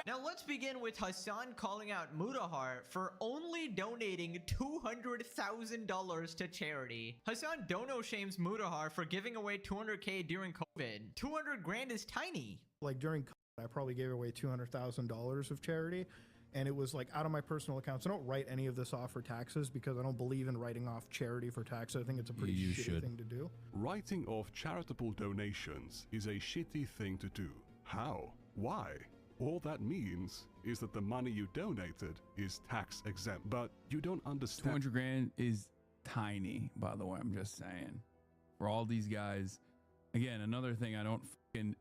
Now let's begin with Hassan calling out Mudahar for only donating $200,000 to charity. Hassan dono shames Mudahar for giving away $200K during COVID. 200 grand is tiny. Like during COVID, I probably gave away $200,000 of charity, and it was like out of my personal account. So I don't write any of this off for taxes because I don't believe in writing off charity for taxes. I think it's a pretty shitty thing to do. Writing off charitable donations is a shitty thing to do. How? Why? All that means is that the money you donated is tax exempt, but you don't understand. 200 grand is tiny, by the way. I'm just saying. For all these guys, again, another thing I don't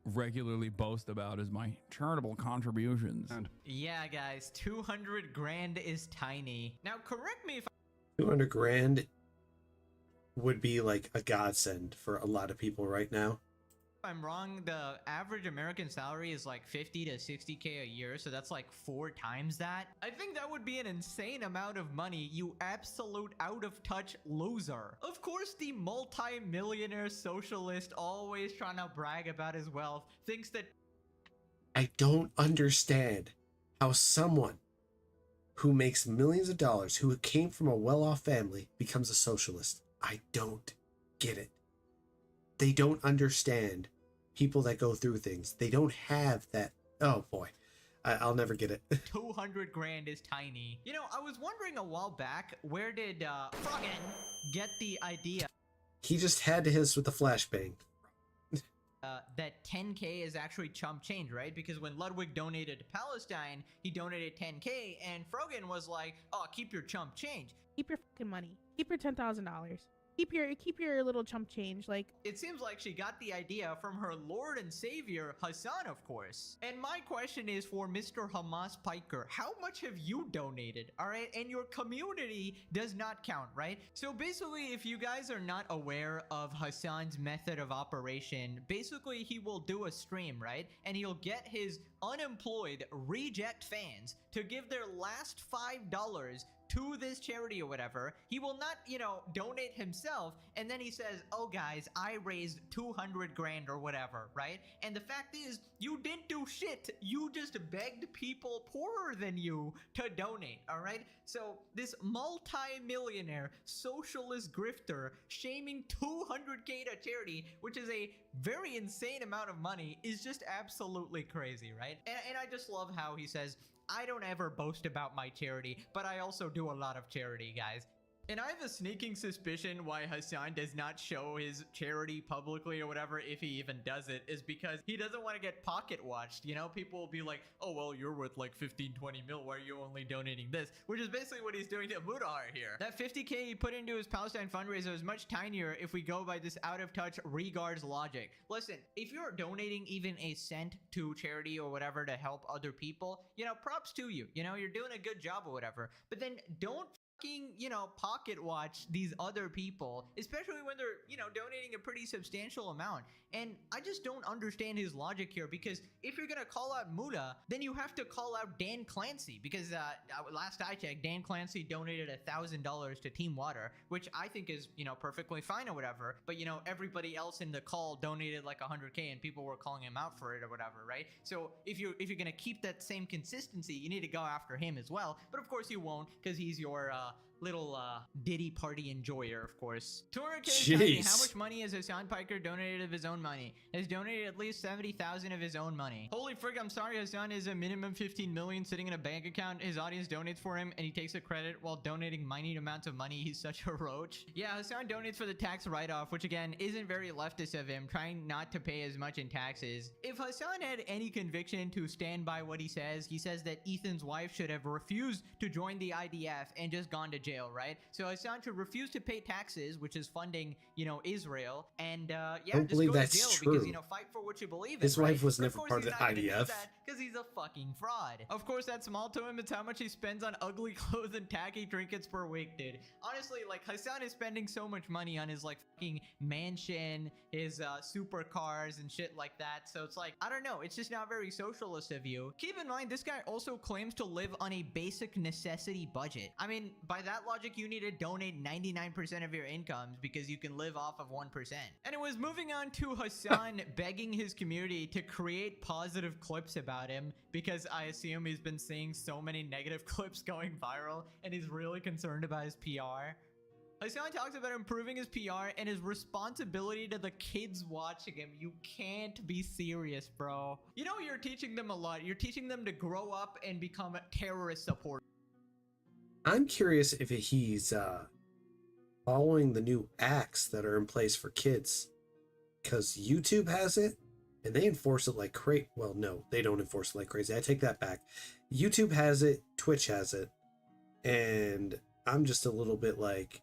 regularly boast about is my charitable contributions. Yeah, guys, 200 grand is tiny. Now, correct me if 200 grand would be like a godsend for a lot of people right now. I'm wrong. The average American salary is like 50 to 60K a year, so that's like 4 times that. I think that would be an insane amount of money, you absolute out of touch loser. Of course, the multi-millionaire socialist, always trying to brag about his wealth, thinks that I don't understand how someone who makes millions of dollars, who came from a well-off family, becomes a socialist. I don't get it. They don't understand people that go through things. They don't have that. Oh boy, I'll never get it. 200 grand is tiny. You know, I was wondering a while back, where did Froggen get the idea He just had to hit with the flashbang. that 10K is actually chump change, right? Because when Ludwig donated to Palestine, he donated 10K, and Froggen was like, "Oh, keep your chump change. Keep your fucking money. Keep your $10,000. Keep your little chump change." Like, it seems like she got the idea from her Lord and Savior, Hassan, of course. And my question is for Mr. Hamas Piker, how much have you donated? All right, and your community does not count, right? So basically, if you guys are not aware of Hassan's method of operation, basically he will do a stream, right? And he'll get his unemployed reject fans to give their last $5 to this charity or whatever. He will not, you know, donate himself, and then he says, "Oh guys, I raised 200 grand or whatever," right? And the fact is, you didn't do shit. You just begged people poorer than you to donate, all right? So this multi-millionaire socialist grifter shaming 200K to charity, which is a very insane amount of money, is just absolutely crazy, right? And I just love how he says, "I don't ever boast about my charity, but I also do a lot of charity, guys." And I have a sneaking suspicion why Hassan does not show his charity publicly or whatever, if he even does it, is because he doesn't want to get pocket watched. You know, people will be like, "Oh, well, you're worth like 15, 20 mil. Why are you only donating this?" Which is basically what he's doing to Mudahar here. That 50K he put into his Palestine fundraiser is much tinier if we go by this out-of-touch regards logic. Listen, if you're donating even a cent to charity or whatever to help other people, you know, props to you. You know, you're doing a good job or whatever. But then don't you know, pocket watch these other people, especially when they're, you know, donating a pretty substantial amount. And I just don't understand his logic here, because if you're gonna call out Muda, then you have to call out Dan Clancy, because last I checked, Dan Clancy donated $1,000 to Team Water, which I think is, you know, perfectly fine or whatever. But, you know, everybody else in the call donated like 100K, and people were calling him out for it or whatever, right? So if you're gonna keep that same consistency, you need to go after him as well. But of course you won't, because he's your little Diddy party enjoyer, of course. 200K. How much money has Hassan Piker donated of his own money? Has donated at least 70,000 of his own money. Holy frick, I'm sorry, Hassan is a minimum 15 million sitting in a bank account. His audience donates for him, and he takes the credit while donating minute amounts of money. He's such a roach. Yeah, Hassan donates for the tax write-off, which again isn't very leftist of him, trying not to pay as much in taxes. If Hassan had any conviction to stand by what he says that Ethan's wife should have refused to join the IDF and just gone to jail, right? So Hassan should refuse to pay taxes, which is funding, you know, Israel, and yeah, don't just believe go to that's jail true. because, you know, fight for what you believe in. His right? wife was But never part of the IDF. Because he's a fucking fraud. Of course, that's small to him. It's how much he spends on ugly clothes and tacky trinkets per week, dude. Honestly, like, Hassan is spending so much money on his, like, fucking mansion, his supercars and shit like that. So it's like, I don't know. It's just not very socialist of you. Keep in mind, this guy also claims to live on a basic necessity budget. I mean, by that logic, you need to donate 99% of your incomes because you can live off of 1%. Anyways, moving on to Hassan begging his community to create positive clips about him, because I assume he's been seeing so many negative clips going viral and he's really concerned about his PR. Hassan talks about improving his PR and his responsibility to the kids watching him. You can't be serious, bro. You know, you're teaching them a lot. You're teaching them to grow up and become terrorist supporters. I'm curious if he's following the new acts that are in place for kids, because YouTube has it and they enforce it like crazy. Well, no, they don't enforce it like crazy. I take that back. YouTube has it, Twitch has it, and I'm just a little bit like,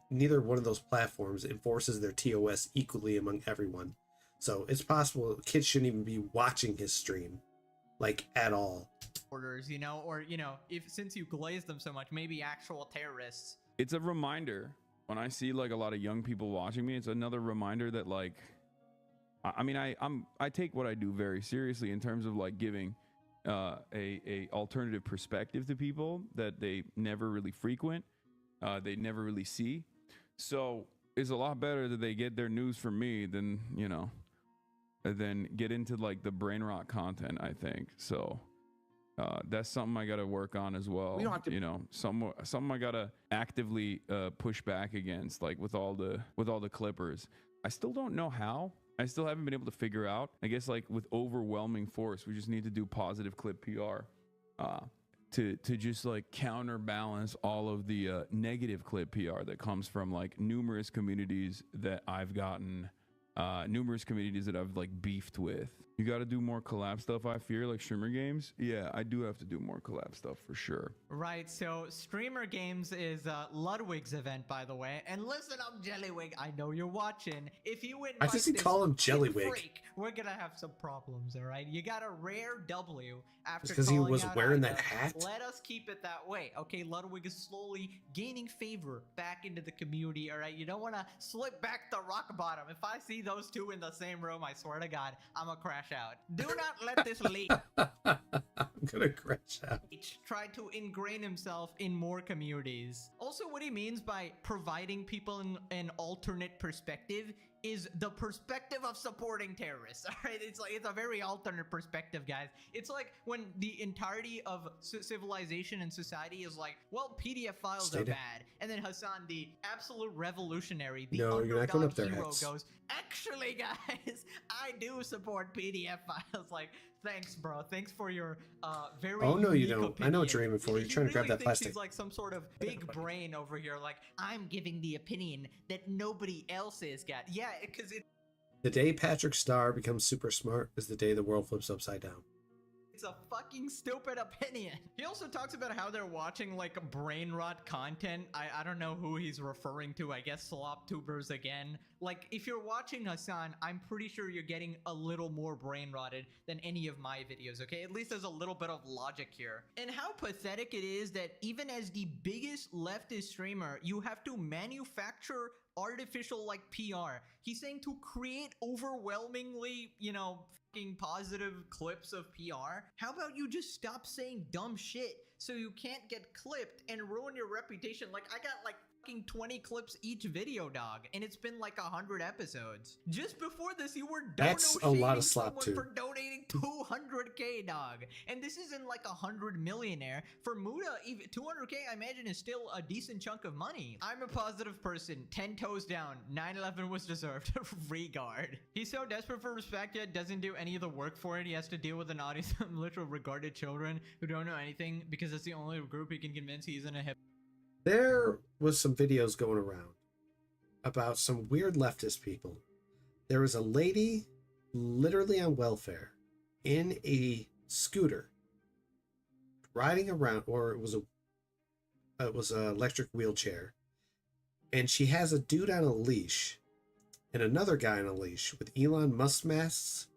neither one of those platforms enforces their TOS equally among everyone. So it's possible kids shouldn't even be watching his stream, like, at all. Orders, you know, or, you know, if since you glaze them so much, maybe actual terrorists. It's a reminder when I see like a lot of young people watching me. It's another reminder that, like, I mean, I take what I do very seriously in terms of like giving a alternative perspective to people that they never really frequent, they never really see. So it's a lot better that they get their news from me than, you know, than get into like the brain rot content, I think. So That's something I got to work on as well. We don't have to- You know, something I got to actively push back against, like with all the Clippers. I still don't know how. I still haven't been able to figure out. I guess like with overwhelming force, we just need to do positive clip PR to just like counterbalance all of the negative clip PR that comes from like numerous communities that I've gotten, numerous communities that I've like beefed with. You got to do more collab stuff, I fear, like streamer games. Yeah, I do have to do more collab stuff for sure. Right, so Streamer Games is Ludwig's event, by the way. And listen up, Jellywig, I know you're watching. If you win, Why does he call him Jellywig? We're gonna have some problems, all right? You got a rare W after Just because he calling was out wearing Ida. that hat? Let us keep it that way, okay? Ludwig is slowly gaining favor back into the community, all right? You don't want to slip back to rock bottom. If I see those two in the same room, I swear to God, I'm gonna crash out. Do not let this leak. I'm gonna crash out. Try to ingrain himself in more communities. Also, what he means by providing people an alternate perspective is the perspective of supporting terrorists. All right, it's a very alternate perspective, guys. It's like when the entirety of civilization and society is like, well, PDF files are bad, and then Hassan, the absolute revolutionary, the underdog hero, goes, actually, guys, I do support PDF files. Like, thanks, bro. Thanks for your very. Oh no, you unique don't. I know what you're aiming for. You're trying to grab that plastic. He's like some sort of big brain over here. Like, I'm giving the opinion that nobody else has got. Yeah, because it. The day Patrick Starr becomes super smart is the day the world flips upside down. It's a fucking stupid opinion. He also talks about how they're watching like brain rot content. I don't know who he's referring to. I guess slop tubers again. Like, if you're watching Hassan, I'm pretty sure you're getting a little more brain rotted than any of my videos, okay? At least there's a little bit of logic here. And how pathetic it is that even as the biggest leftist streamer, you have to manufacture artificial like PR. He's saying to create overwhelmingly, you know, fucking positive clips of PR. How about you just stop saying dumb shit so you can't get clipped and ruin your reputation? Like, I got like 20 clips each video, dog, and it's been like 100 episodes. Just before this, you were That's a lot of slap too. for donating 200k, dog, and this isn't like 100 millionaire. For Muda, even 200k, I imagine, is still a decent chunk of money. I'm a positive person. 10 toes down. 9/11 was deserved. Regard. He's so desperate for respect yet doesn't do any of the work for it. He has to deal with an audience of literal regarded children who don't know anything because it's the only group he can convince he's in a hip. There was some videos going around about some weird leftist people. There was a lady literally on welfare in a scooter riding around, or it was a electric wheelchair, and she has a dude on a leash and another guy on a leash with Elon Musk masks,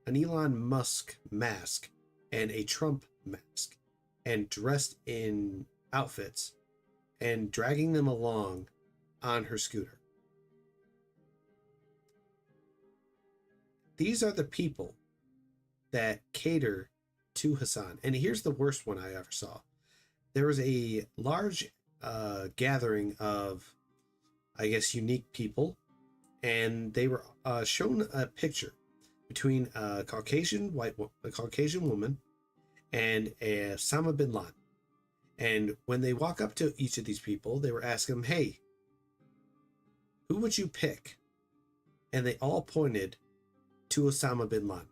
an Elon Musk mask and a Trump mask, and dressed in outfits and dragging them along on her scooter. These are the people that cater to Hassan. And here's the worst one I ever saw. There was a large gathering of, I guess, unique people, and they were shown a picture between a Caucasian woman and a Osama bin Laden. And when they walk up to each of these people, they were asking them, hey, who would you pick? And they all pointed to Osama bin Laden,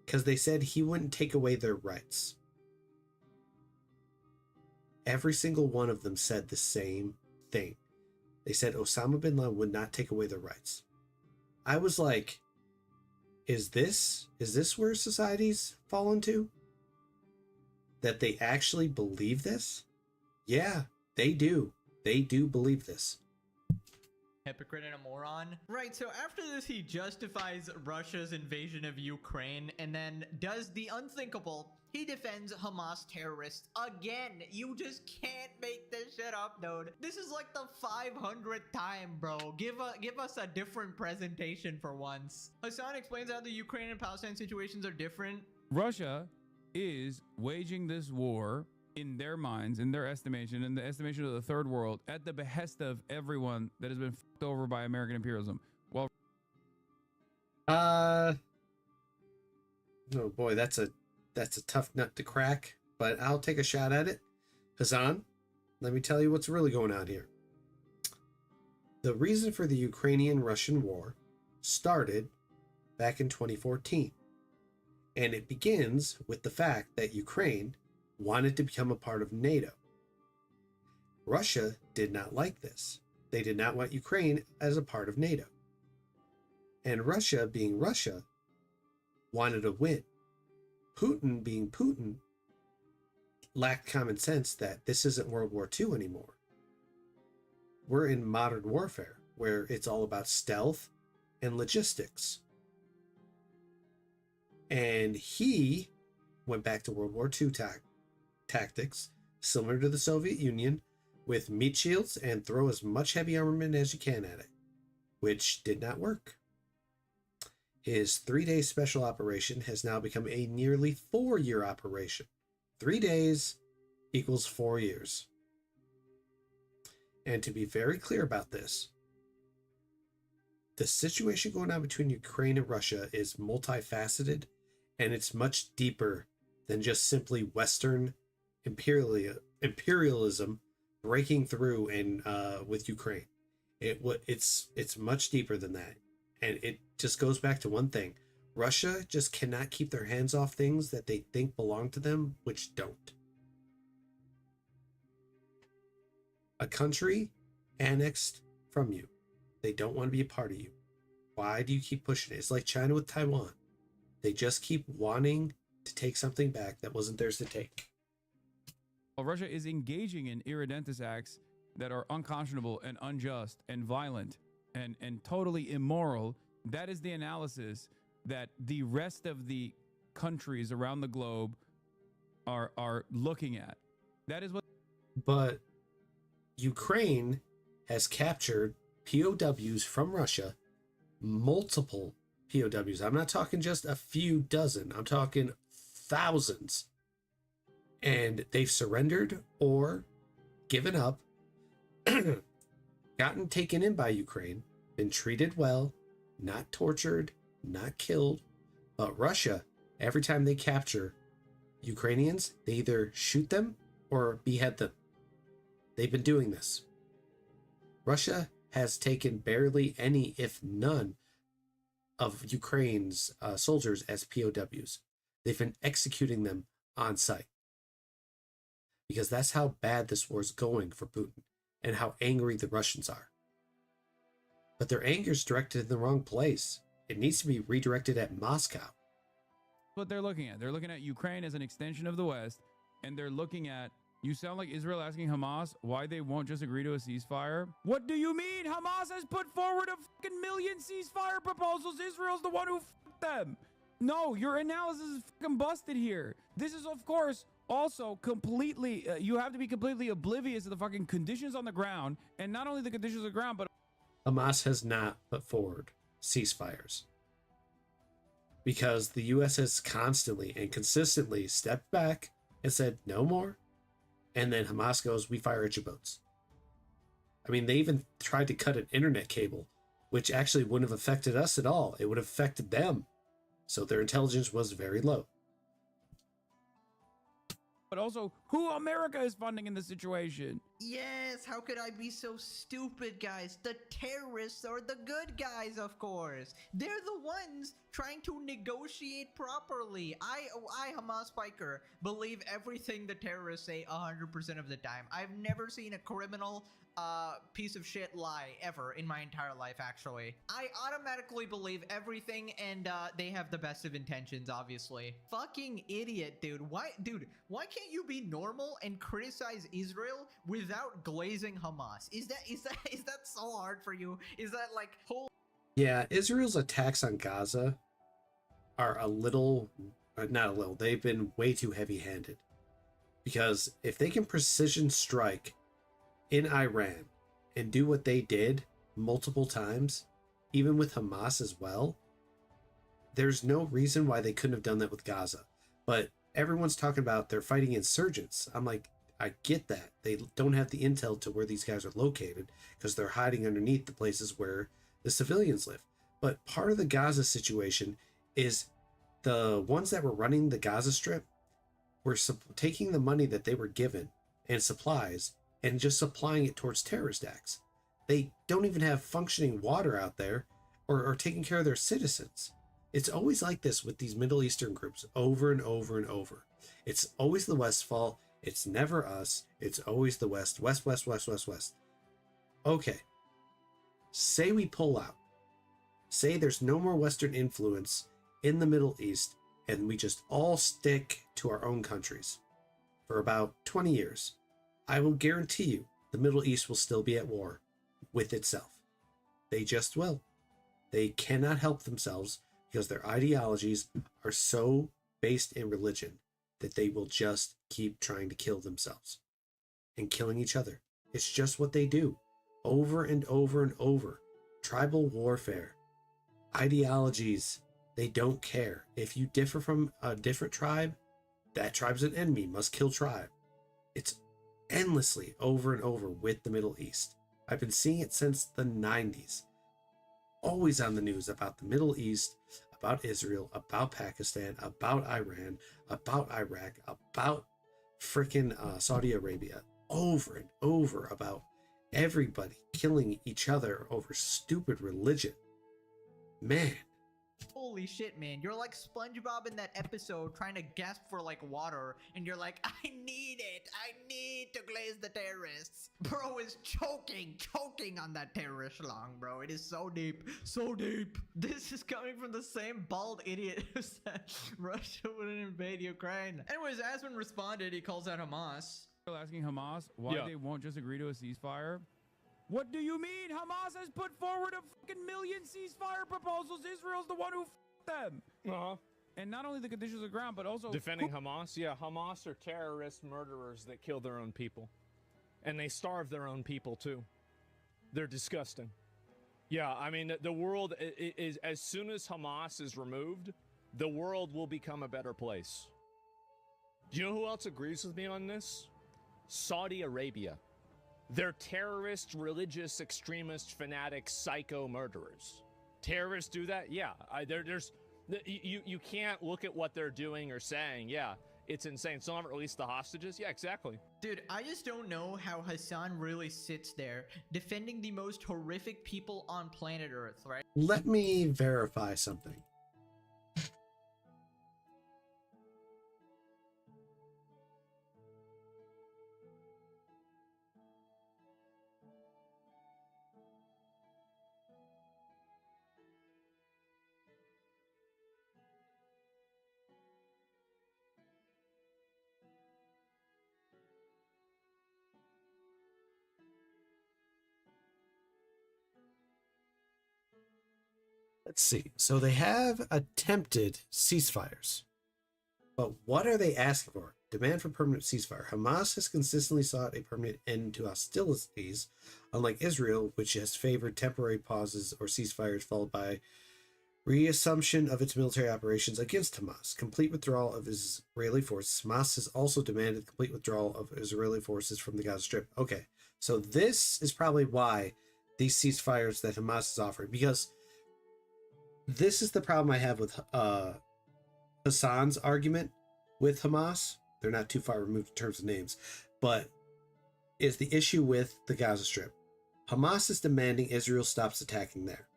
because they said he wouldn't take away their rights. Every single one of them said the same thing. They said Osama bin Laden would not take away their rights. I was like, is this where society's fallen to? That they actually believe this? Yeah, they do. They do believe this. Hypocrite and a moron. Right, so after this, he justifies Russia's invasion of Ukraine and then does the unthinkable. He defends Hamas terrorists again. You just can't make this shit up, dude. This is like the 500th time, bro. Give us a different presentation for once. Hassan explains how the Ukraine and Palestine situations are different. Russia is waging this war in their minds, in their estimation, in the estimation of the third world, at the behest of everyone that has been fucked over by American imperialism. Well, oh boy, that's that's a tough nut to crack, but I'll take a shot at it. Hazan, let me tell you what's really going on here. The reason for the Ukrainian-Russian war started back in 2014, and it begins with the fact that Ukraine wanted to become a part of NATO. Russia did not like this. They did not want Ukraine as a part of NATO. And Russia, being Russia, wanted to win. Putin, being Putin, lacked common sense that this isn't World War II anymore. We're in modern warfare, where it's all about stealth and logistics. And he went back to World War II tactics, similar to the Soviet Union, with meat shields and throw as much heavy armament as you can at it, which did not work. His 3-day special operation has now become a nearly 4-year operation. 3 days equals 4 years. And to be very clear about this, the situation going on between Ukraine and Russia is multifaceted, and it's much deeper than just simply Western imperialism breaking through and with Ukraine. It's much deeper than that, and it just goes back to one thing: Russia just cannot keep their hands off things that they think belong to them, which don't. A country annexed from you, they don't want to be a part of you. Why do you keep pushing it? It's like China with Taiwan. They just keep wanting to take something back that wasn't theirs to take. Well, Russia is engaging in irredentist acts that are unconscionable and unjust and violent and totally immoral. That is the analysis that the rest of the countries around the globe are looking at. That is what. But Ukraine has captured POWs from Russia, multiple POWs. I'm not talking just a few dozen. I'm talking thousands. And they've surrendered or given up, gotten taken in by Ukraine, been treated well, not tortured, not killed. But Russia, every time they capture Ukrainians, they either shoot them or behead them. They've been doing this. Russia has taken barely any, if none, of Ukraine's soldiers as POWs. They've been executing them on site. Because that's how bad this war is going for Putin and how angry the Russians are. But their anger is directed in the wrong place. It needs to be redirected at Moscow. What they're looking at. They're looking at Ukraine as an extension of the West, and they're looking at, you sound like Israel asking Hamas why they won't just agree to a ceasefire. What do you mean? Hamas has put forward a fucking million ceasefire proposals. Israel's the one who fucked them. No, your analysis is fucking busted here. This is, of course, also completely, you have to be completely oblivious to the fucking conditions on the ground, and not only the conditions on the ground, but Hamas has not put forward ceasefires because the U.S. has constantly and consistently stepped back and said no more, and then Hamas goes, we fire at your boats. I mean, they even tried to cut an internet cable, which actually wouldn't have affected us at all. It would have affected them. So their intelligence was very low. but also who America is funding in this situation. Yes, how could I be so stupid, guys? The terrorists are the good guys, of course. They're the ones trying to negotiate properly. I Hamas biker, believe everything the terrorists say 100% of the time. I've never seen a criminal piece of shit lie ever in my entire life, actually. I automatically believe everything, and they have the best of intentions, obviously. Fucking idiot, dude. Why can't you be normal and criticize Israel without glazing Hamas? Is that so hard for you? Is that like whole? Yeah, Israel's attacks on Gaza are a little, not a little, they've been way too heavy-handed. Because if they can precision strike in Iran and do what they did multiple times, even with Hamas as well, there's no reason why they couldn't have done that with Gaza. But everyone's talking about they're fighting insurgents. I'm like, I get that. They don't have the intel to where these guys are located because they're hiding underneath the places where the civilians live. But part of the Gaza situation is the ones that were running the Gaza Strip were taking the money that they were given and supplies and just supplying it towards terrorist acts. They don't even have functioning water out there or taking care of their citizens. It's always like this with these Middle Eastern groups over and over and over. It's always the West's fault. It's never us. It's always the West. West, West, West, West, West. Okay. Say we pull out. Say there's no more Western influence in the Middle East and we just all stick to our own countries for about 20 years. I will guarantee you the Middle East will still be at war with itself. They just will. They cannot help themselves because their ideologies are so based in religion that they will just keep trying to kill themselves and killing each other. It's just what they do over and over and over. Tribal warfare, ideologies, they don't care. If you differ from a different tribe, that tribe's an enemy, must kill tribe. It's endlessly over and over with the Middle East. I've been seeing it since the 90s. Always on the news about the Middle East, about Israel, about Pakistan, about Iran, about Iraq, about freaking Saudi Arabia. Over and over about everybody killing each other over stupid religion. Man. Holy shit, man. You're like SpongeBob in that episode trying to gasp for like water, and you're like, I need it. I need to glaze the terrorists. Bro is choking on that terrorist lung, bro. It is so deep. So deep. This is coming from the same bald idiot who said Russia wouldn't invade Ukraine. Anyways, Asman responded, he calls out Hamas. Asking Hamas why they won't just agree to a ceasefire. What do you mean? Hamas has put forward a fucking million ceasefire proposals. Israel's the one who them. And not only the conditions of ground, but also defending Hamas. Yeah, Hamas are terrorist murderers that kill their own people. And they starve their own people too. They're disgusting. Yeah, I mean, the world is, as soon as Hamas is removed, the world will become a better place. Do you know who else agrees with me on this? Saudi Arabia. They're terrorist, religious, extremist, fanatic, psycho murderers. Terrorists do that? Yeah. You can't look at what they're doing or saying. Yeah, it's insane. Still haven't released the hostages? Yeah, exactly. Dude, I just don't know how Hassan really sits there defending the most horrific people on planet Earth, right? Let me verify something. Let's see. So they have attempted ceasefires. But what are they asking for? Demand for permanent ceasefire. Hamas has consistently sought a permanent end to hostilities, unlike Israel, which has favored temporary pauses or ceasefires followed by reassumption of its military operations against Hamas. Complete withdrawal of Israeli forces. Hamas has also demanded complete withdrawal of Israeli forces from the Gaza Strip. Okay, so this is probably why these ceasefires that Hamas is offering, because this is the problem I have with Hassan's argument with Hamas. They're not too far removed in terms of names, but is the issue with the Gaza Strip. Hamas is demanding Israel stops attacking there,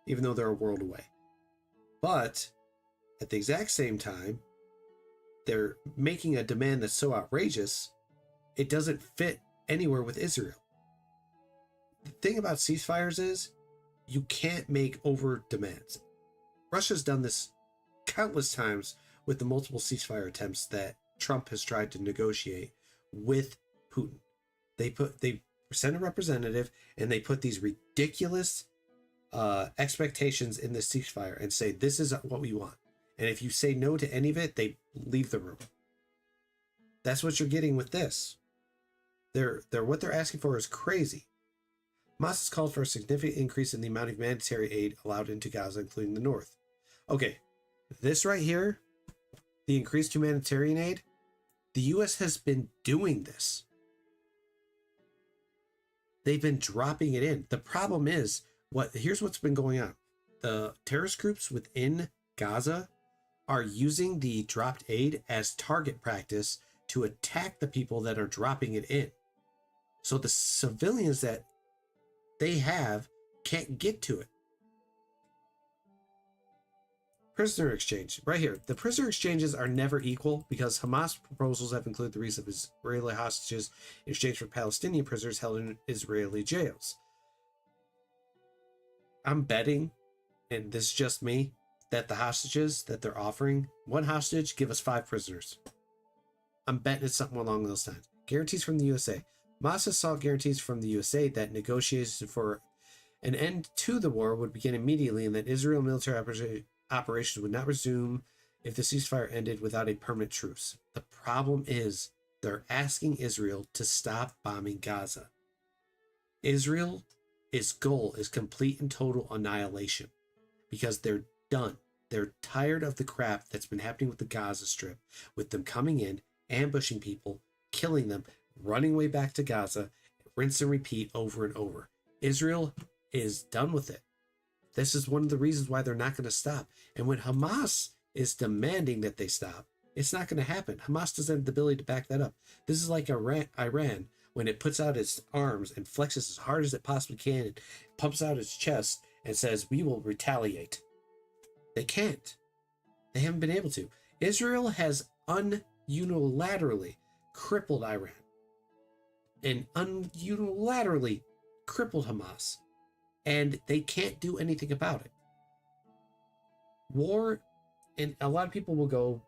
even though they're a world away. But at the exact same time, they're making a demand that's so outrageous, it doesn't fit anywhere with Israel. The thing about ceasefires is, you can't make over demands. Russia's done this countless times with the multiple ceasefire attempts that Trump has tried to negotiate with Putin. They send a representative and they put these ridiculous expectations in the ceasefire and say, this is what we want. And if you say no to any of it, they leave the room. That's what you're getting with this. What they're asking for is crazy. Hamas has called for a significant increase in the amount of humanitarian aid allowed into Gaza, including the north. Okay, this right here, the increased humanitarian aid, the U.S. has been doing this. They've been dropping it in. The problem is, here's what's been going on. The terrorist groups within Gaza are using the dropped aid as target practice to attack the people that are dropping it in. So the civilians that they have can't get to it. Prisoner exchange, right here. The prisoner exchanges are never equal because Hamas proposals have included the release of Israeli hostages in exchange for Palestinian prisoners held in Israeli jails. I'm betting, and this is just me, that the hostages that they're offering, one hostage, give us 5 prisoners. I'm betting it's something along those lines. Guarantees from the USA. Hamas sought guarantees from the USA that negotiations for an end to the war would begin immediately and that Israel military operations would not resume if the ceasefire ended without a permanent truce. The problem is they're asking Israel to stop bombing Gaza. Israel's goal is complete and total annihilation because they're done. They're tired of the crap that's been happening with the Gaza Strip, with them coming in, ambushing people, killing them, running way back to Gaza, rinse and repeat over and over. Israel is done with it. This is one of the reasons why they're not going to stop. And when Hamas is demanding that they stop, it's not going to happen. Hamas doesn't have the ability to back that up. This is like Iran when it puts out its arms and flexes as hard as it possibly can and pumps out its chest and says, we will retaliate. They can't. They haven't been able to. Israel has unilaterally crippled Iran and unilaterally crippled Hamas. And they can't do anything about it. War, and a lot of people will go,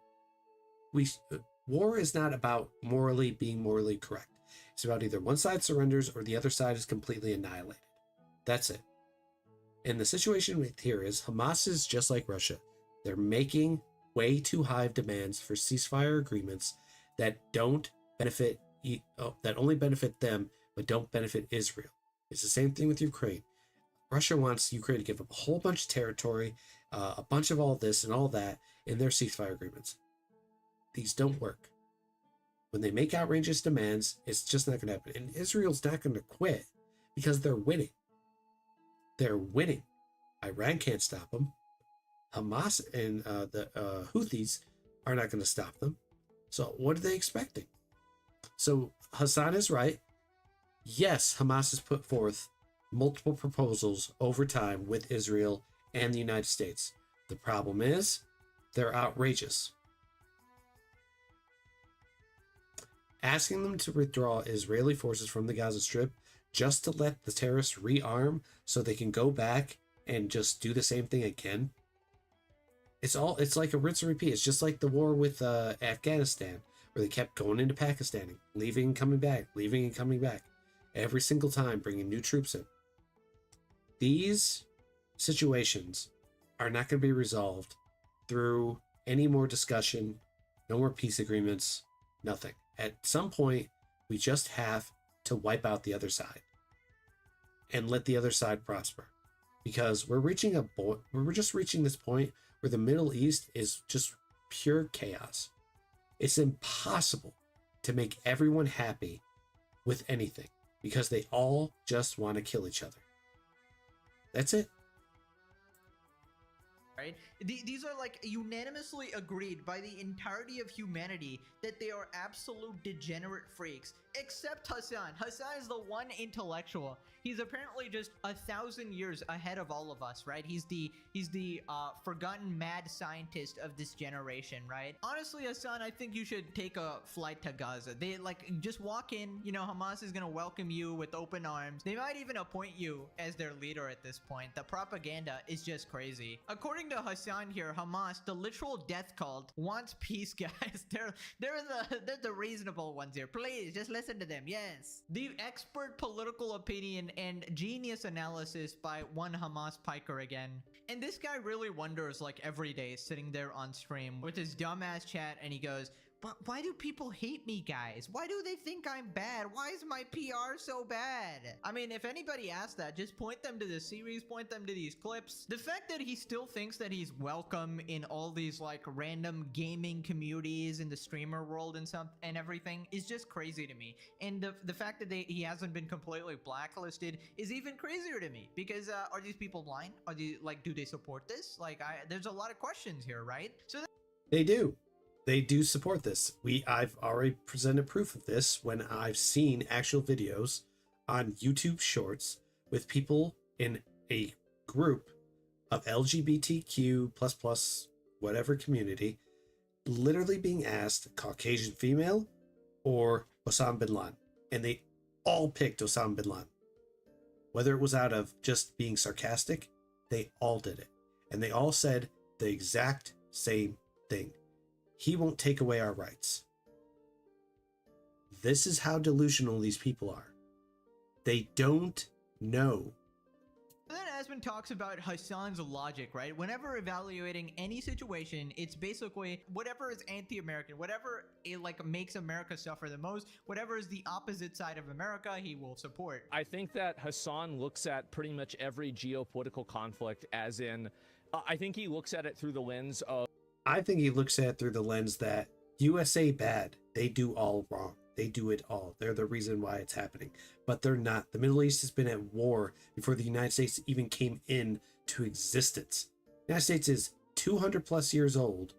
war is not about being morally correct. It's about either one side surrenders or the other side is completely annihilated. That's it. And the situation with here is Hamas is just like Russia. They're making way too high demands for ceasefire agreements that don't benefit, that only benefit them, but don't benefit Israel. It's the same thing with Ukraine. Russia wants Ukraine to give up a whole bunch of territory, a bunch of all this and all that in their ceasefire agreements. These don't work. When they make outrageous demands, it's just not going to happen. And Israel's not going to quit because they're winning. They're winning. Iran can't stop them. Hamas and the Houthis are not going to stop them. So what are they expecting? So Hassan is right. Yes, Hamas has put forth multiple proposals over time with Israel and the United States. The problem is they're outrageous. Asking them to withdraw Israeli forces from the Gaza Strip just to let the terrorists rearm so they can go back and just do the same thing again. It's like a rinse and repeat. It's just like the war with Afghanistan, where they kept going into Pakistan, leaving and coming back, leaving and coming back. Every single time, bringing new troops in. These situations are not going to be resolved through any more discussion, no more peace agreements, nothing. At some point, we just have to wipe out the other side and let the other side prosper, because we're just reaching this point where the Middle East is just pure chaos. It's impossible to make everyone happy with anything because they all just want to kill each other. That's it. Right? These are like unanimously agreed by the entirety of humanity that they are absolute degenerate freaks, except Hassan. Hassan is the one intellectual. He's apparently just 1,000 years ahead of all of us, right? He's the forgotten mad scientist of this generation, right? Honestly, Hassan, I think you should take a flight to Gaza. They just walk in, you know, Hamas is gonna welcome you with open arms. They might even appoint you as their leader at this point. The propaganda is just crazy. According to Hassan here, Hamas, the literal death cult, wants peace, guys. They're the reasonable ones here. Please, just listen to them. Yes. The expert political opinion and genius analysis by one Hamas piker again. And this guy really wonders, like, every day sitting there on stream with his dumbass chat, and he goes, But why do people hate me, guys? Why do they think I'm bad? Why is my PR so bad? I mean, if anybody asks that, just point them to the series, point them to these clips. The fact that he still thinks that he's welcome in all these like random gaming communities in the streamer world and everything is just crazy to me. And the fact that he hasn't been completely blacklisted is even crazier to me, because are these people blind? Are they like, do they support this? Like, there's a lot of questions here, right? So They do. They do support this. I've already presented proof of this when I've seen actual videos on YouTube Shorts with people in a group of LGBTQ plus whatever community literally being asked Caucasian female or Osama bin Laden. And they all picked Osama bin Laden. Whether it was out of just being sarcastic, they all did it. And they all said the exact same thing. He won't take away our rights. This is how delusional these people are. They don't know. then Asmund talks about Hassan's logic, right? Whenever evaluating any situation, it's basically whatever is anti-American, whatever it like makes America suffer the most, whatever is the opposite side of America, he will support. I think that Hassan looks at pretty much every geopolitical conflict as in, I think he looks at it through the lens of, I think he looks at it through the lens that USA bad. They do all wrong. They do it all. They're the reason why it's happening. But they're not. The Middle East has been at war before the United States even came into existence. The United States is 200 plus years old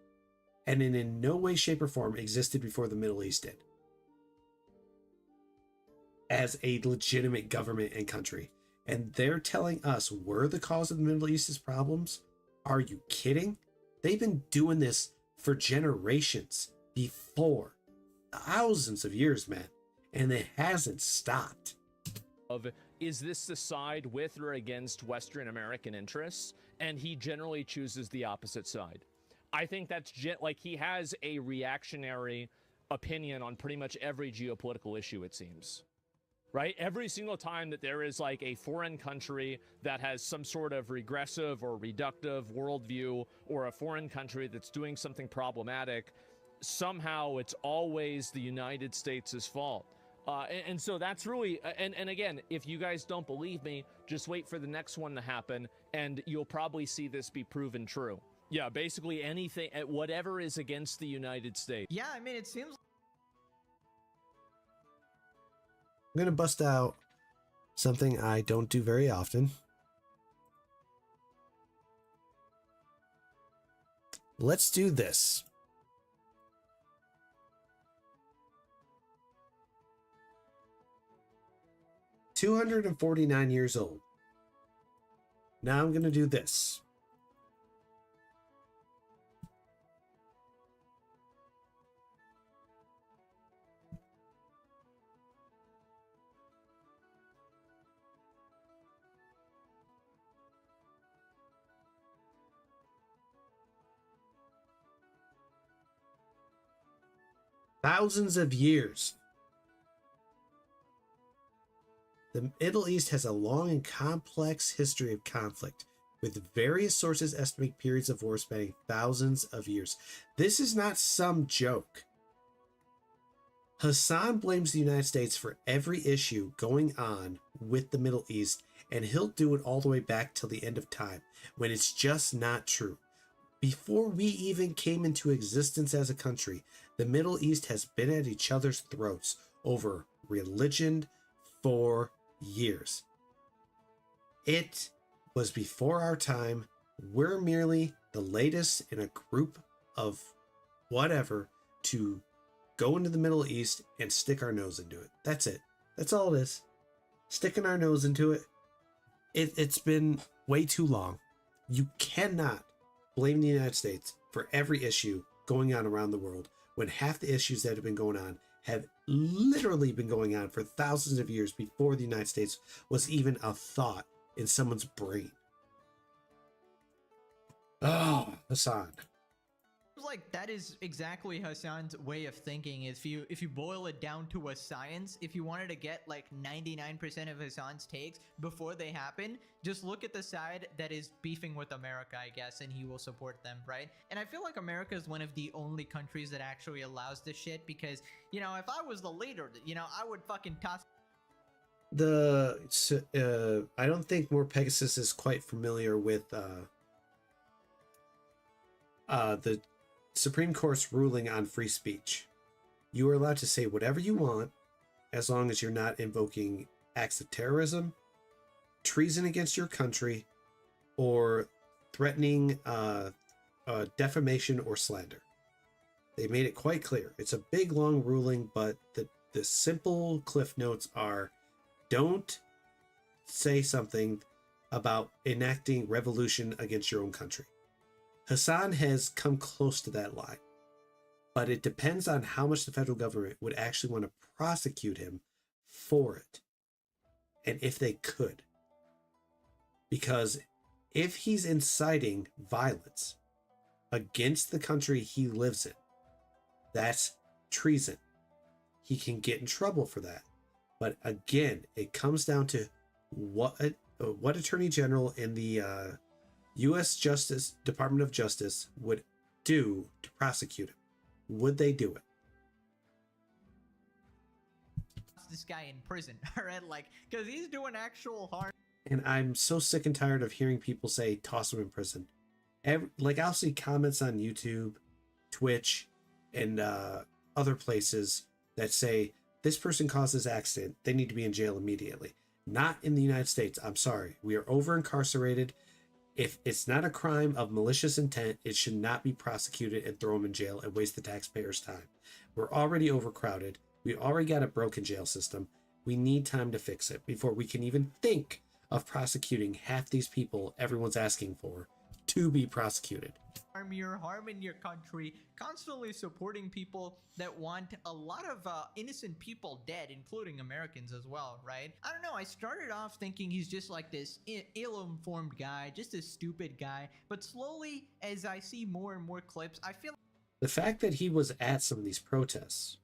and in no way, shape, or form existed before the Middle East did. As a legitimate government and country. And they're telling us we're the cause of the Middle East's problems? Are you kidding? They've been doing this for generations before. Thousands of years, man. And it hasn't stopped. Is this the side with or against Western American interests? And he generally chooses the opposite side. I think that's like he has a reactionary opinion on pretty much every geopolitical issue, it seems. Right? Every single time that there is like a foreign country that has some sort of regressive or reductive worldview, or a foreign country that's doing something problematic, somehow it's always the United States' fault. And so that's really, and again, if you guys don't believe me, just wait for the next one to happen and you'll probably see this be proven true. Yeah, basically anything, whatever is against the United States. Yeah, I mean, it seems I'm going to bust out something I don't do very often. Let's do this. $249 years old. Now I'm going to do this. Thousands of years. The Middle East has a long and complex history of conflict, with various sources estimate periods of war spanning thousands of years. This is not some joke. Hassan blames the United States for every issue going on with the Middle East, and he'll do it all the way back till the end of time, when it's just not true. Before we even came into existence as a country, the Middle East has been at each other's throats over religion for years. It was before our time. We're merely the latest in a group of whatever to go into the Middle East and stick our nose into it. That's it. That's all it is. Sticking our nose into it. It's been way too long. You cannot blame the United States for every issue going on around the world when half the issues that have been going on have literally been going on for thousands of years before the United States was even a thought in someone's brain. Oh, Hassan. like that is exactly Hassan's way of thinking. If you boil it down to a science, if you wanted to get like 99% of Hassan's takes before they happen, just look at the side that is beefing with America, I guess, and he will support them, right? And I feel like America is one of the only countries that actually allows this shit because, you know, if I was the leader, you know, I would fucking toss. I don't think More Pegasus is quite familiar with the Supreme Court's ruling on free speech. You are allowed to say whatever you want as long as you're not invoking acts of terrorism, treason against your country, or threatening defamation or slander. They made it quite clear. It's a big, long ruling, but the simple cliff notes are: don't say something about enacting revolution against your own country. Hassan has come close to that line, but it depends on how much the federal government would actually want to prosecute him for it, and if they could. Because if he's inciting violence against the country he lives in, that's treason. He can get in trouble for that. But again, it comes down to what Attorney General in the U.S. Department of Justice would do to prosecute him. Would they do it? This guy in prison, all right? Like, because he's doing actual harm. And I'm so sick and tired of hearing people say, toss him in prison. I'll see comments on YouTube, Twitch, and other places that say, this person caused this accident, they need to be in jail immediately. Not in the United States. I'm sorry. We are over incarcerated. If it's not a crime of malicious intent, it should not be prosecuted and throw them in jail and waste the taxpayers' time. We're already overcrowded. We already got a broken jail system. We need time to fix it before we can even think of prosecuting half these people everyone's asking for to be prosecuted. You're harming your country, constantly supporting people that want a lot of innocent people dead, including Americans as well, right? I don't know, I started off thinking he's just like this ill-informed guy, just a stupid guy, but slowly, as I see more and more clips, I feel the fact that he was at some of these protests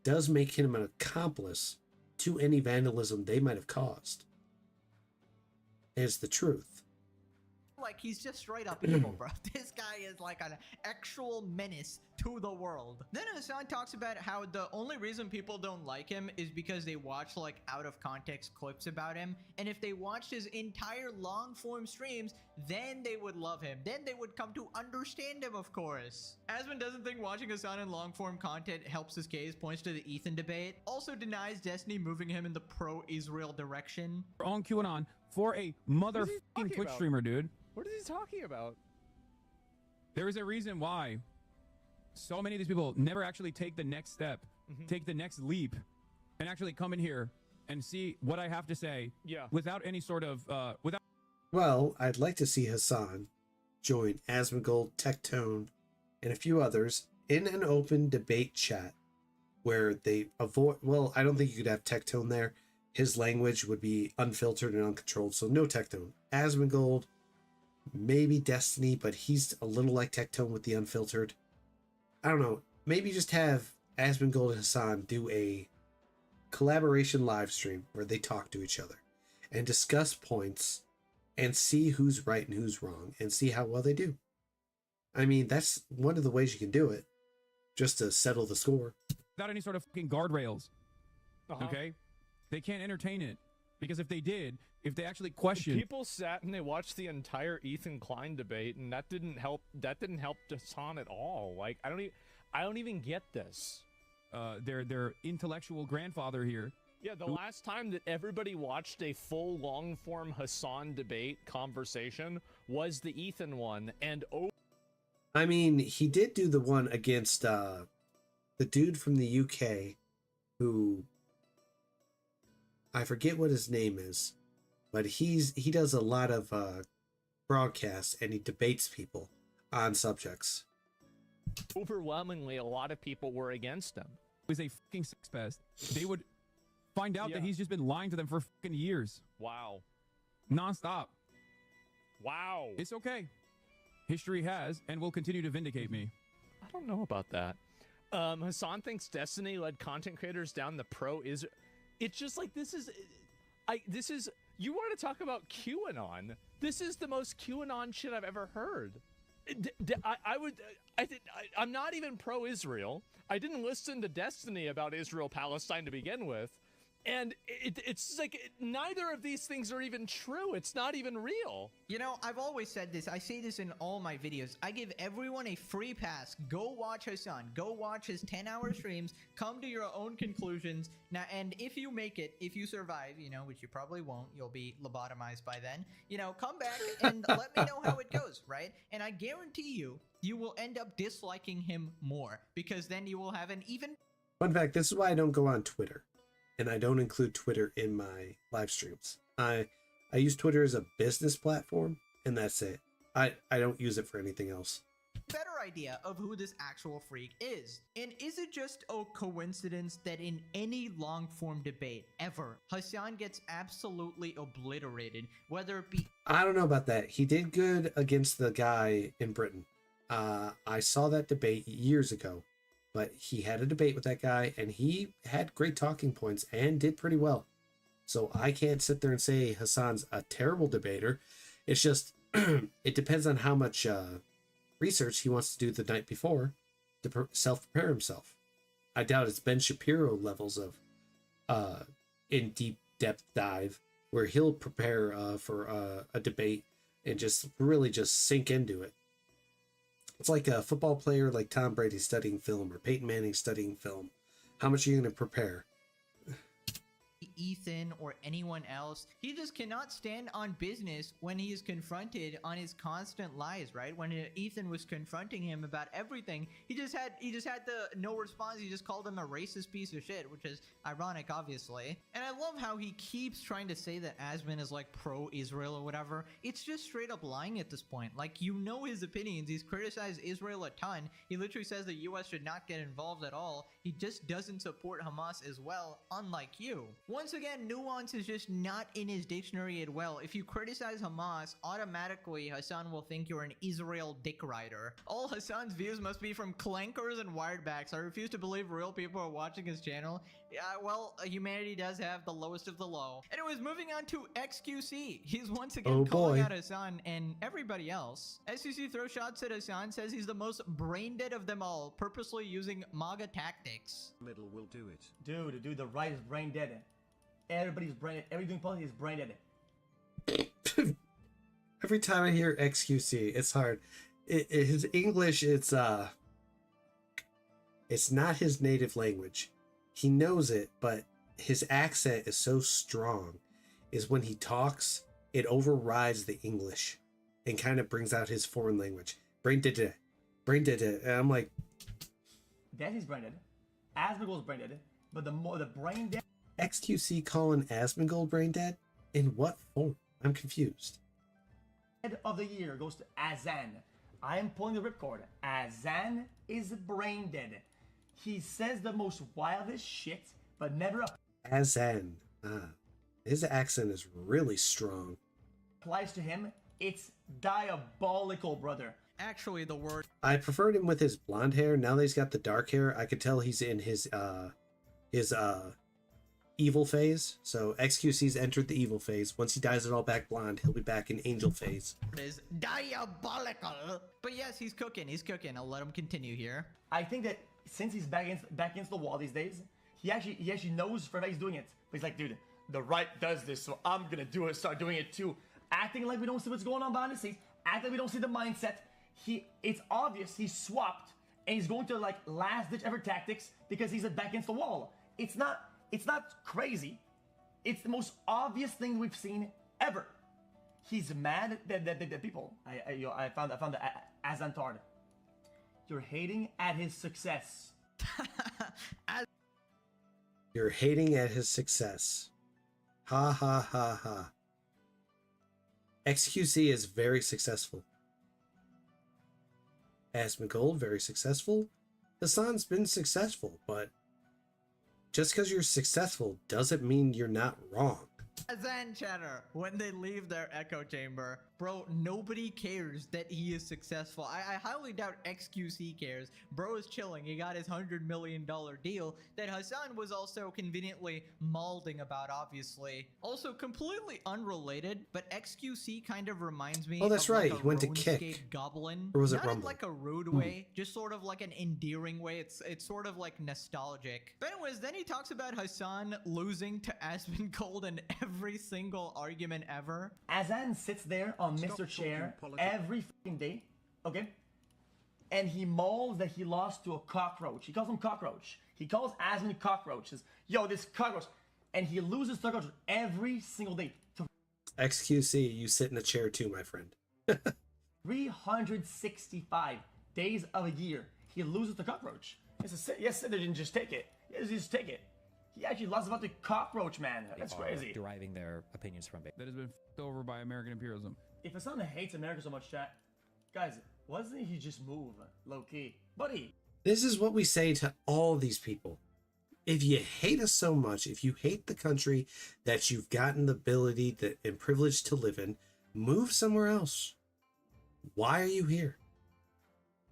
does make him an accomplice to any vandalism they might have caused. Is the truth. like he's just straight up evil, bro. This guy is like an actual menace to the world. Then Hassan talks about how the only reason people don't like him is because they watch like out of context clips about him, and if they watched his entire long form streams, then they would love him. Then they would come to understand him, of course. Asmund doesn't think watching Hassan in long form content helps his case, points to the Ethan debate, also denies Destiny moving him in the pro-Israel direction. On QAnon for a motherfucking Twitch streamer, dude. What is he talking about? There is a reason why so many of these people never actually take the next step, take the next leap, and actually come in here and see what I have to say without any sort of, Well, I'd like to see Hassan join Asmongold, Tectone, and a few others in an open debate chat where they avoid, well, I don't think you could have Tectone there. His language would be unfiltered and uncontrolled, so no Tectone. Asmongold, maybe Destiny, but he's a little like Tectone with the unfiltered. I don't know. Maybe just have Asmongold and Hassan do a collaboration live stream where they talk to each other and discuss points and see who's right and who's wrong and see how well they do. I mean, that's one of the ways you can do it, just to settle the score. without any sort of fucking guardrails. Okay? They can't entertain it. Because if they did, if they actually questioned... People sat and they watched the entire Ethan Klein debate, and that didn't help Hassan at all. Like, I don't even get this. Their intellectual grandfather here. Yeah, the last time that everybody watched a full long-form Hassan debate conversation was the Ethan one, and I mean, he did do the one against the dude from the UK who... I forget what his name is, but he does a lot of broadcasts and he debates people on subjects. Overwhelmingly, a lot of people were against him. It was a fucking sex pest. They would find out that he's just been lying to them for fucking years. Wow. Non-stop. Wow. It's okay. History has and will continue to vindicate me. I don't know about that. Hassan thinks Destiny led content creators down the it's just like this is you want to talk about QAnon? This is the most QAnon shit I've ever heard. I'm not even pro-Israel. I didn't listen to Destiny about Israel-Palestine to begin with. And it's like neither of these things are even true. It's not even real. You know, I've always said this. I say this in all my videos. I give everyone a free pass. Go watch Hassan. Go watch his 10-hour streams. Come to your own conclusions. Now, and if you make it, if you survive, you know, which you probably won't, you'll be lobotomized by then. You know, come back and let me know how it goes, right? And I guarantee you will end up disliking him more because then you will have an even... Fun fact, this is why I don't go on Twitter. And I don't include Twitter in my live streams. I use Twitter as a business platform, and that's it. I don't use it for anything else. Better idea of who this actual freak is. And is it just a coincidence that in any long-form debate ever, Hassan gets absolutely obliterated, whether it be... I don't know about that. He did good against the guy in Britain. I saw that debate years ago. But he had a debate with that guy, and he had great talking points and did pretty well. So I can't sit there and say Hassan's a terrible debater. It's just, it depends on how much research he wants to do the night before to self-prepare himself. I doubt it's Ben Shapiro levels of in deep depth dive where he'll prepare for a debate and just really just sink into it. It's like a football player like Tom Brady studying film or Peyton Manning studying film. How much are you going to prepare? Ethan or anyone else, he just cannot stand on business when he is confronted on his constant lies, right? When Ethan was confronting him about everything, he just had the no response. He just called him a racist piece of shit, which is ironic, obviously. And I love how he keeps trying to say that Asman is like pro-Israel or whatever. It's just straight up lying at this point. Like, you know his opinions. He's criticized Israel a ton. He literally says the US should not get involved at all. He just doesn't support Hamas as well, unlike you. Once again, nuance is just not in his dictionary as well. If you criticize Hamas, automatically Hassan will think you're an Israel dick rider. All Hassan's views must be from clankers and wiredbacks. I refuse to believe real people are watching his channel. Yeah, well, humanity does have the lowest of the low. Anyways, moving on to XQC. He's once again calling out Hassan and everybody else. XQC throws shots at Hassan, says he's the most brain dead of them all, purposely using MAGA tactics. Middle will do it. Dude, the right is brain dead. Everybody's brain dead. Everything policy is brain dead. Every time I hear XQC, it's hard. His English, it's not his native language. He knows it, but his accent is so strong. Is when he talks, it overrides the English and kind of brings out his foreign language. Brain dead. And I'm like, that is brain dead. Asmongold's brain dead. But the brain dead. XQC calling Asmongold brain dead? In what form? I'm confused. Head of the year goes to Azan. I am pulling the ripcord. Azan is brain dead. He says the most wildest shit, but never Azan. His accent is really strong. Applies to him. It's diabolical, brother. Actually, the word... I preferred him with his blonde hair. Now that he's got the dark hair, I could tell he's in his evil phase. So XQC's entered the evil phase. Once he dyes it all back blonde, he'll be back in angel phase. It is diabolical. But yes, he's cooking. I'll let him continue here. I think that since he's back against the wall these days, he actually knows for that he's doing it. But he's like, dude, the right does this, so I'm gonna do it. Start doing it too. Acting like we don't see what's going on behind the scenes. Acting like we don't see the mindset. It's obvious he's swapped and he's going to like last ditch effort tactics because he's back against the wall. It's not crazy. It's the most obvious thing we've seen ever. He's mad that people. I found the Azantard. You're hating at his success. You're hating at his success. Ha ha ha ha. XQC is very successful. Asmongold, very successful. Hassan's been successful, but just because you're successful doesn't mean you're not wrong. Azan chatter, when they leave their echo chamber, bro, nobody cares that he is successful. I highly doubt XQC cares. Bro is chilling. He got his $100 million deal that Hassan was also conveniently mauling about, obviously. Also, completely unrelated, but XQC kind of reminds me Oh, that's of right. like a He went to RuneScape kick. goblin. Or was it Not in Rumble? like a rude way, just sort of like an endearing way. It's sort of like nostalgic. But anyways, then he talks about Hassan losing to Aspen Cold in every single argument ever. Azan sits there on Mr. Chair every fucking day, okay? And he mauls that he lost to a cockroach. He calls him cockroach. He calls Aspen cockroach. Says, yo, this cockroach. And he loses to cockroach every single day. XQC, you sit in a chair too, my friend. 365 days of a year, he loses to cockroach. Yes, they didn't just take it. Yes, just take it. He actually lost about the cockroach, man. That's crazy. Deriving their opinions from that has been f***ed over by American imperialism. If a son hates America so much, chat, guys, why doesn't he just move low key, buddy? This is what we say to all these people. If you hate us so much, if you hate the country that you've gotten the ability and privilege to live in, move somewhere else. Why are you here?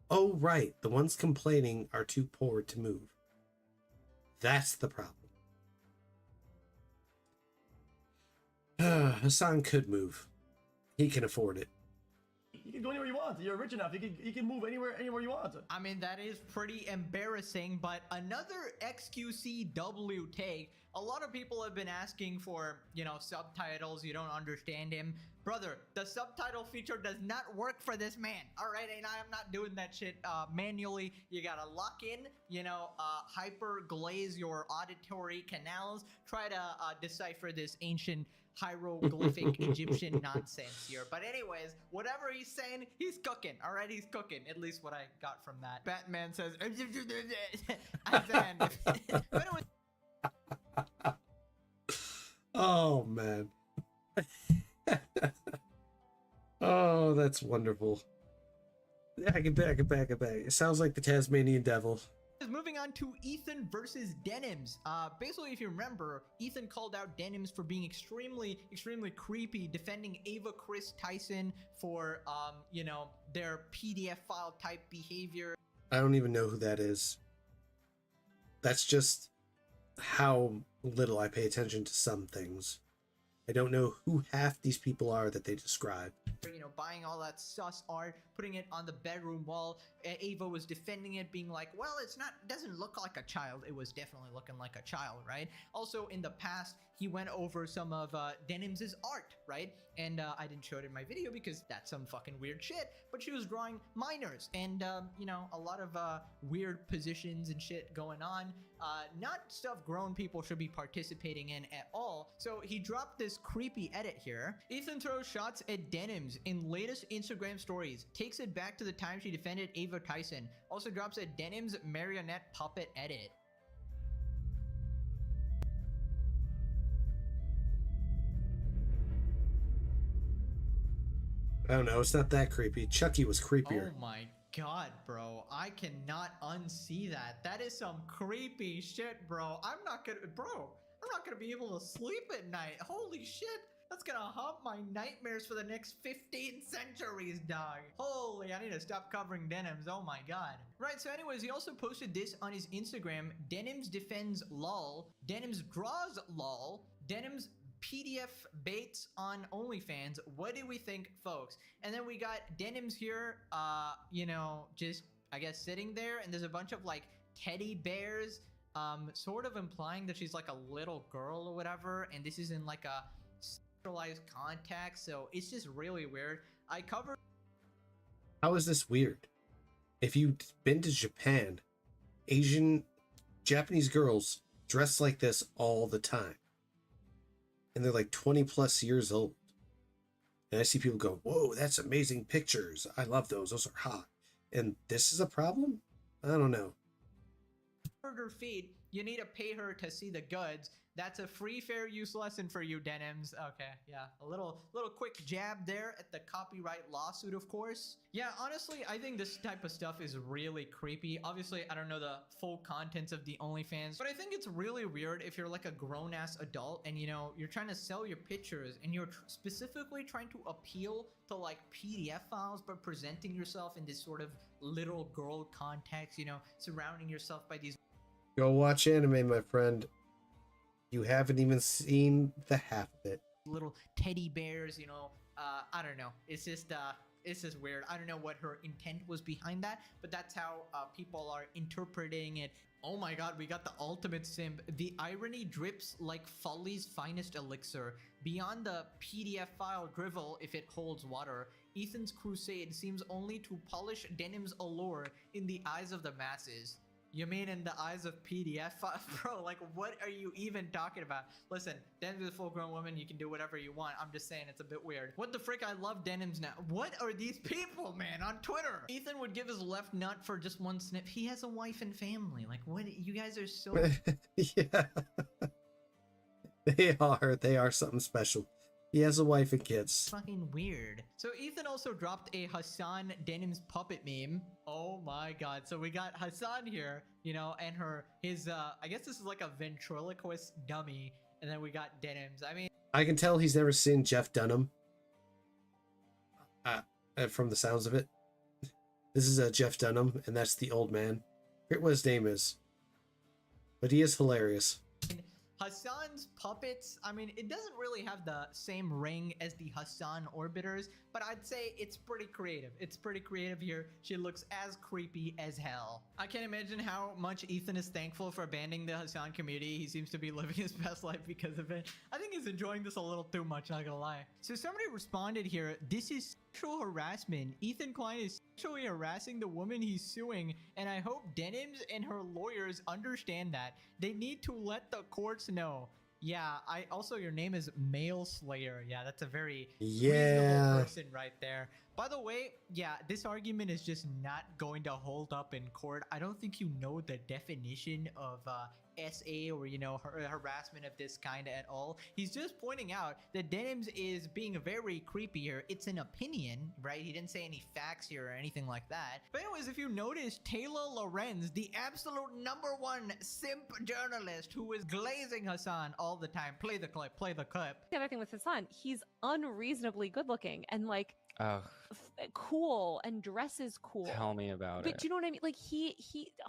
Oh, right. The ones complaining are too poor to move. That's the problem. Hassan could move. He can afford it. You can go anywhere you want. You're rich enough. You can move anywhere you want. I mean, that is pretty embarrassing, but another XQCW take. A lot of people have been asking for, subtitles. You don't understand him. Brother, the subtitle feature does not work for this man. All right, and I am not doing that shit manually. You gotta lock in, hyper glaze your auditory canals. Try to decipher this ancient hieroglyphic Egyptian nonsense here. But anyways, whatever he's saying, he's cooking. All right, he's cooking. At least what I got from that. Batman says, oh, man. Oh, that's wonderful. Back it back. It sounds like the Tasmanian devil. Moving on to Ethan versus Denims. Basically, if you remember, Ethan called out Denims for being extremely creepy, defending Ava Chris Tyson for, their PDF file type behavior. I don't even know who that is. That's just how little I pay attention to some things. I don't know who half these people are that they describe. Buying all that sus art, putting it on the bedroom wall. Ava was defending it, being like, well, it doesn't look like a child. It was definitely looking like a child, right? Also, in the past, he went over some of Denims' art, right? And I didn't show it in my video because that's some fucking weird shit, but she was drawing minors and, a lot of weird positions and shit going on. Not stuff grown people should be participating in at all. So he dropped this creepy edit here. Ethan throws shots at Denims in latest Instagram stories, takes it back to the time she defended Ava Tyson. Also drops a Denims marionette puppet edit. I don't know, it's not that creepy. Chucky was creepier. Oh my god, bro. I cannot unsee that. That is some creepy shit, bro. I'm not gonna be able to sleep at night. Holy shit. That's gonna haunt my nightmares for the next 15 centuries, dog. Holy, I need to stop covering Denims. Oh my god. Right, so anyways, he also posted this on his Instagram. Denims defends lol. Denims draws lol. Denims PDF baits on OnlyFans. What do we think, folks? And then we got Denims here, just, I guess, sitting there. And there's a bunch of, teddy bears, sort of implying that she's, a little girl or whatever. And this is in, a sexualized context. So it's just really weird. I covered... How is this weird? If you've been to Japan, Japanese girls dress like this all the time. And they're 20 plus years old. And I see people go, whoa, that's amazing pictures. I love those. Those are hot. And this is a problem? I don't know. Her feed, you need to pay her to see the goods. That's a free fair use lesson for you, Denims. Okay, yeah, a little quick jab there at the copyright lawsuit, of course. Yeah, honestly, I think this type of stuff is really creepy. Obviously, I don't know the full contents of the OnlyFans, but I think it's really weird if you're like a grown-ass adult and, you know, you're trying to sell your pictures and you're specifically trying to appeal to like PDF files, but presenting yourself in this sort of little girl context, you know, surrounding yourself by these. Go watch anime, my friend. You haven't even seen the half of it. Little teddy bears, you know, I don't know. It's just weird. I don't know what her intent was behind that, but that's how people are interpreting it. Oh my god, we got the ultimate simp. The irony drips like Folly's finest elixir. Beyond the PDF file drivel if it holds water, Ethan's crusade seems only to polish Denim's allure in the eyes of the masses. You mean in the eyes of PDF? Bro, like, what are you even talking about? Listen, Denim's a full-grown woman. You can do whatever you want. I'm just saying it's a bit weird. What the frick? I love Denims now. What are these people, man, on Twitter? Ethan would give his left nut for just one snip. He has a wife and family. Like, what? You guys are so... Yeah. They are something special. He has a wife and kids. Fucking weird. So Ethan also dropped a Hassan Denims puppet meme. Oh my god. So we got Hassan here, you know, and his I guess this is like a ventriloquist dummy, and then we got Denims. I mean, I can tell he's never seen Jeff Dunham. From the sounds of it. This is Jeff Dunham, and that's the old man. I forget what his name is. But he is hilarious. Hassan's puppets, I mean, it doesn't really have the same ring as the Hassan orbiters, but I'd say it's pretty creative. It's pretty creative here. She looks as creepy as hell. I can't imagine how much Ethan is thankful for abandoning the Hassan community. He seems to be living his best life because of it. I think he's enjoying this a little too much, not gonna lie. So somebody responded here, this is sexual harassment. Ethan Klein is sexually harassing the woman he's suing, and I hope Denims and her lawyers understand that. They need to let the courts know. Yeah, your name is Male Slayer. Yeah, that's a very reasonable person right there. By the way, yeah, this argument is just not going to hold up in court. I don't think you know the definition of SA or, you know, harassment of this kind at all. He's just pointing out that Denims is being very creepy here. It's an opinion, right? He didn't say any facts here or anything like that. But anyways, if you notice, Taylor Lorenz, the absolute #1 simp journalist who is glazing Hassan all the time. Play the clip, play the clip. The other thing with Hassan, he's unreasonably good looking and like cool and dresses cool. Tell me about But do you know what I mean? Like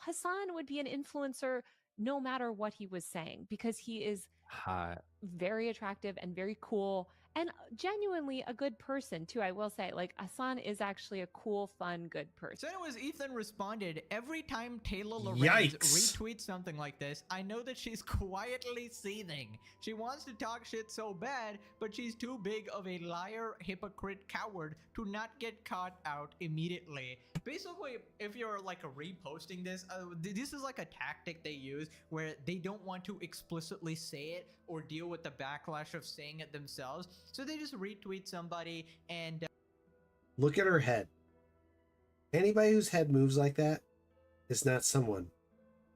Hassan would be an influencer no matter what he was saying, because he is hot, very attractive and very cool and genuinely a good person too. I will say, like, Hassan is actually a cool, fun, good person. So anyways, Ethan responded, every time Taylor Lorenz retweets something like this, I know that she's quietly seething. She wants to talk shit so bad, but she's too big of a liar, hypocrite, coward to not get caught out immediately. Basically, if you're like reposting this, this is like a tactic they use where they don't want to explicitly say it or deal with the backlash of saying it themselves. So they just retweet somebody and... Look at her head. Anybody whose head moves like that is not someone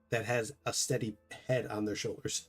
that has a steady head on their shoulders.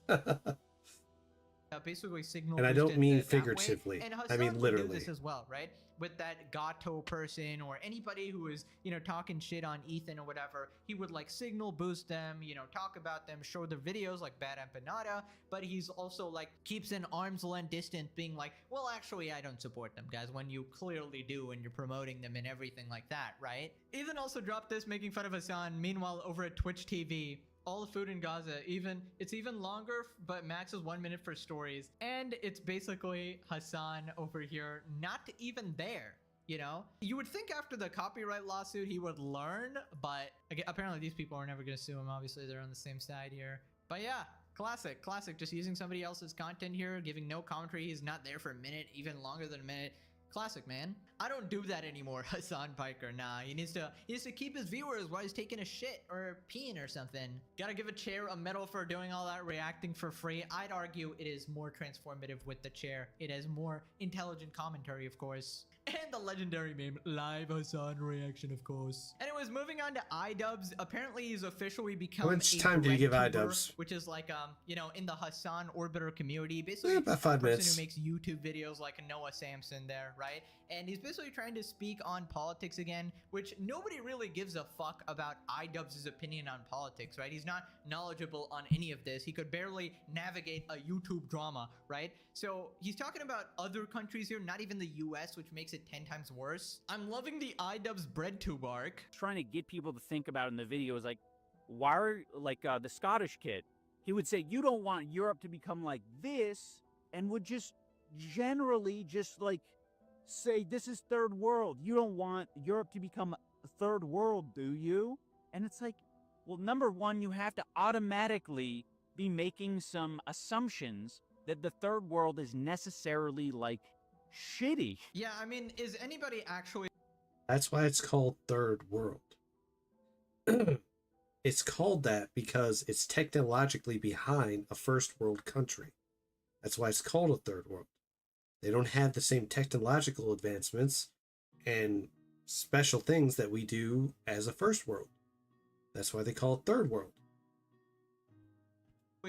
Basically signal, and I don't mean figuratively. And I mean literally. Do this as well, right? With that Gato person or anybody who is, you know, talking shit on Ethan or whatever, he would like signal boost them, you know, talk about them, show their videos like Bad Empanada, but he's also like keeps an arm's length distance, being like, well, actually, I don't support them, guys, when you clearly do and you're promoting them and everything like that, right? Ethan also dropped this making fun of Hassan. Meanwhile, over at Twitch TV, all the food in Gaza, it's even longer, but max is 1 minute for stories. And it's basically Hassan over here, not even there, you know? You would think after the copyright lawsuit, he would learn, but again, apparently these people are never gonna sue him. Obviously, they're on the same side here. But yeah, classic, just using somebody else's content here, giving no commentary. He's not there for a minute, even longer than a minute. Classic, man. I don't do that anymore, Hassan Piker. Nah, he needs to keep his viewers while he's taking a shit or peeing or something. Gotta give a chair a medal for doing all that reacting for free. I'd argue it is more transformative with the chair. It has more intelligent commentary, of course. And the legendary meme, live Hassan reaction, of course. Anyways, moving on to iDubbbz. Apparently, he's officially become How much a time did you give RedTuber, iDubbbz? which is like, you know, in the Hassan Orbiter community, basically about 5 a person minutes. who makes YouTube videos like Noah Samson there, right? And he's basically trying to speak on politics again, which nobody really gives a fuck about iDubbbz's opinion on politics, right? He's not knowledgeable on any of this. He could barely navigate a YouTube drama, right? So he's talking about other countries here, not even the US, which makes it 10 times worse. I'm loving the iDubbbz BreadTube arc. Trying to get people to think about in the video is like, why are, like the Scottish kid, he would say, you don't want Europe to become like this, and would just generally just like say, this is third world. You don't want Europe to become third world, do you? And it's like, well, number one, you have to automatically be making some assumptions that the third world is necessarily like shitty. Yeah, I mean, is anybody actually... That's why it's called third world. It's called that because it's technologically behind a first world country. That's why it's called a third world. They don't have the same technological advancements and special things that we do as a first world. That's why they call it third world.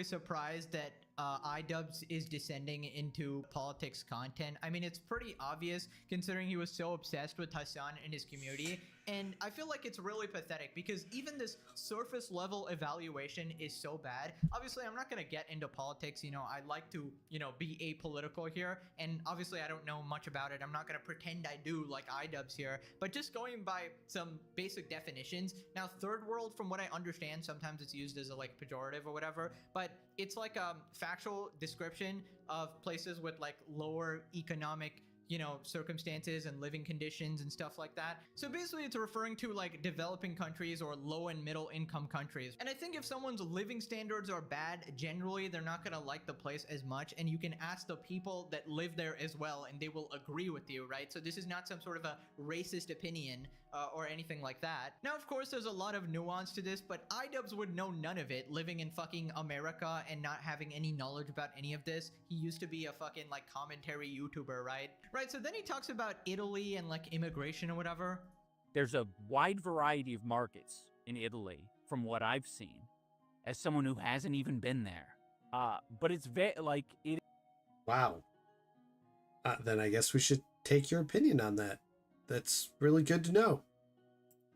surprised that iDubbbz is descending into politics content. I mean, it's pretty obvious considering he was so obsessed with Hassan and his community. And I feel like it's really pathetic because even this surface level evaluation is so bad. Obviously, I'm not going to get into politics. You know, I like to, you know, be apolitical here. And obviously, I don't know much about it. I'm not going to pretend I do like iDubbbz here. But just going by some basic definitions. Now, third world, from what I understand, sometimes it's used as a like pejorative or whatever. But it's like a factual description of places with like lower economic, you know, circumstances and living conditions and stuff like that. So basically it's referring to like developing countries or low and middle income countries. And I think if someone's living standards are bad, generally they're not gonna like the place as much, and you can ask the people that live there as well and they will agree with you, right? So this is not some sort of a racist opinion or anything like that. Now, of course, there's a lot of nuance to this, but iDubbbz would know none of it, living in fucking America and not having any knowledge about any of this. He used to be a fucking like commentary YouTuber, right? Right, so then he talks about Italy and like immigration or whatever. There's a wide variety of markets in Italy from what I've seen as someone who hasn't even been there. But it's like it. Wow. Then I guess we should take your opinion on that. That's really good to know.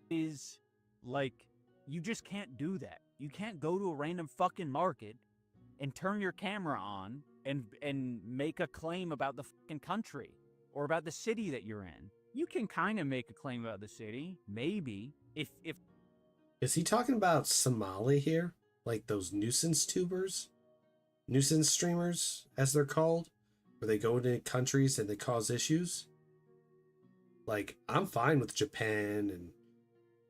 Is like, you just can't do that. You can't go to a random fucking market and turn your camera on and make a claim about the fucking country or about the city that you're in. You can kind of make a claim about the city, maybe, if Is he talking about Somali here? Like those nuisance tubers? Nuisance streamers, as they're called? Where they go into countries and they cause issues? Like, I'm fine with Japan and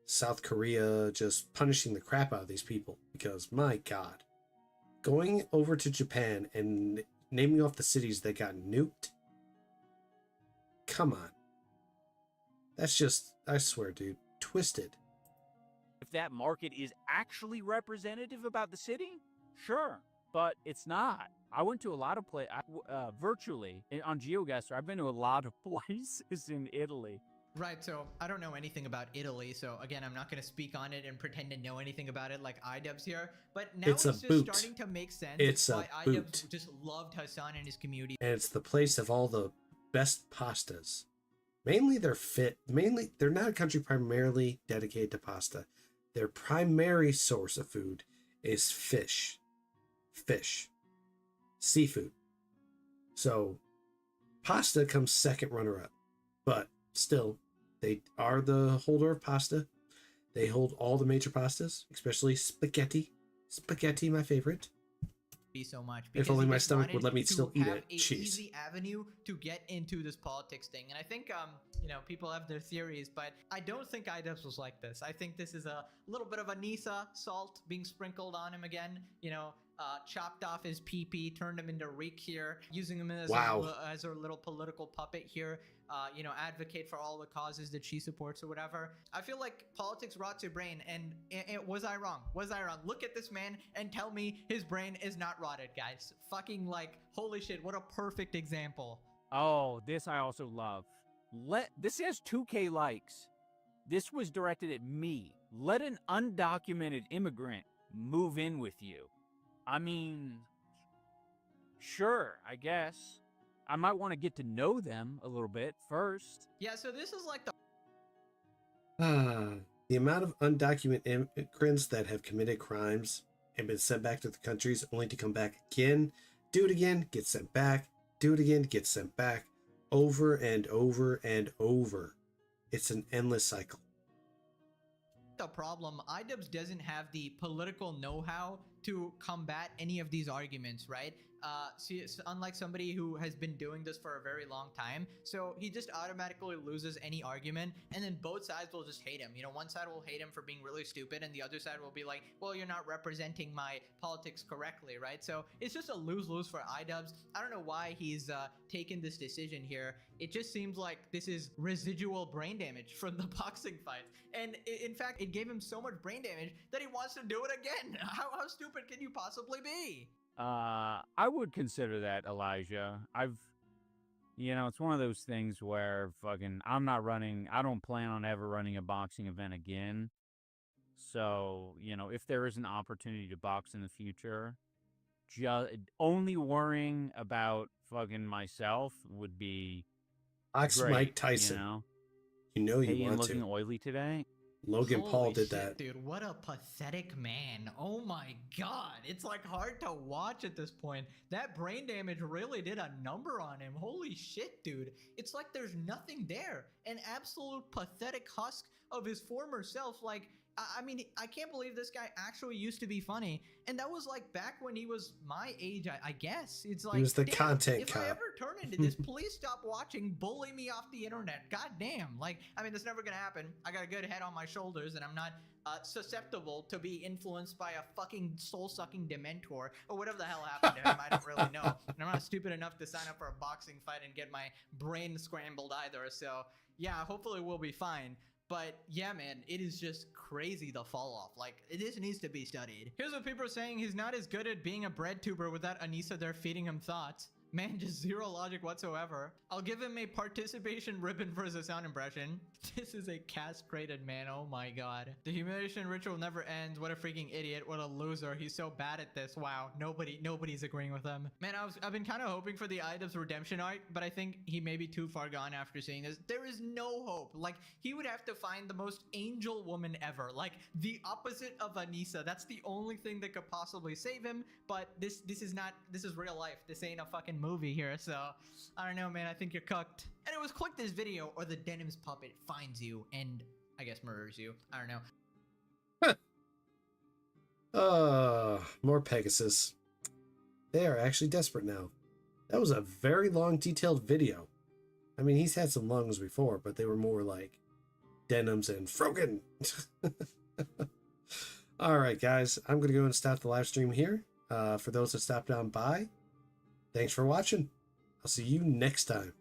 South Korea just punishing the crap out of these people. Because, my God. Going over to Japan and naming off the cities that got nuked? Come on. That's just, I swear, dude, twisted. If that market is actually representative about the city, sure, but it's not. I went to a lot of virtually on GeoGuessr. I've been to a lot of places in Italy. Right, so I don't know anything about Italy, so again, I'm not going to speak on it and pretend to know anything about it like iDubbbz here, but now it's just starting to make sense. It's why a boot. iDubbbz just loved Hassan and his community. And it's the place of all the best pastas. Mainly they're not a country primarily dedicated to pasta. Their primary source of food is fish. Seafood. So pasta comes second runner up. But still, they are the holder of pasta. They hold all the major pastas, especially spaghetti. Spaghetti, my favorite. So much. If only my stomach would let me still eat it. Jeez. Easy avenue to get into this politics thing, and I think you know, people have their theories, but I don't think iDubbbz was like this. I think this is a little bit of a Nisa salt being sprinkled on him again. You know, chopped off his pee-pee, turned him into Reek here, using him as, as her little political puppet here, you know, advocate for all the causes that she supports or whatever. I feel like politics rots your brain, and was I wrong? Was I wrong? Look at this man and tell me his brain is not rotted, guys. Fucking like, holy shit, what a perfect example. Oh, this I also love. This has 2K likes. This was directed at me. Let an undocumented immigrant move in with you. I mean, sure, I guess. I might want to get to know them a little bit first. Yeah, so this is like the... The amount of undocumented immigrants that have committed crimes and been sent back to the countries only to come back again, do it again, get sent back, do it again, get sent back, over and over and over. It's an endless cycle. The problem, iDubbbz doesn't have the political know-how to combat any of these arguments, right? See, unlike somebody who has been doing this for a very long time, so he just automatically loses any argument, and then both sides will just hate him. You know, one side will hate him for being really stupid, and the other side will be like, well, you're not representing my politics correctly, right? So it's just a lose-lose for iDubbbz. I don't know why he's taken this decision here. It just seems like this is residual brain damage from the boxing fights. And in fact, it gave him so much brain damage that he wants to do it again. How stupid can you possibly be? I would consider that, Elijah. You know, it's one of those things where fucking I don't plan on ever running a boxing event again. So, you know, if there is an opportunity to box in the future, just only worrying about fucking myself would be Box great, Mike Tyson. You know hey, you want looking to. oily today. Logan Holy Paul did shit, that. Dude, what a pathetic man. Oh my god. It's like hard to watch at this point. That brain damage really did a number on him. Holy shit, dude. It's like there's nothing there. An absolute pathetic husk of his former self. Like, I mean, I can't believe this guy actually used to be funny. And that was like back when he was my age, I guess. It's like, He was the damn, content if cop. I ever turn into this, please stop watching Bully Me Off the Internet. God damn. Like, I mean, that's never gonna happen. I got a good head on my shoulders, and I'm not susceptible to be influenced by a fucking soul-sucking dementor or whatever the hell happened to him. I don't really know. And I'm not stupid enough to sign up for a boxing fight and get my brain scrambled either. So yeah, hopefully we'll be fine. But yeah, man, it is just crazy, the fall off. Like, this needs to be studied. Here's what people are saying. He's not as good at being a bread tuber without Anissa there feeding him thoughts. Man, just zero logic whatsoever. I'll give him a participation ribbon for his sound impression. This is a castrated man, oh my god. The humiliation ritual never ends. What a freaking idiot. What a loser. He's so bad at this. Wow, nobody's agreeing with him. Man, I've been kind of hoping for the iDubbbz redemption arc, but I think he may be too far gone after seeing this. There is no hope. Like, he would have to find the most angel woman ever. Like, the opposite of Anissa. That's the only thing that could possibly save him, but this is real life. This ain't a fucking movie here, so I don't know, man. I think you're cooked. And it was click this video or the Denim's puppet finds you and I guess murders you. I don't know. More Pegasus. They are actually desperate now. That was a very long, detailed video. I mean, he's had some lungs before, but they were more like denims and Frogan. All right, guys, I'm going to go and stop the live stream here. For those that stopped on by, thanks for watching. I'll see you next time.